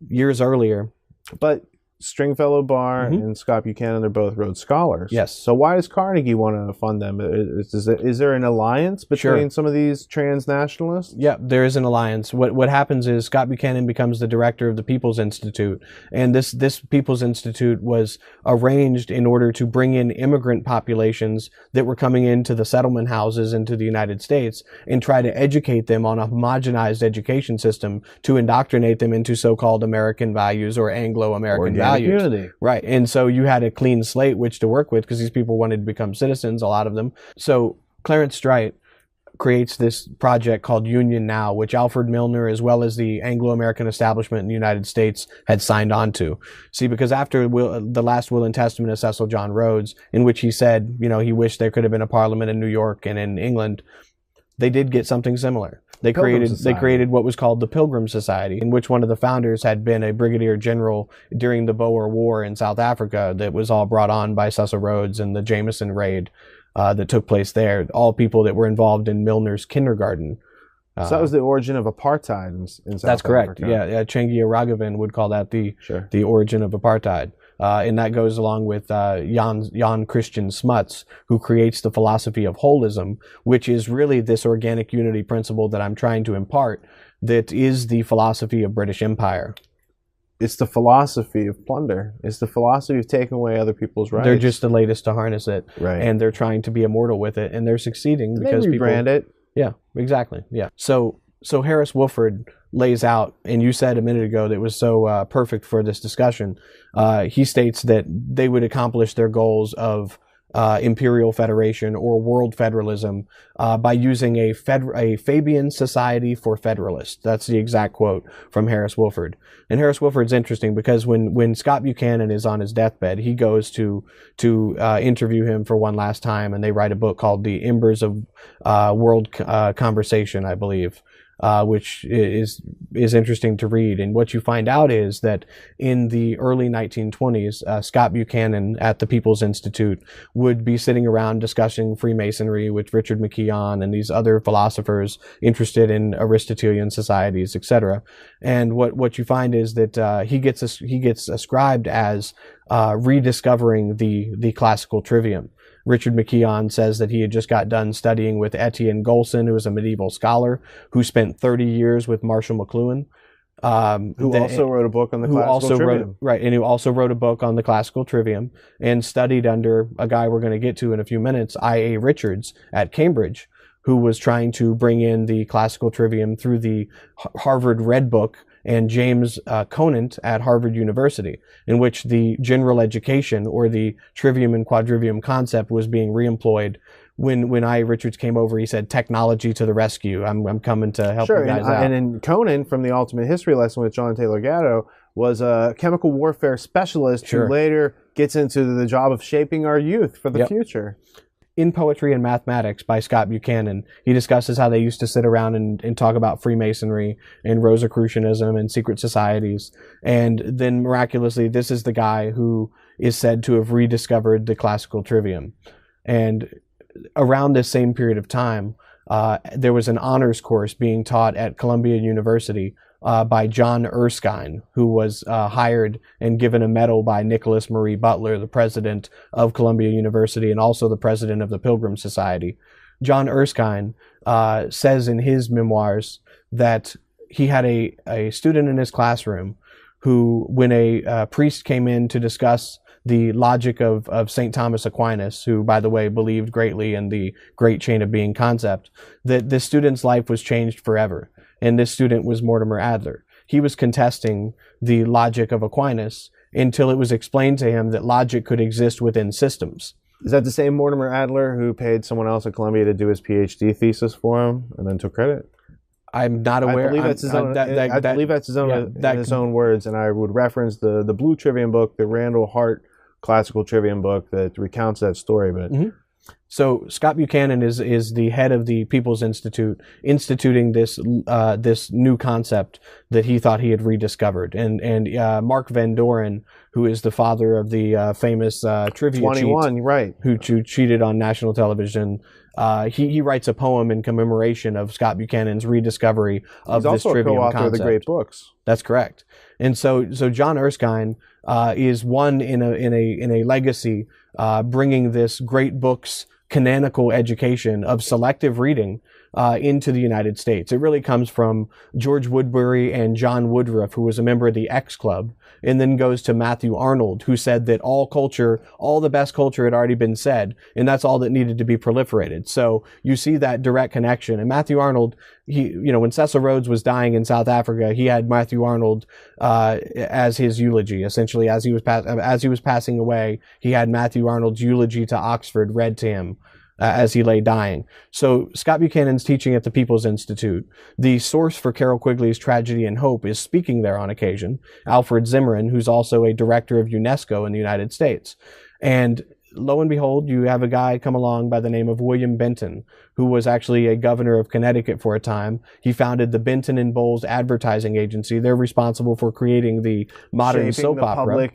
Years earlier. But Stringfellow Barr and Scott Buchanan, they're both Rhodes Scholars. Yes. So why does Carnegie want to fund them? Is there an alliance between some of these transnationalists? Yeah, there is an alliance. What happens is Scott Buchanan becomes the director of the People's Institute, and this People's Institute was arranged in order to bring in immigrant populations that were coming into the settlement houses into the United States and try to educate them on a homogenized education system to indoctrinate them into so-called American values or Anglo-American values. Unity. Right. And so you had a clean slate which to work with because these people wanted to become citizens, a lot of them. So Clarence Street creates this project called Union Now, which Alfred Milner, as well as the Anglo-American establishment in the United States, had signed on to. See, because after the last will and testament of Cecil John Rhodes, in which he said, he wished there could have been a parliament in New York and in England, they did get something similar. They created what was called the Pilgrim Society, in which one of the founders had been a brigadier general during the Boer War in South Africa that was all brought on by Cecil Rhodes and the Jameson raid that took place there. All people that were involved in Milner's kindergarten. So that was the origin of apartheid in South Africa. That's correct. Yeah, Chengiya Ragavan would call that the origin of apartheid. And that goes along with Jan Christian Smuts, who creates the philosophy of holism, which is really this organic unity principle that I'm trying to impart, that is the philosophy of British Empire. It's the philosophy of plunder. It's the philosophy of taking away other people's rights. They're just the latest to harness it. Right. And they're trying to be immortal with it, and they're succeeding because people rebrand it. Yeah, exactly. Yeah. So Harris Woolford lays out, and you said a minute ago that was so perfect for this discussion. He states that they would accomplish their goals of imperial federation or world federalism by using a Fabian society for federalists. That's the exact quote from Harris Woolford. And Harris Woolford's interesting because when Scott Buchanan is on his deathbed, he goes to interview him for one last time, and they write a book called The Embers of World Conversation, I believe. which is interesting to read. And what you find out is that in the early 1920s, Scott Buchanan at the People's Institute would be sitting around discussing Freemasonry with Richard McKeon and these other philosophers interested in Aristotelian societies, etc. And what you find is that he gets ascribed as rediscovering the Classical Trivium. Richard McKeon says that he had just got done studying with Etienne Golson, who was a medieval scholar who spent 30 years with Marshall McLuhan. Who also wrote a book on the Classical Trivium. And who also wrote a book on the Classical Trivium and studied under a guy we're going to get to in a few minutes, I.A. Richards at Cambridge, who was trying to bring in the Classical Trivium through the Harvard Red Book, and James Conant at Harvard University, in which the general education or the trivium and quadrivium concept was being reemployed. When I. Richards came over, he said, "Technology to the rescue. I'm coming to help you guys out." And then Conan from the Ultimate History Lesson with John Taylor Gatto was a chemical warfare specialist who later gets into the job of shaping our youth for the future. In Poetry and Mathematics by Scott Buchanan, he discusses how they used to sit around and talk about Freemasonry and Rosicrucianism and secret societies. And then miraculously, this is the guy who is said to have rediscovered the Classical Trivium. And around this same period of time, there was an honors course being taught at Columbia University by John Erskine, who was hired and given a medal by Nicholas Marie Butler, the president of Columbia University and also the president of the Pilgrim Society. John Erskine says in his memoirs that he had a student in his classroom who, when a priest came in to discuss the logic of St. Thomas Aquinas, who, by the way, believed greatly in the great chain of being concept, that this student's life was changed forever. And this student was Mortimer Adler. He was contesting the logic of Aquinas until it was explained to him that logic could exist within systems. Is that the same Mortimer Adler who paid someone else at Columbia to do his PhD thesis for him and then took credit? I'm not aware. I believe that's his own. I believe that's his own. In his own words, and I would reference the Blue Trivium book, the Randall Hart Classical Trivium book that recounts that story. But so Scott Buchanan is the head of the People's Institute, instituting this this new concept that he thought he had rediscovered. And Mark Van Doren, who is the father of the famous trivia 21, cheat, right? Who cheated on national television. He writes a poem in commemoration of Scott Buchanan's rediscovery of this trivium concept. He's also a co-author of the great books. That's correct. And so John Erskine is one in a legacy, bringing this great books canonical education of selective reading into the United States. It really comes from George Woodbury and John Woodruff, who was a member of the X Club, and then goes to Matthew Arnold, who said that all the best culture had already been said, and that's all that needed to be proliferated. So you see that direct connection. And Matthew Arnold, when Cecil Rhodes was dying in South Africa, he had Matthew Arnold as his eulogy. Essentially, as he was passing away, he had Matthew Arnold's eulogy to Oxford read to him as he lay dying. So Scott Buchanan's teaching at the People's Institute. The source for Carroll Quigley's Tragedy and Hope is speaking there on occasion, Alfred Zimmerman, who's also a director of UNESCO in the United States. And lo and behold, you have a guy come along by the name of William Benton, who was actually a governor of Connecticut for a time. He founded the Benton and Bowles Advertising Agency. They're responsible for creating the modern soap opera.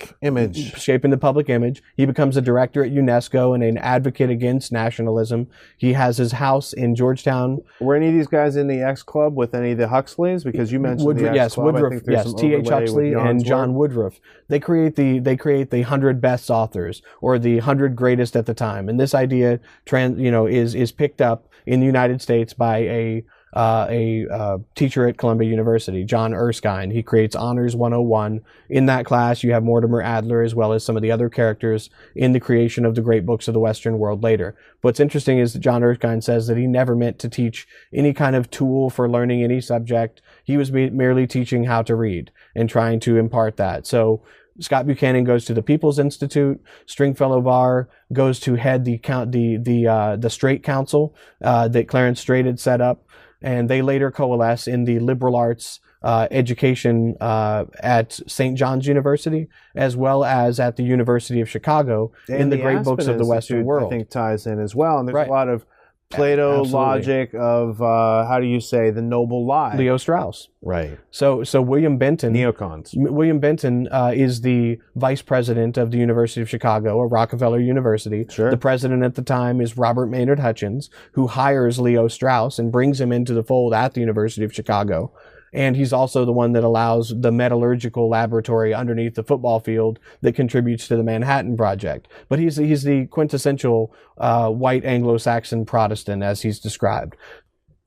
Shaping the public image. He becomes a director at UNESCO and an advocate against nationalism. He has his house in Georgetown. Were any of these guys in the X Club with any of the Huxleys? Because you mentioned the X Club. Woodruff, T.H. Huxley and John Woodruff. They create the 100 best authors, or the 100 greatest at the time. And this idea is picked up in the United States by a teacher at Columbia University, John Erskine. He creates Honors 101. In that class, you have Mortimer Adler as well as some of the other characters in the creation of the great books of the Western world later. What's interesting is that John Erskine says that he never meant to teach any kind of tool for learning any subject. He was merely teaching how to read and trying to impart that. So Scott Buchanan goes to the People's Institute. Stringfellow Barr goes to head the Straight Council that Clarence Strait had set up, and they later coalesce in the liberal arts education at St. John's University, as well as at the University of Chicago in the great books of the Western world. I think ties in as well, and there's a lot of Plato Absolutely. logic of how do you say the noble lie? Leo Strauss. Right. So William Benton. Neocons. William Benton is the vice president of the University of Chicago, or Rockefeller University. Sure. The president at the time is Robert Maynard Hutchins, who hires Leo Strauss and brings him into the fold at the University of Chicago. And he's also the one that allows the metallurgical laboratory underneath the football field that contributes to the Manhattan Project. But he's the quintessential white Anglo-Saxon Protestant, as he's described.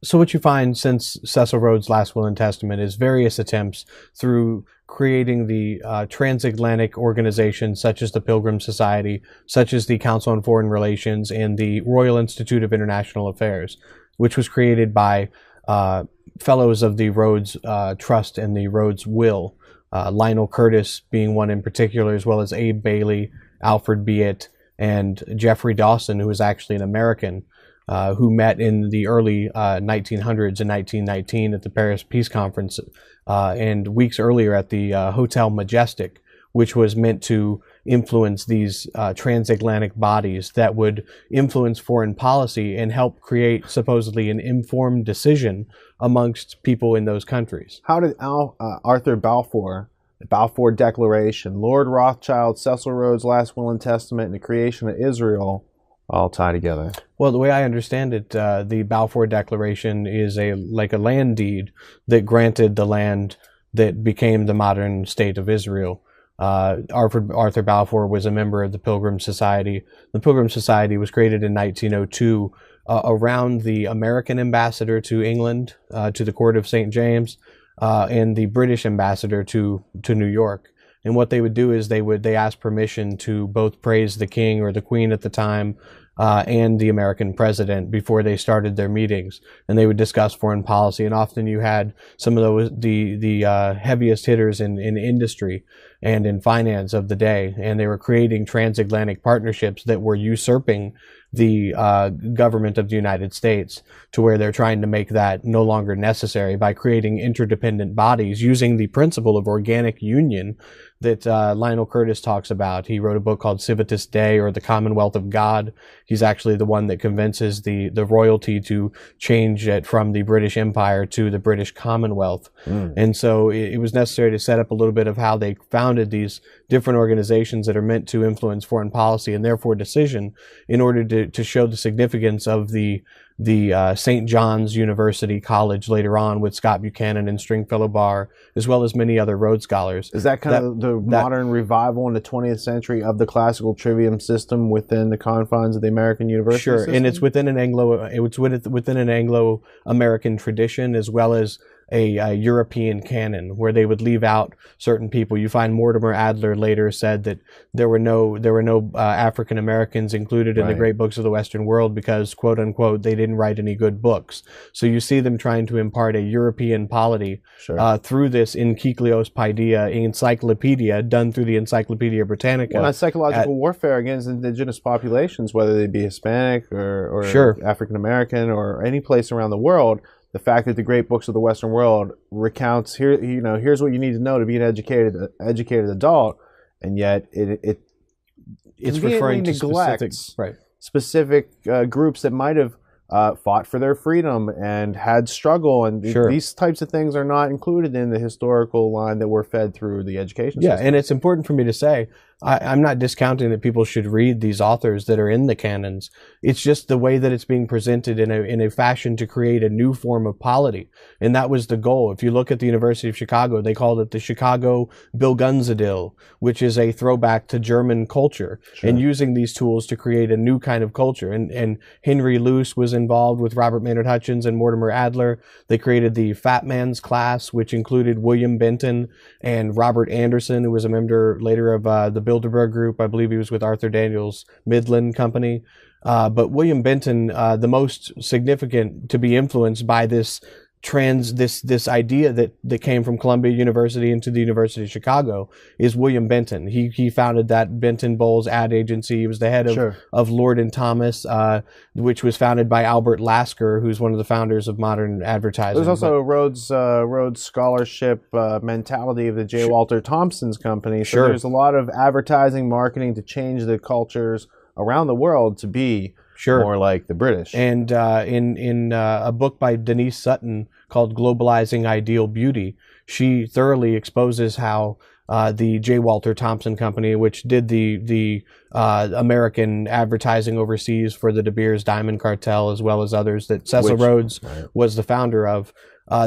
So what you find since Cecil Rhodes' Last Will and Testament is various attempts through creating the transatlantic organizations such as the Pilgrim Society, such as the Council on Foreign Relations, and the Royal Institute of International Affairs, which was created by fellows of the Rhodes Trust and the Rhodes Will, Lionel Curtis being one in particular, as well as Abe Bailey, Alfred Biot, and Jeffrey Dawson, who was actually an American, who met in the early 1900s in 1919 at the Paris Peace Conference, and weeks earlier at the Hotel Majestic, which was meant to influence these transatlantic bodies that would influence foreign policy and help create supposedly an informed decision amongst people in those countries. How did Arthur Balfour, the Balfour Declaration, Lord Rothschild, Cecil Rhodes' Last Will and Testament, and the creation of Israel all tie together? Well, the way I understand it, the Balfour Declaration is like a land deed that granted the land that became the modern state of Israel. Arthur Balfour was a member of the Pilgrim Society. The Pilgrim Society was created in 1902 around the American ambassador to England, to the court of St. James, and the British ambassador to New York. And what they would do is they ask permission to both praise the king or the queen at the time, and the American president before they started their meetings, and they would discuss foreign policy. And often you had some of the heaviest hitters in industry and in finance of the day, and they were creating transatlantic partnerships that were usurping the government of the United States, to where they're trying to make that no longer necessary by creating interdependent bodies using the principle of organic union that Lionel Curtis talks about. He wrote a book called Civitas Dei, or the Commonwealth of God. He's actually the one that convinces the royalty to change it from the British Empire to the British Commonwealth. And so it was necessary to set up a little bit of how they founded these different organizations that are meant to influence foreign policy and therefore decision, in order to show the significance of the St. John's University College later on with Scott Buchanan and Stringfellow Barr, as well as many other Rhodes scholars. Is that kind of the modern revival in the 20th century of the classical trivium system within the confines of the American university Sure, system? and it's within an Anglo-American tradition, as well as a European canon, where they would leave out certain people. You find Mortimer Adler later said that there were no African Americans included in the great books of the Western world because, quote unquote, they didn't write any good books. So you see them trying to impart a European polity through this Encyclios Paideia encyclopedia done through the Encyclopedia Britannica. Well, psychological warfare against indigenous populations, whether they be Hispanic or African American or any place around the world. The fact that the great books of the Western world recounts here's what you need to know to be an educated adult, and yet it's referring to specific groups that might have fought for their freedom and had struggle, and these types of things are not included in the historical line that we're fed through the education system. And it's important for me to say, I'm not discounting that people should read these authors that are in the canons. It's just the way that it's being presented in a fashion to create a new form of polity. And that was the goal. If you look at the University of Chicago, they called it the Chicago Bildungsadill, which is a throwback to German culture, and using these tools to create a new kind of culture. And Henry Luce was involved with Robert Maynard Hutchins and Mortimer Adler. They created the Fat Man's Class, which included William Benton and Robert Anderson, who was a member later of the Bilderberg Group. I believe he was with Arthur Daniels' Midland Company. But William Benton, the most significant to be influenced by this idea that came from Columbia University into the University of Chicago, is William Benton. He founded that Benton Bowles ad agency. He was the head of Lord and Thomas, which was founded by Albert Lasker, who's one of the founders of modern advertising. There's also a Rhodes scholarship mentality of the J. Walter Thompson's company. So there's a lot of advertising, marketing to change the cultures around the world to be more like the British. And in a book by Denise Sutton called Globalizing Ideal Beauty, she thoroughly exposes how the J. Walter Thompson Company, which did the American advertising overseas for the De Beers Diamond Cartel, as well as others that Cecil Rhodes was the founder of,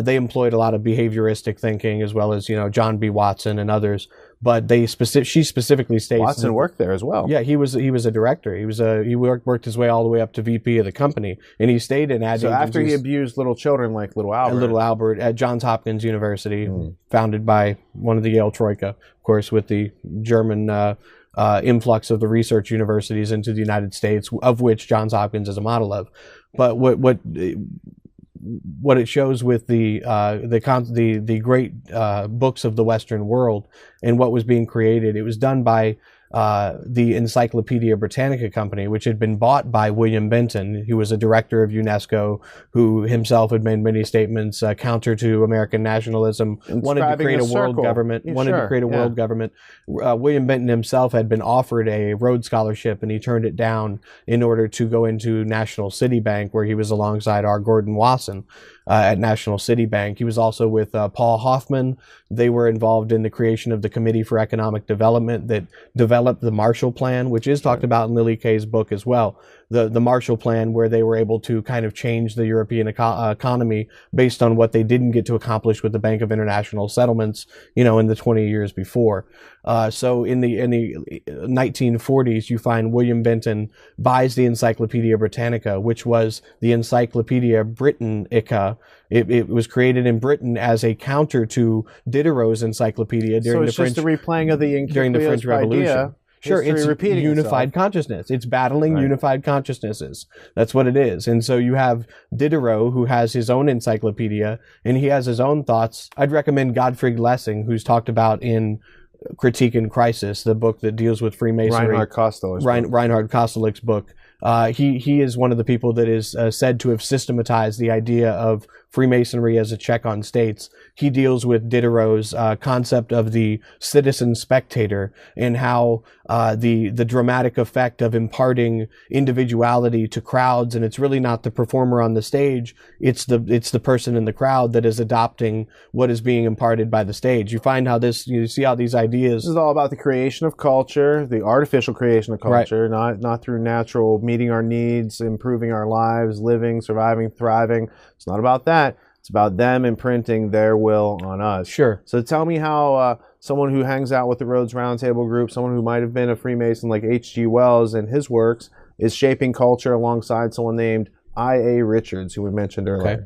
they employed a lot of behavioristic thinking, as well as, John B. Watson and others. But she specifically states Watson worked there as well. Yeah, he was a director. He worked his way all the way up to VP of the company, and he stayed in ad. So after he abused little children like little Albert, at Johns Hopkins University, founded by one of the Yale Troika, of course, with the German influx of the research universities into the United States, of which Johns Hopkins is a model of. But what it shows with the great books of the Western world and what was being created, it was done by the Encyclopedia Britannica Company, which had been bought by William Benton, who was a director of UNESCO, who himself had made many statements counter to American nationalism, wanted to create a world government. William Benton himself had been offered a Rhodes Scholarship, and he turned it down in order to go into National City Bank, where he was alongside R. Gordon Wasson at National City Bank. He was also with Paul Hoffman. They were involved in the creation of the Committee for Economic Development that developed the Marshall Plan, which is talked about in Lily Kay's book as well. The Marshall Plan, where they were able to kind of change the European economy based on what they didn't get to accomplish with the Bank of International Settlements, in the 20 years before. So in the 1940s, you find William Benton buys the Encyclopedia Britannica, which was the Encyclopedia Britannica. It was created in Britain as a counter to Diderot's encyclopedia during the French Revolution. Sure, it's unified consciousness. It's battling unified consciousnesses. That's what it is. And so you have Diderot, who has his own encyclopedia, and he has his own thoughts. I'd recommend Gottfried Lessing, who's talked about in Critique and Crisis, the book that deals with Freemasonry. Reinhard Kostelik's book. He is one of the people that is said to have systematized the idea of Freemasonry as a check on states. He deals with Diderot's concept of the citizen spectator and how the dramatic effect of imparting individuality to crowds, and it's really not the performer on the stage, it's the person in the crowd that is adopting what is being imparted by the stage. You find how you see how these ideas. This is all about the creation of culture, the artificial creation of culture, not through natural meeting our needs, improving our lives, living, surviving, thriving. It's not about that. It's about them imprinting their will on us. Sure. So tell me how someone who hangs out with the Rhodes Roundtable group, someone who might have been a Freemason like H.G. Wells and his works, is shaping culture alongside someone named I.A. Richards, who we mentioned earlier. Okay.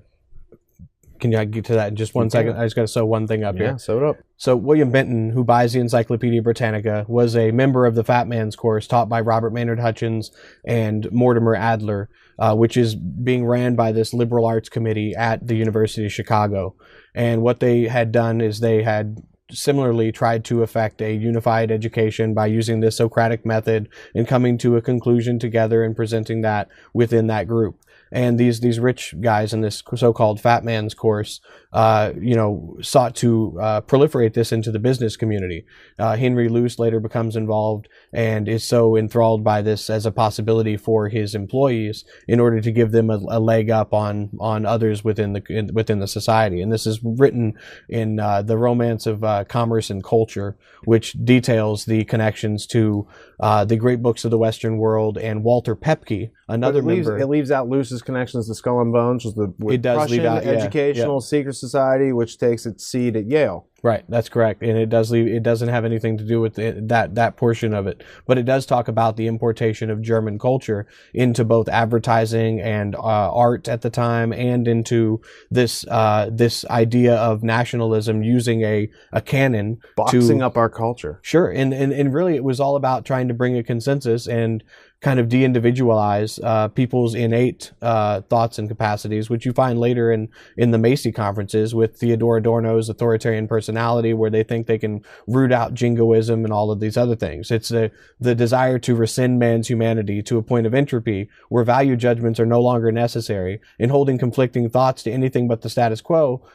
Can you get to that in just one second? I just got to sew one thing up here. Yeah, sew it up. So William Benton, who buys the Encyclopedia Britannica, was a member of the Fat Man's course taught by Robert Maynard Hutchins and Mortimer Adler, which is being ran by this liberal arts committee at the University of Chicago. And what they had done is they had similarly tried to effect a unified education by using the Socratic method and coming to a conclusion together and presenting that within that group. And these rich guys in this so-called Fat Man's course, sought to proliferate this into the business community. Henry Luce later becomes involved and is so enthralled by this as a possibility for his employees in order to give them a leg up on others within the society. And this is written in The Romance of Commerce and Culture, which details the connections to the great books of the Western world and Walter Pepke, another member. It leaves out Luce's connections to Skull and Bones, which is the Prussian educational secret society, which takes its seed at Yale. Right, that's correct, and it doesn't have anything to do with that portion of it, but it does talk about the importation of German culture into both advertising and art at the time, and into this idea of nationalism using a canon, boxing up our culture. Sure, and really it was all about trying to bring a consensus and kind of de-individualize people's innate thoughts and capacities, which you find later in the Macy conferences with Theodore Adorno's authoritarian personality, where they think they can root out jingoism and all of these other things. It's the desire to rescind man's humanity to a point of entropy where value judgments are no longer necessary, and holding conflicting thoughts to anything but the status quo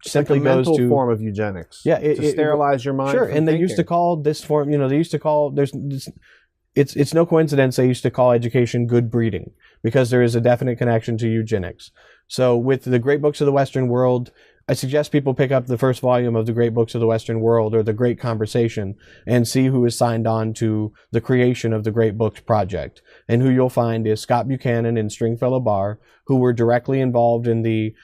simply goes to a mental form of eugenics. Yeah, to sterilize your mind. Sure, and they used to call this form, it's no coincidence they used to call education good breeding, because there is a definite connection to eugenics. So with the Great Books of the Western World, I suggest people pick up the first volume of the Great Books of the Western World, or the Great Conversation, and see who is signed on to the creation of the Great Books Project. And who you'll find is Scott Buchanan and Stringfellow Barr, who were directly involved in the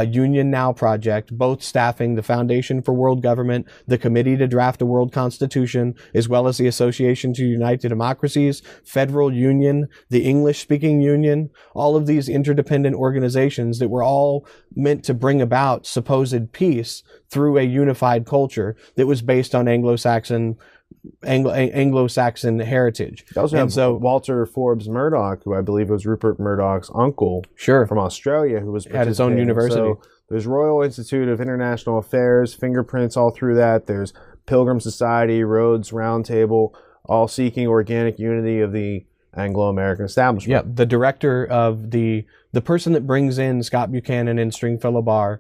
Union Now project, both staffing the Foundation for World Government, the Committee to Draft a World Constitution, as well as the Association to Unite the Democracies, Federal Union, the English-speaking Union, all of these interdependent organizations that were all meant to bring about supposed peace through a unified culture that was based on Anglo-Saxon heritage. You also have Walter Forbes Murdoch, who I believe was Rupert Murdoch's uncle, from Australia, who was at his own university. So there's Royal Institute of International Affairs, fingerprints all through that. There's Pilgrim Society, Rhodes Roundtable, all seeking organic unity of the Anglo-American establishment. Yeah, the director of the person that brings in Scott Buchanan and Stringfellow Barr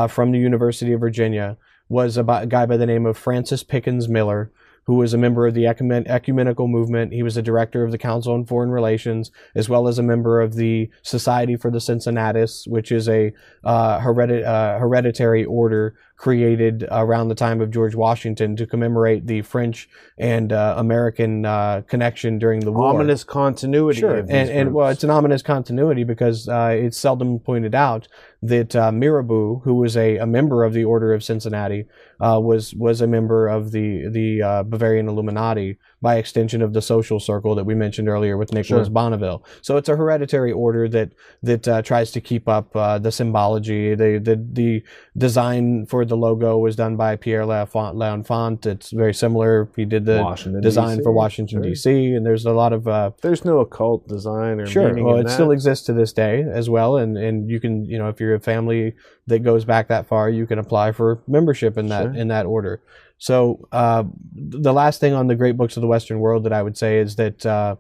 from the University of Virginia was a guy by the name of Francis Pickens Miller, who was a member of the ecumenical movement. He was a director of the Council on Foreign Relations, as well as a member of the Society for the Cincinnatus, which is a hereditary order created around the time of George Washington to commemorate the French and American connection during the war. Ominous continuity. Sure, of these and well, it's an ominous continuity because it's seldom pointed out that Mirabeau, who was a member of the Order of Cincinnati, was a member of the Bavarian Illuminati, by extension of the social circle that we mentioned earlier with Nicholas Bonneville. So it's a hereditary order that tries to keep up the symbology. The design for the logo was done by Pierre L'Enfant. It's very similar. He did the design for Washington, D.C., and there's a lot of... there's no occult design or meaning well, in it still exists to this day as well, and you can, if you're a family that goes back that far, you can apply for membership in that order. So the last thing on the Great Books of the Western World that I would say is that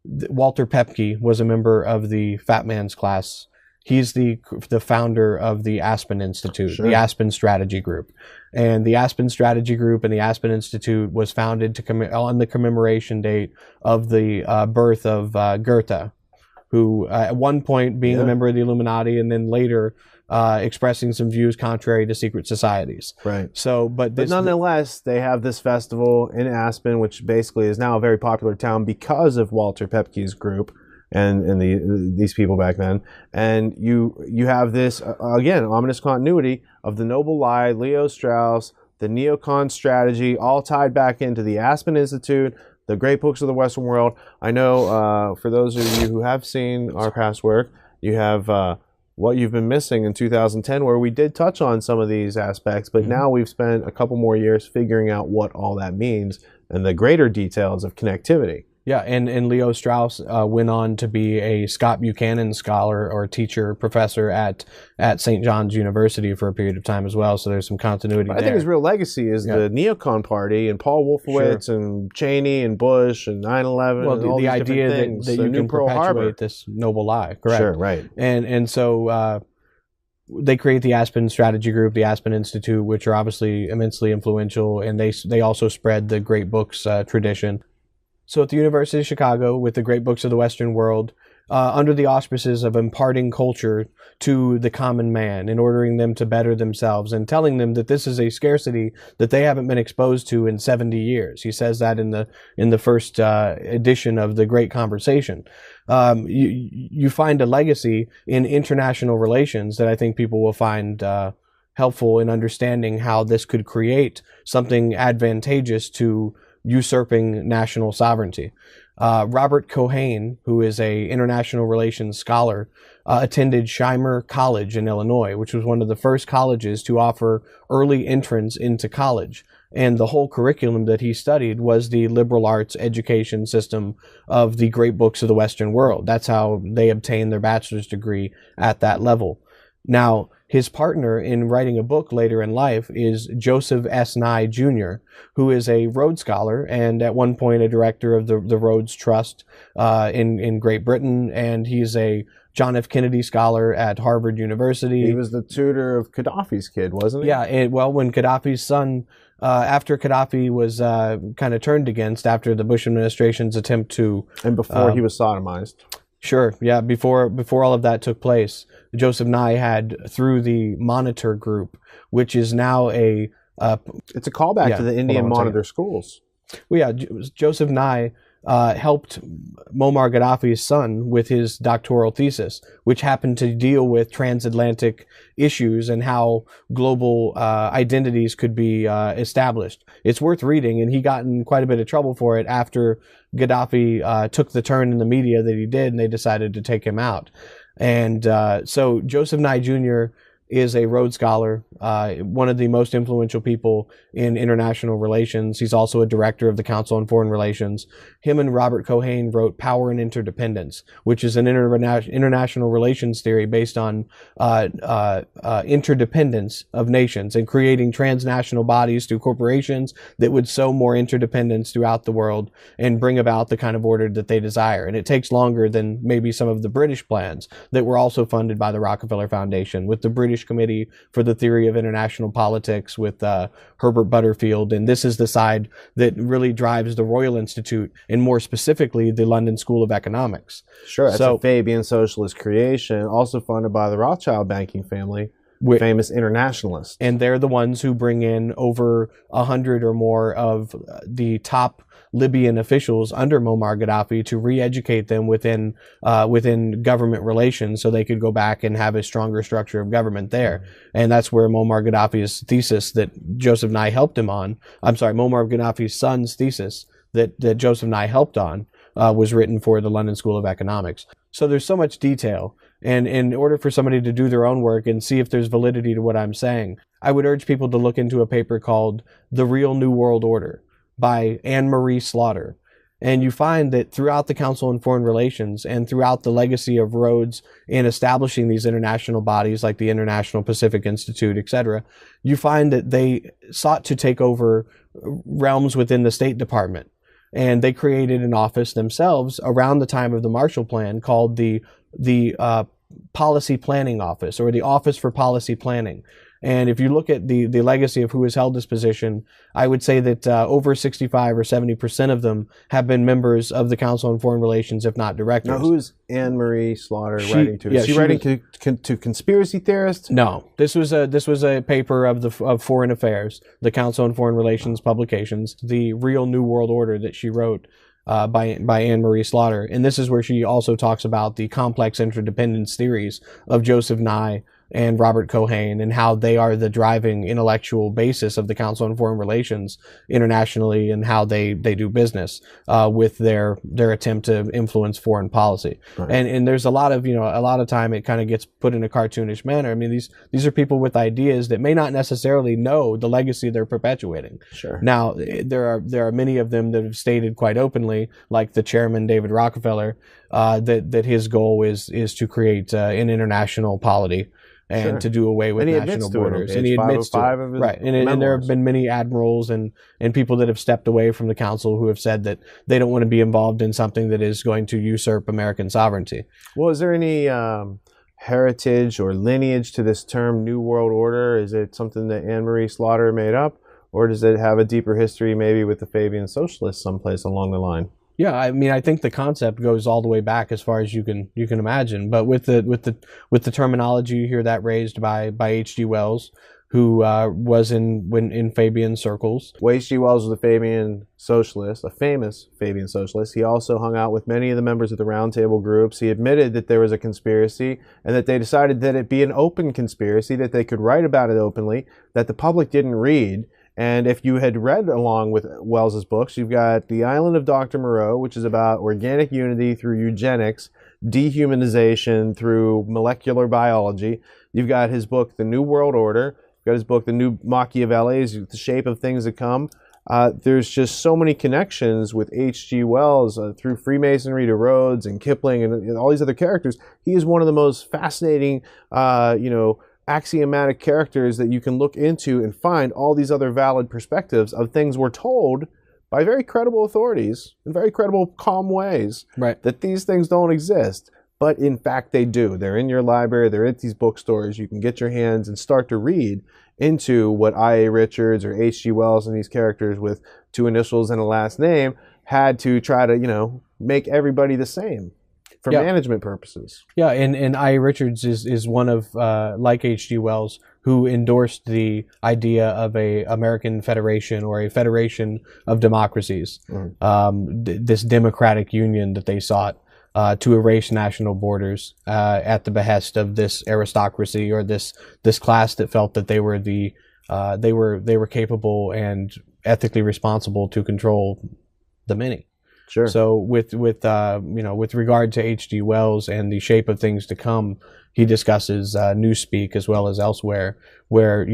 Walter Pepke was a member of the Fat Man's class. He's the founder of the Aspen Institute, the Aspen Strategy Group. And the Aspen Strategy Group and the Aspen Institute was founded on the commemoration date of the birth of Goethe, who at one point being a member of the Illuminati and then later expressing some views contrary to secret societies. Right. So, but nonetheless, they have this festival in Aspen, which basically is now a very popular town because of Walter Pepke's group and these people back then. And you have this, again, ominous continuity of the Noble Lie, Leo Strauss, the neocon strategy, all tied back into the Aspen Institute, the Great Books of the Western World. I know for those of you who have seen our past work, you have What You've Been Missing in 2010, where we did touch on some of these aspects, but now we've spent a couple more years figuring out what all that means and the greater details of connectivity. Yeah, and Leo Strauss went on to be a Scott Buchanan scholar or teacher, professor at St. John's University for a period of time as well. So there's some continuity there. I think his real legacy is the neocon party and Paul Wolfowitz and Cheney and Bush and 9/11. Well, and all the idea that you can perpetuate this noble lie, correct? Sure, right. And so they create the Aspen Strategy Group, the Aspen Institute, which are obviously immensely influential, and they also spread the Great Books tradition. So at the University of Chicago, with the Great Books of the Western World, under the auspices of imparting culture to the common man and ordering them to better themselves and telling them that this is a scarcity that they haven't been exposed to in 70 years. He says that in the first edition of the Great Conversation. You find a legacy in international relations that I think people will find helpful in understanding how this could create something advantageous to usurping national sovereignty. Robert Cohane, who is a international relations scholar, attended Shimer College in Illinois, which was one of the first colleges to offer early entrance into college. And the whole curriculum that he studied was the liberal arts education system of the Great Books of the Western World. That's how they obtained their bachelor's degree at that level. Now, his partner in writing a book later in life is Joseph S. Nye Jr., who is a Rhodes Scholar and at one point a director of the Rhodes Trust in Great Britain, and he's a John F. Kennedy Scholar at Harvard University. He was the tutor of Gaddafi's kid, wasn't he? Yeah, well, when Gaddafi's son after Gaddafi was kind of turned against after the Bush administration's attempt to... And before he was sodomized. Sure, yeah, before all of that took place, Joseph Nye had, through the Monitor Group, which is now a... it's a callback to the Indian Monitor schools. Well, yeah, Joseph Nye helped Muammar Gaddafi's son with his doctoral thesis, which happened to deal with transatlantic issues and how global identities could be established. It's worth reading, and he got in quite a bit of trouble for it after Gaddafi took the turn in the media that he did, and they decided to take him out. And so Joseph Nye Jr. is a Rhodes Scholar, one of the most influential people in international relations. He's also a director of the Council on Foreign Relations. Him and Robert Cohane wrote Power and Interdependence, which is an international relations theory based on interdependence of nations and creating transnational bodies through corporations that would sow more interdependence throughout the world and bring about the kind of order that they desire. And it takes longer than maybe some of the British plans that were also funded by the Rockefeller Foundation, with the British Committee for the Theory of International Politics with Herbert Butterfield. And this is the side that really drives the Royal Institute, and more specifically, the London School of Economics. Sure, it's a Fabian socialist creation, also funded by the Rothschild banking family, famous internationalists. And they're the ones who bring in over 100 or more of the top Libyan officials under Muammar Gaddafi to re-educate them within government relations, so they could go back and have a stronger structure of government there. And that's where Muammar Gaddafi's thesis that Joseph Nye helped him on, Muammar Gaddafi's son's thesis that Joseph Nye helped on, was written for the London School of Economics. So there's so much detail. And in order for somebody to do their own work and see if there's validity to what I'm saying, I would urge people to look into a paper called The Real New World Order by Anne-Marie Slaughter. And you find that throughout the Council on Foreign Relations and throughout the legacy of Rhodes in establishing these international bodies like the International Pacific Institute, etc., you find that they sought to take over realms within the State Department. And they created an office themselves around the time of the Marshall Plan called the Policy Planning Office, or the Office for Policy Planning. And if you look at the legacy of who has held this position, I would say that over 65 or 70% of them have been members of the Council on Foreign Relations, if not directors. Now, who's Anne-Marie Slaughter writing to? Is she writing to conspiracy theorists? No, this was a paper of Foreign Affairs, the Council on Foreign Relations publications, the Real New World Order that she wrote. By Anne-Marie Slaughter. And this is where she also talks about the complex interdependence theories of Joseph Nye and Robert Cohane, and how they are the driving intellectual basis of the Council on Foreign Relations internationally, and how they do business with their attempt to influence foreign policy. Right. And there's a lot of time it kind of gets put in a cartoonish manner. I mean, these are people with ideas that may not necessarily know the legacy they're perpetuating. Sure. Now, there are many of them that have stated quite openly, like the chairman, David Rockefeller, that his goal is to create an international polity. And to do away with national borders. And he admits to it. Right. And there have been many admirals and people that have stepped away from the council who have said that they don't want to be involved in something that is going to usurp American sovereignty. Well, is there any heritage or lineage to this term New World Order? Is it something that Anne-Marie Slaughter made up? Or does it have a deeper history maybe with the Fabian socialists someplace along the line? Yeah, I mean, I think the concept goes all the way back as far as you can imagine. But with the terminology, you hear that raised by H.G. Wells, who was in Fabian circles. Well, H.G. Wells was a Fabian socialist, a famous Fabian socialist. He also hung out with many of the members of the Round Table groups. He admitted that there was a conspiracy, and that they decided that it be an open conspiracy, that they could write about it openly, that the public didn't read. And if you had read along with Wells's books, you've got The Island of Dr. Moreau, which is about organic unity through eugenics, dehumanization through molecular biology. You've got his book, The New World Order. You've got his book, The New Machiavelli, The Shape of Things to Come. There's just so many connections with H.G. Wells through Freemasonry to Rhodes and Kipling and all these other characters. He is one of the most fascinating, axiomatic characters that you can look into and find all these other valid perspectives of things we're told by very credible authorities in very credible, calm ways, right, that these things don't exist. but in fact they do. They're in your library, they're at these bookstores. You can get your hands and start to read into what I.A. Richards or H.G. Wells and these characters with 2 initials and a last name had to try to, you know, make everybody the same for management purposes. Yeah, and I.A. Richards is one of, like H.G. Wells, who endorsed the idea of a American federation or a federation of democracies, this democratic union that they sought to erase national borders at the behest of this aristocracy or this class that felt that they were they were capable and ethically responsible to control the many. Sure. So with regard to H.G. Wells and the shape of things to come, he discusses newspeak as well as elsewhere, where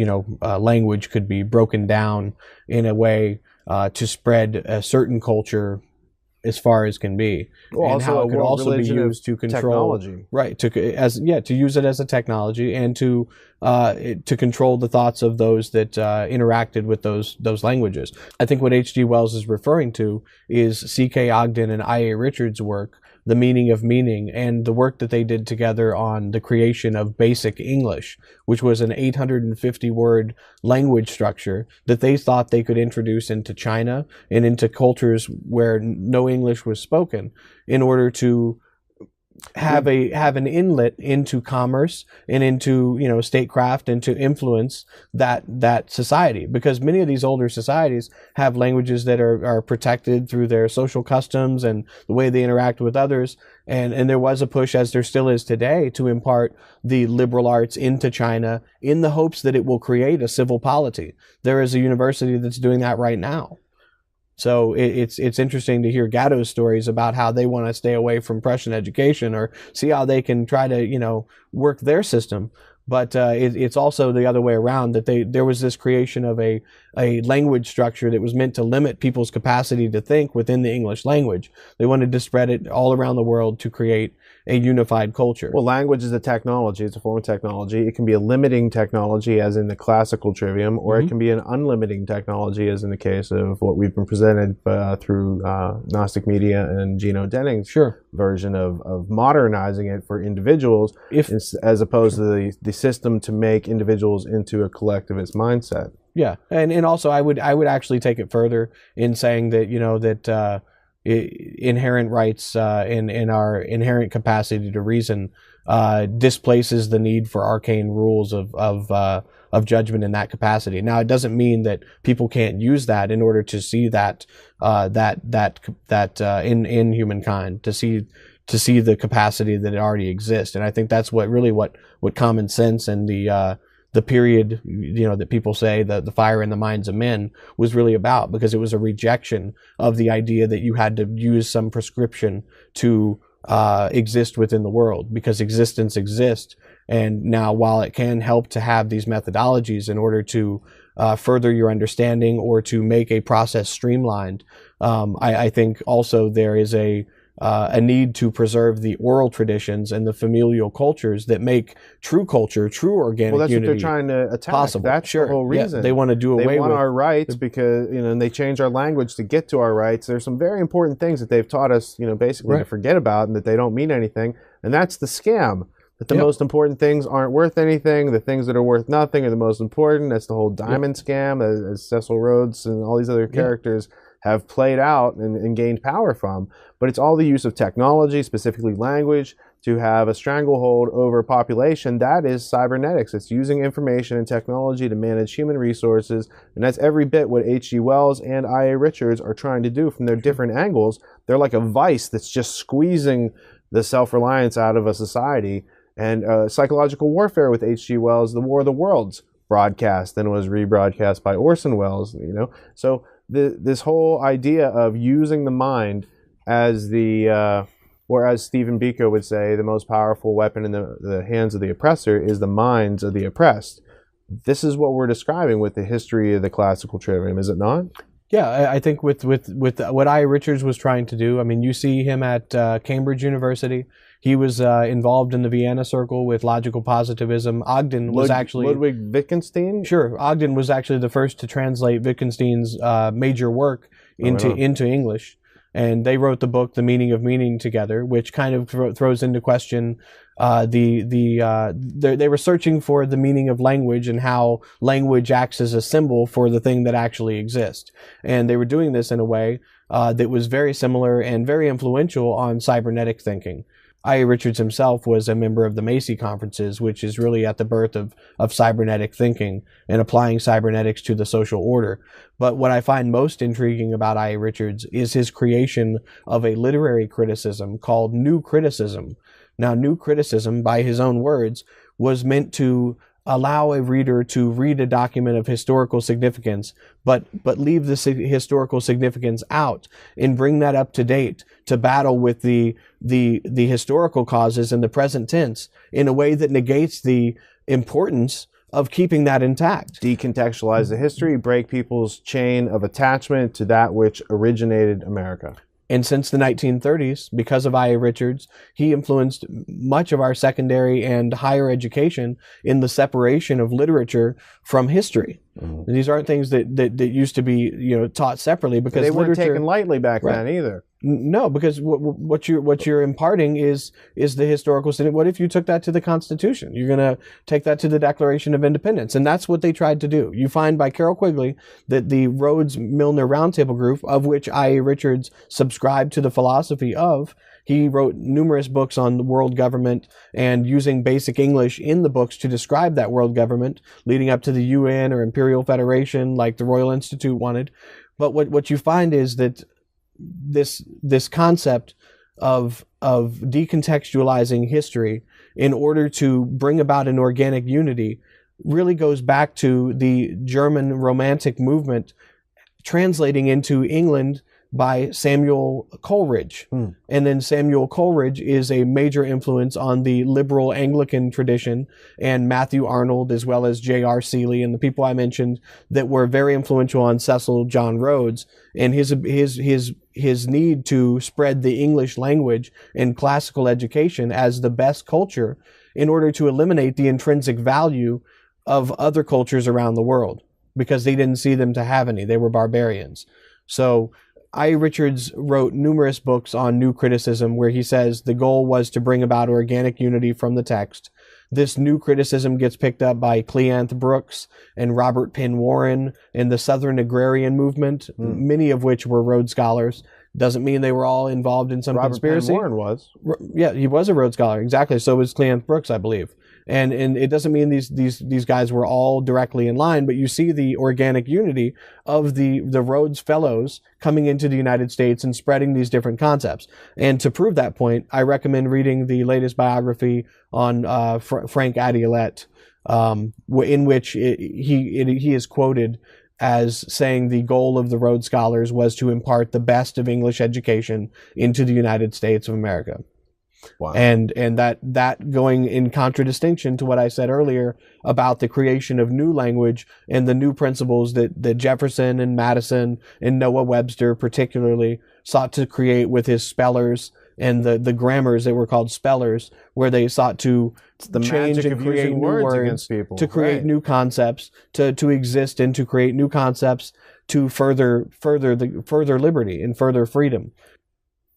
language could be broken down in a way to spread a certain culture as far as can be, well, and how it could also be used to control technology. Right, to use it as a technology and to control the thoughts of those that interacted with those languages. I think what H.G. Wells is referring to is C.K. Ogden and I.A. Richards' work, The Meaning of Meaning, and the work that they did together on the creation of Basic English, which was an 850-word language structure that they thought they could introduce into China and into cultures where no English was spoken in order to have an inlet into commerce and into statecraft and to influence that society, because many of these older societies have languages that are protected through their social customs and the way they interact with others, and there was a push, as there still is today, to impart the liberal arts into China in the hopes that it will create a civil polity. There is a university that's doing that right now. So it's interesting to hear Gatto's stories about how they want to stay away from Prussian education or see how they can try to, work their system. But it's also the other way around, that there was this creation of a language structure that was meant to limit people's capacity to think within the English language. They wanted to spread it all around the world to create a unified culture. Well, language is a technology. It's a form of technology. It can be a limiting technology, as in the Classical Trivium, or it can be an unlimiting technology, as in the case of what we've been presented through Gnostic Media and Gino Denning's version of modernizing it for individuals, as opposed to the system to make individuals into a collectivist mindset. Yeah, and also I would actually take it further in saying that inherent rights in our inherent capacity to reason displaces the need for arcane rules of judgment in that capacity. Now, it doesn't mean that people can't use that in order to see that in humankind, to see the capacity that it already exists. And I think that's what common sense and the period, that people say the fire in the minds of men was really about, because it was a rejection of the idea that you had to use some prescription to exist within the world, because existence exists. And now, while it can help to have these methodologies in order to further your understanding or to make a process streamlined, I think also there is a need to preserve the oral traditions and the familial cultures that make true culture, true organic unity. Well, that's what they're trying to attack. Possible. That's the whole reason. Yeah, they want to do away with. They want our rights because, and they change our language to get to our rights. There's some very important things that they've taught us, basically to forget about, and that they don't mean anything. And that's the scam. That the most important things aren't worth anything. The things that are worth nothing are the most important. That's the whole diamond scam, as Cecil Rhodes and all these other characters have played out and gained power from. But it's all the use of technology, specifically language, to have a stranglehold over a population. That is cybernetics. It's using information and technology to manage human resources. And that's every bit what H.G. Wells and I.A. Richards are trying to do from their different angles. They're like a vice that's just squeezing the self-reliance out of a society. And psychological warfare with H.G. Wells, The War of the Worlds broadcast, then was rebroadcast by Orson Welles, So this whole idea of using the mind as or as Stephen Biko would say, the most powerful weapon in the hands of the oppressor is the minds of the oppressed. This is what we're describing with the history of the Classical Trivium, is it not? Yeah, I think with what I. Richards was trying to do, you see him at Cambridge University. He was involved in the Vienna Circle with logical positivism. Ogden was actually... Ludwig Wittgenstein? Sure. Ogden was actually the first to translate Wittgenstein's major work into English. And they wrote the book, The Meaning of Meaning, together, which kind of throws into question they were searching for the meaning of language and how language acts as a symbol for the thing that actually exists. And they were doing this in a way that was very similar and very influential on cybernetic thinking. I.A. Richards himself was a member of the Macy conferences, which is really at the birth of cybernetic thinking and applying cybernetics to the social order. But what I find most intriguing about I.A. Richards is his creation of a literary criticism called New Criticism. Now, New Criticism, by his own words, was meant to allow a reader to read a document of historical significance, but leave the historical significance out and bring that up to date to battle with the historical causes in the present tense in a way that negates the importance of keeping that intact. Decontextualize the history, break people's chain of attachment to that which originated America. And since the 1930s, because of I.A. Richards, he influenced much of our secondary and higher education in the separation of literature from history. Mm-hmm. These aren't things that used to be, taught separately, because they weren't taken lightly back then either. No, because what you're imparting is the historical. What if you took that to the Constitution? You're going to take that to the Declaration of Independence, and that's what they tried to do. You find by Carroll Quigley that the Rhodes-Milner Roundtable Group, of which I.A. Richards subscribed to the philosophy of, he wrote numerous books on the world government and using basic English in the books to describe that world government, leading up to the UN or Imperial Federation, like the Royal Institute wanted. But what you find is that this concept of decontextualizing history in order to bring about an organic unity really goes back to the German Romantic movement translating into England by Samuel Coleridge. And then Samuel Coleridge is a major influence on the liberal Anglican tradition, and Matthew Arnold, as well as J.R. Seeley and the people I mentioned that were very influential on Cecil John Rhodes, and his need to spread the English language and classical education as the best culture in order to eliminate the intrinsic value of other cultures around the world, because they didn't see them to have any. They were barbarians. So I. Richards wrote numerous books on New Criticism, where he says the goal was to bring about organic unity from the text. This New Criticism gets picked up by Cleanth Brooks and Robert Penn Warren and the Southern Agrarian Movement, many of which were Rhodes Scholars. Doesn't mean they were all involved in some conspiracy. Robert Penn Warren was. Yeah, he was a Rhodes Scholar. Exactly. So was Cleanth Brooks, I believe. And it doesn't mean these guys were all directly in line, but you see the organic unity of the Rhodes Fellows coming into the United States and spreading these different concepts. And to prove that point, I recommend reading the latest biography on Frank Adeilette, in which he is quoted as saying the goal of the Rhodes Scholars was to impart the best of English education into the United States of America. Wow. And that going in contradistinction to what I said earlier about the creation of new language and the new principles that Jefferson and Madison and Noah Webster particularly sought to create with his spellers and the grammars that were called spellers, where they sought to change and create new words to create new concepts, to exist and to create new concepts to further liberty and further freedom.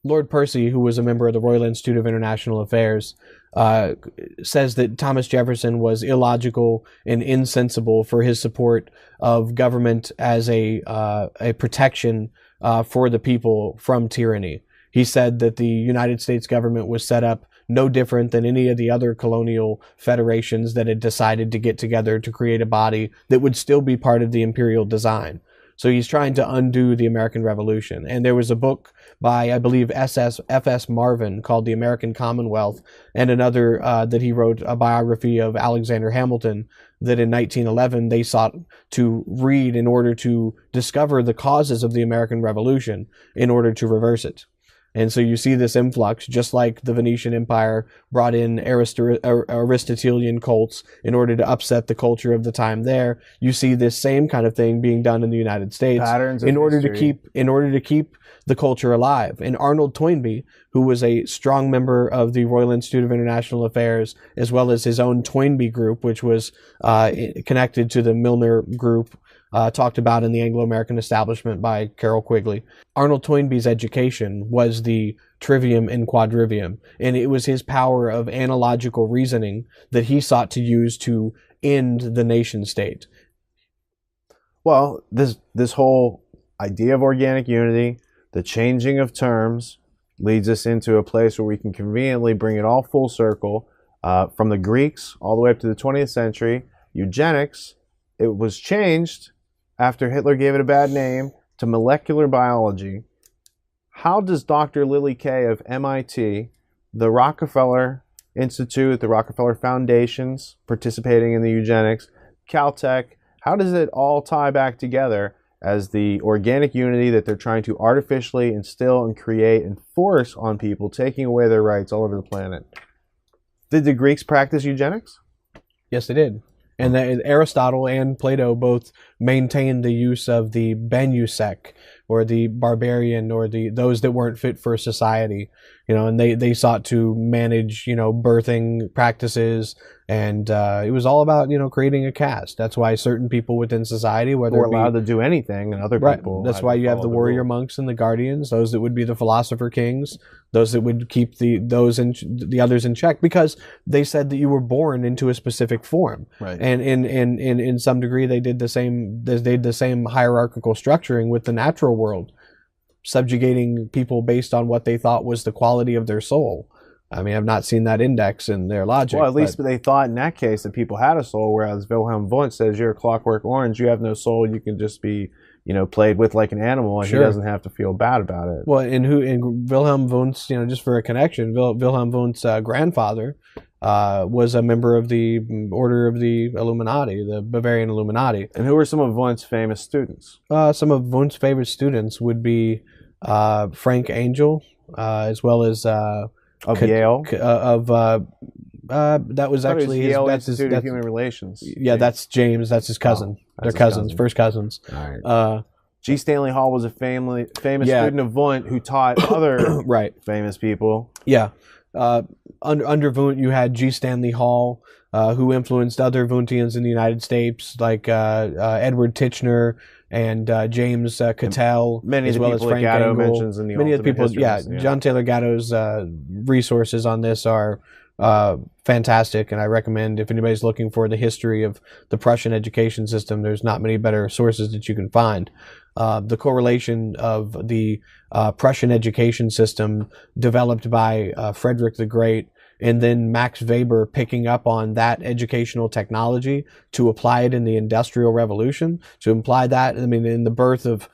Lord Percy, who was a member of the Royal Institute of International Affairs, says that Thomas Jefferson was illogical and insensible for his support of government as a protection for the people from tyranny. He said that the United States government was set up no different than any of the other colonial federations that had decided to get together to create a body that would still be part of the imperial design. So he's trying to undo the American Revolution. And there was a book by, I believe, F.S. Marvin called The American Commonwealth, and another that he wrote, a biography of Alexander Hamilton, that in 1911 they sought to read in order to discover the causes of the American Revolution in order to reverse it. And so you see this influx, just like the Venetian Empire brought in Aristotelian cults in order to upset the culture of the time there. You see this same kind of thing being done in the United States in order to keep the culture alive. And Arnold Toynbee, who was a strong member of the Royal Institute of International Affairs, as well as his own Toynbee group, which was connected to the Milner group, talked about in the Anglo-American Establishment by Carroll Quigley. Arnold Toynbee's education was the trivium in quadrivium, and it was his power of analogical reasoning that he sought to use to end the nation state. Well, this whole idea of organic unity, the changing of terms, leads us into a place where we can conveniently bring it all full circle, from the Greeks all the way up to the 20th century. Eugenics, it was changed after Hitler gave it a bad name to molecular biology. How does Dr. Lily Kay of MIT, the Rockefeller Institute, the Rockefeller Foundations participating in the eugenics, Caltech, how does it all tie back together as the organic unity that they're trying to artificially instill and create and force on people, taking away their rights all over the planet? Did the Greeks practice eugenics? Yes, they did. And Aristotle and Plato both maintained the use of the benusec, or the barbarian, or those that weren't fit for society, and they sought to manage, birthing practices, and it was all about, creating a caste. That's why certain people within society, whether were allowed to do anything, and other people. That's why you have the warrior monks and the guardians, those that would be the philosopher kings, those that would keep the others in check, because they said that you were born into a specific form. Right. And in some degree they did the same hierarchical structuring with the natural world, subjugating people based on what they thought was the quality of their soul. I mean, I've not seen that index in their logic. Well, at least they thought in that case that people had a soul, whereas Wilhelm Wundt says you're a clockwork orange, you have no soul, you can just be, played with like an animal, and Sure. He doesn't have to feel bad about it. Well, in Wilhelm Wundt's, just for a connection, Wilhelm Wundt's grandfather was a member of the Order of the Illuminati, the Bavarian Illuminati. And who were some of Wundt's famous students? Some of Wundt's favorite students would be Frank Angel, as well as Of Yale? That was actually Yale that's Institute of Human Relations. Yeah, that's James. That's his cousin. They're cousins, first cousins. All right. G. Stanley Hall was a famous student of Wundt who taught other famous people. Yeah. Under Wundt, you had G. Stanley Hall, who influenced other Wundtians in the United States, like Edward Titchener and James Cattell, Many as of the well as people Frank that Gatto Engel. mentions in the Many of the alternate people, histories, John Taylor Gatto's resources on this are fantastic, and I recommend, if anybody's looking for the history of the Prussian education system, there's not many better sources that you can find. The correlation of the Prussian education system developed by Frederick the Great, and then Max Weber picking up on that educational technology to apply it in the Industrial Revolution, to imply that, in the birth of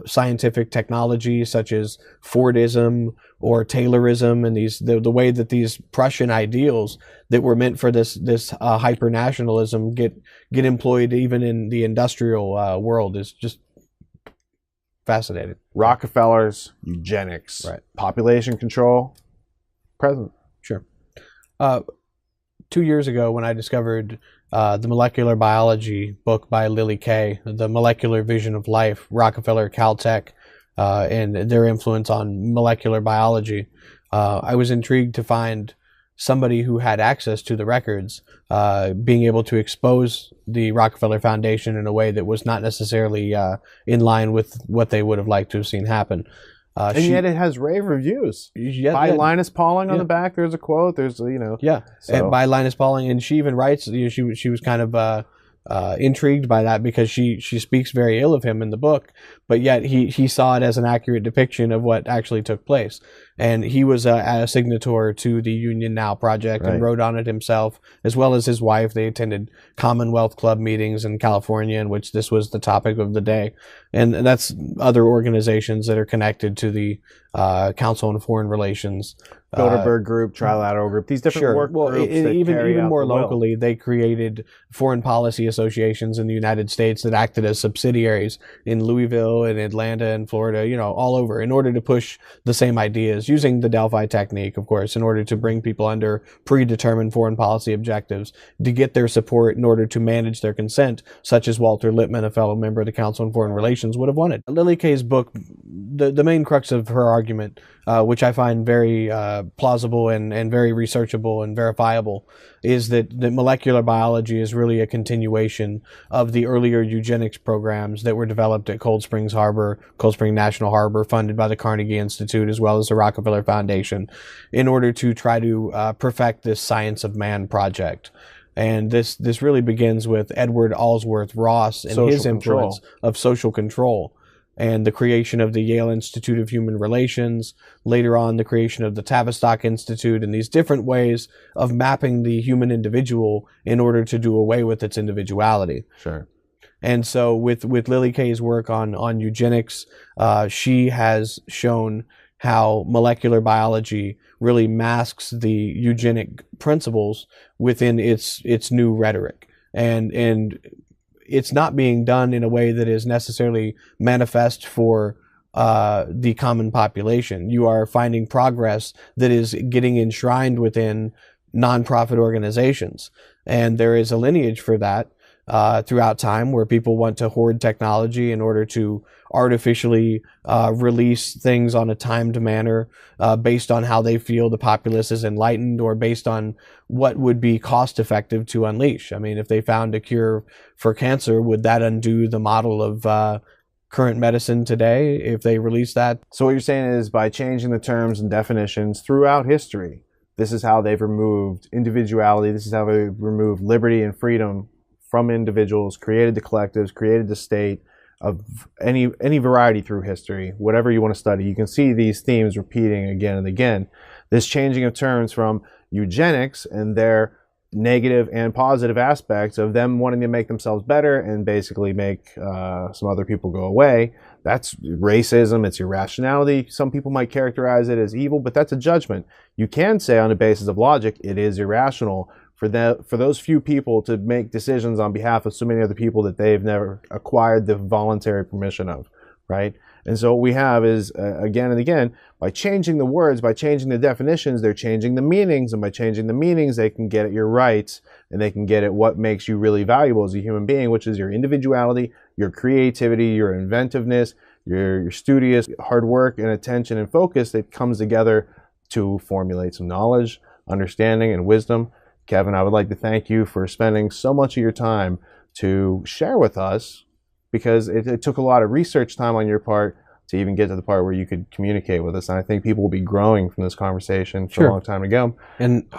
scientific technology such as Fordism or Taylorism, and the way that these Prussian ideals that were meant for this hyper nationalism get employed even in the industrial world is just fascinating. Rockefeller's eugenics, Right. Population control, present. Sure. 2 years ago, when I discovered the molecular biology book by Lily Kay, The Molecular Vision of Life, Rockefeller, Caltech, and their influence on molecular biology, I was intrigued to find somebody who had access to the records being able to expose the Rockefeller Foundation in a way that was not necessarily in line with what they would have liked to have seen happen. And yet it has rave reviews. By Linus Pauling on the back, there's a quote. There's, and by Linus Pauling, and she even writes, she was kind of intrigued by that because she speaks very ill of him in the book, but yet he saw it as an accurate depiction of what actually took place. And he was a signatory to the Union Now project and wrote on it himself, as well as his wife. They attended Commonwealth Club meetings in California, in which this was the topic of the day. And that's other organizations that are connected to the Council on Foreign Relations. Bilderberg Group, Trilateral Group, these different work groups that even more the will. locally, they created foreign policy associations in the United States that acted as subsidiaries in Louisville and Atlanta and Florida, all over, in order to push the same ideas, using the Delphi technique, of course, in order to bring people under predetermined foreign policy objectives, to get their support in order to manage their consent, such as Walter Lippmann, a fellow member of the Council on Foreign Relations, would have wanted. Lily Kay's book, the main crux of her argument, which I find very plausible and very researchable and verifiable is that molecular biology is really a continuation of the earlier eugenics programs that were developed at Cold Spring National Harbor, funded by the Carnegie Institute as well as the Rockefeller Foundation, in order to try to perfect this science of man project. And this really begins with Edward Allsworth Ross and his influence of social control, and the creation of the Yale Institute of Human Relations, later on the creation of the Tavistock Institute, and these different ways of mapping the human individual in order to do away with its individuality. Sure. And so with Lily Kay's work on eugenics, she has shown how molecular biology really masks the eugenic principles within its new rhetoric. And it's not being done in a way that is necessarily manifest for the common population. You are finding progress that is getting enshrined within nonprofit organizations. And there is a lineage for that throughout time, where people want to hoard technology in order to artificially release things on a timed manner based on how they feel the populace is enlightened, or based on what would be cost effective to unleash. I mean, if they found a cure for cancer, would that undo the model of current medicine today if they release that? So what you're saying is, by changing the terms and definitions throughout history, this is how they've removed individuality, this is how they've removed liberty and freedom from individuals, created the collectives, created the state of any variety through history. Whatever you want to study, you can see these themes repeating again and again. This changing of terms from eugenics and their negative and positive aspects of them wanting to make themselves better and basically make some other people go away. That's racism, it's irrationality. Some people might characterize it as evil, but that's a judgment. You can say on the basis of logic, it is irrational for those few people to make decisions on behalf of so many other people that they've never acquired the voluntary permission of, right? And so what we have is, again and again, by changing the words, by changing the definitions, they're changing the meanings, and by changing the meanings, they can get at your rights, and they can get at what makes you really valuable as a human being, which is your individuality, your creativity, your inventiveness, your studious hard work and attention and focus that comes together to formulate some knowledge, understanding, and wisdom. Kevin, I would like to thank you for spending so much of your time to share with us, because it took a lot of research time on your part to even get to the part where you could communicate with us. And I think people will be growing from this conversation for a long time to go. And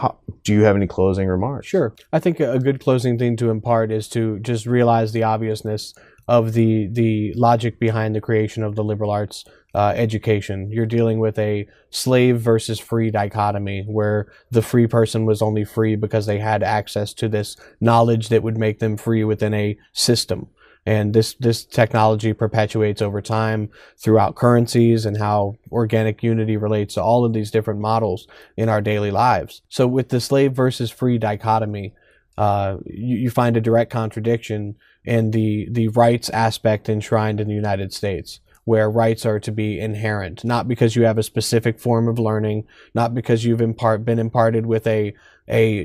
do you have any closing remarks? Sure. I think a good closing thing to impart is to just realize the obviousness of the logic behind the creation of the liberal arts education. You're dealing with a slave versus free dichotomy, where the free person was only free because they had access to this knowledge that would make them free within a system. And this technology perpetuates over time throughout currencies, and how organic unity relates to all of these different models in our daily lives. So with the slave versus free dichotomy, you find a direct contradiction in the rights aspect enshrined in the United States, where rights are to be inherent, not because you have a specific form of learning, not because you've been imparted with a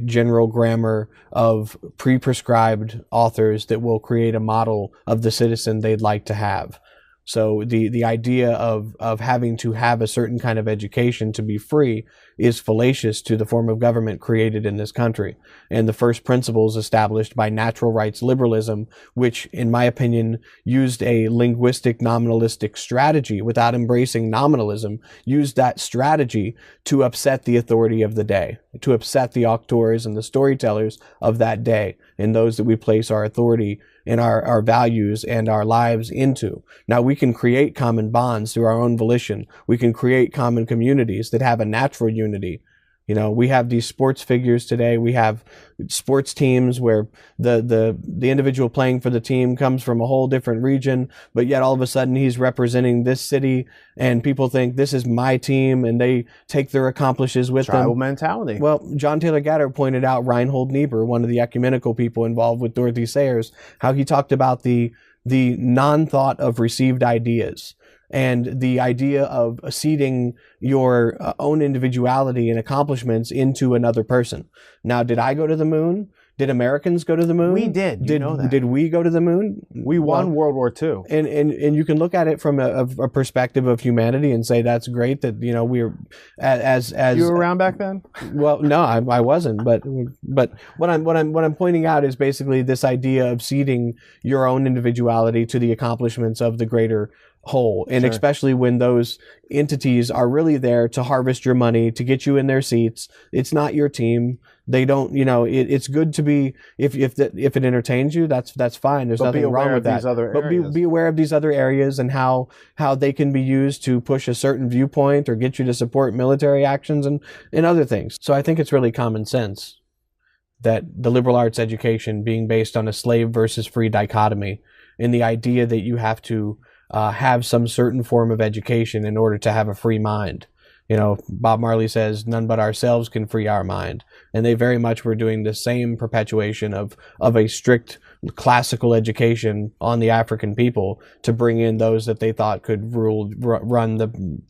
general grammar of pre-prescribed authors that will create a model of the citizen they'd like to have. So the idea of having to have a certain kind of education to be free is fallacious to the form of government created in this country. And the first principles established by natural rights liberalism, which in my opinion used a linguistic nominalistic strategy without embracing nominalism, used that strategy to upset the authority of the day, to upset the auctors and the storytellers of that day, and those that we place our authority and our values and our lives into. Now, we can create common bonds through our own volition. We can create common communities that have a natural unity. You know, we have these sports figures today. We have sports teams where the individual playing for the team comes from a whole different region, but yet all of a sudden he's representing this city, and people think this is my team, and they take their accomplishments with them. Tribal mentality. Well, John Taylor Gatto pointed out Reinhold Niebuhr, one of the ecumenical people involved with Dorothy Sayers, how he talked about the non-thought of received ideas, and the idea of seeding your own individuality and accomplishments into another person. Now, did I go to the moon? Did Americans go to the moon? We did. You know that. Did we go to the moon? We won World War II. And you can look at it from a perspective of humanity and say that's great that, you know, we're as you were around back then. Well, no, I wasn't. But what I'm pointing out is basically this idea of ceding your own individuality to the accomplishments of the greater whole, and especially when those entities are really there to harvest your money, to get you in their seats. It's not your team. They don't, you know, it's good to be, if it entertains you, that's fine. There's nothing wrong with that. But be aware of these other areas and how they can be used to push a certain viewpoint or get you to support military actions and other things. So I think it's really common sense that the liberal arts education being based on a slave versus free dichotomy, and the idea that you have to have some certain form of education in order to have a free mind. You know, Bob Marley says, none but ourselves can free our mind. And they very much were doing the same perpetuation of a strict classical education on the African people to bring in those that they thought could run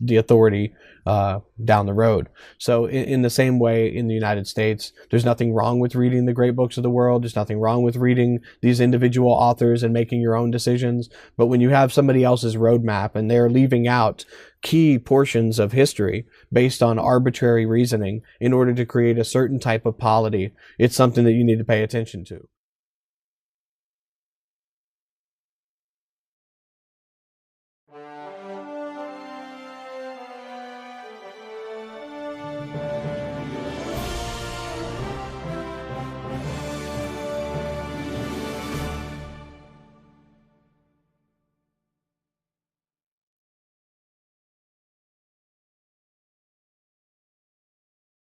the authority down the road. So in the same way, in the United States, there's nothing wrong with reading the great books of the world. There's nothing wrong with reading these individual authors and making your own decisions. But when you have somebody else's roadmap and they're leaving out key portions of history based on arbitrary reasoning in order to create a certain type of polity, it's something that you need to pay attention to.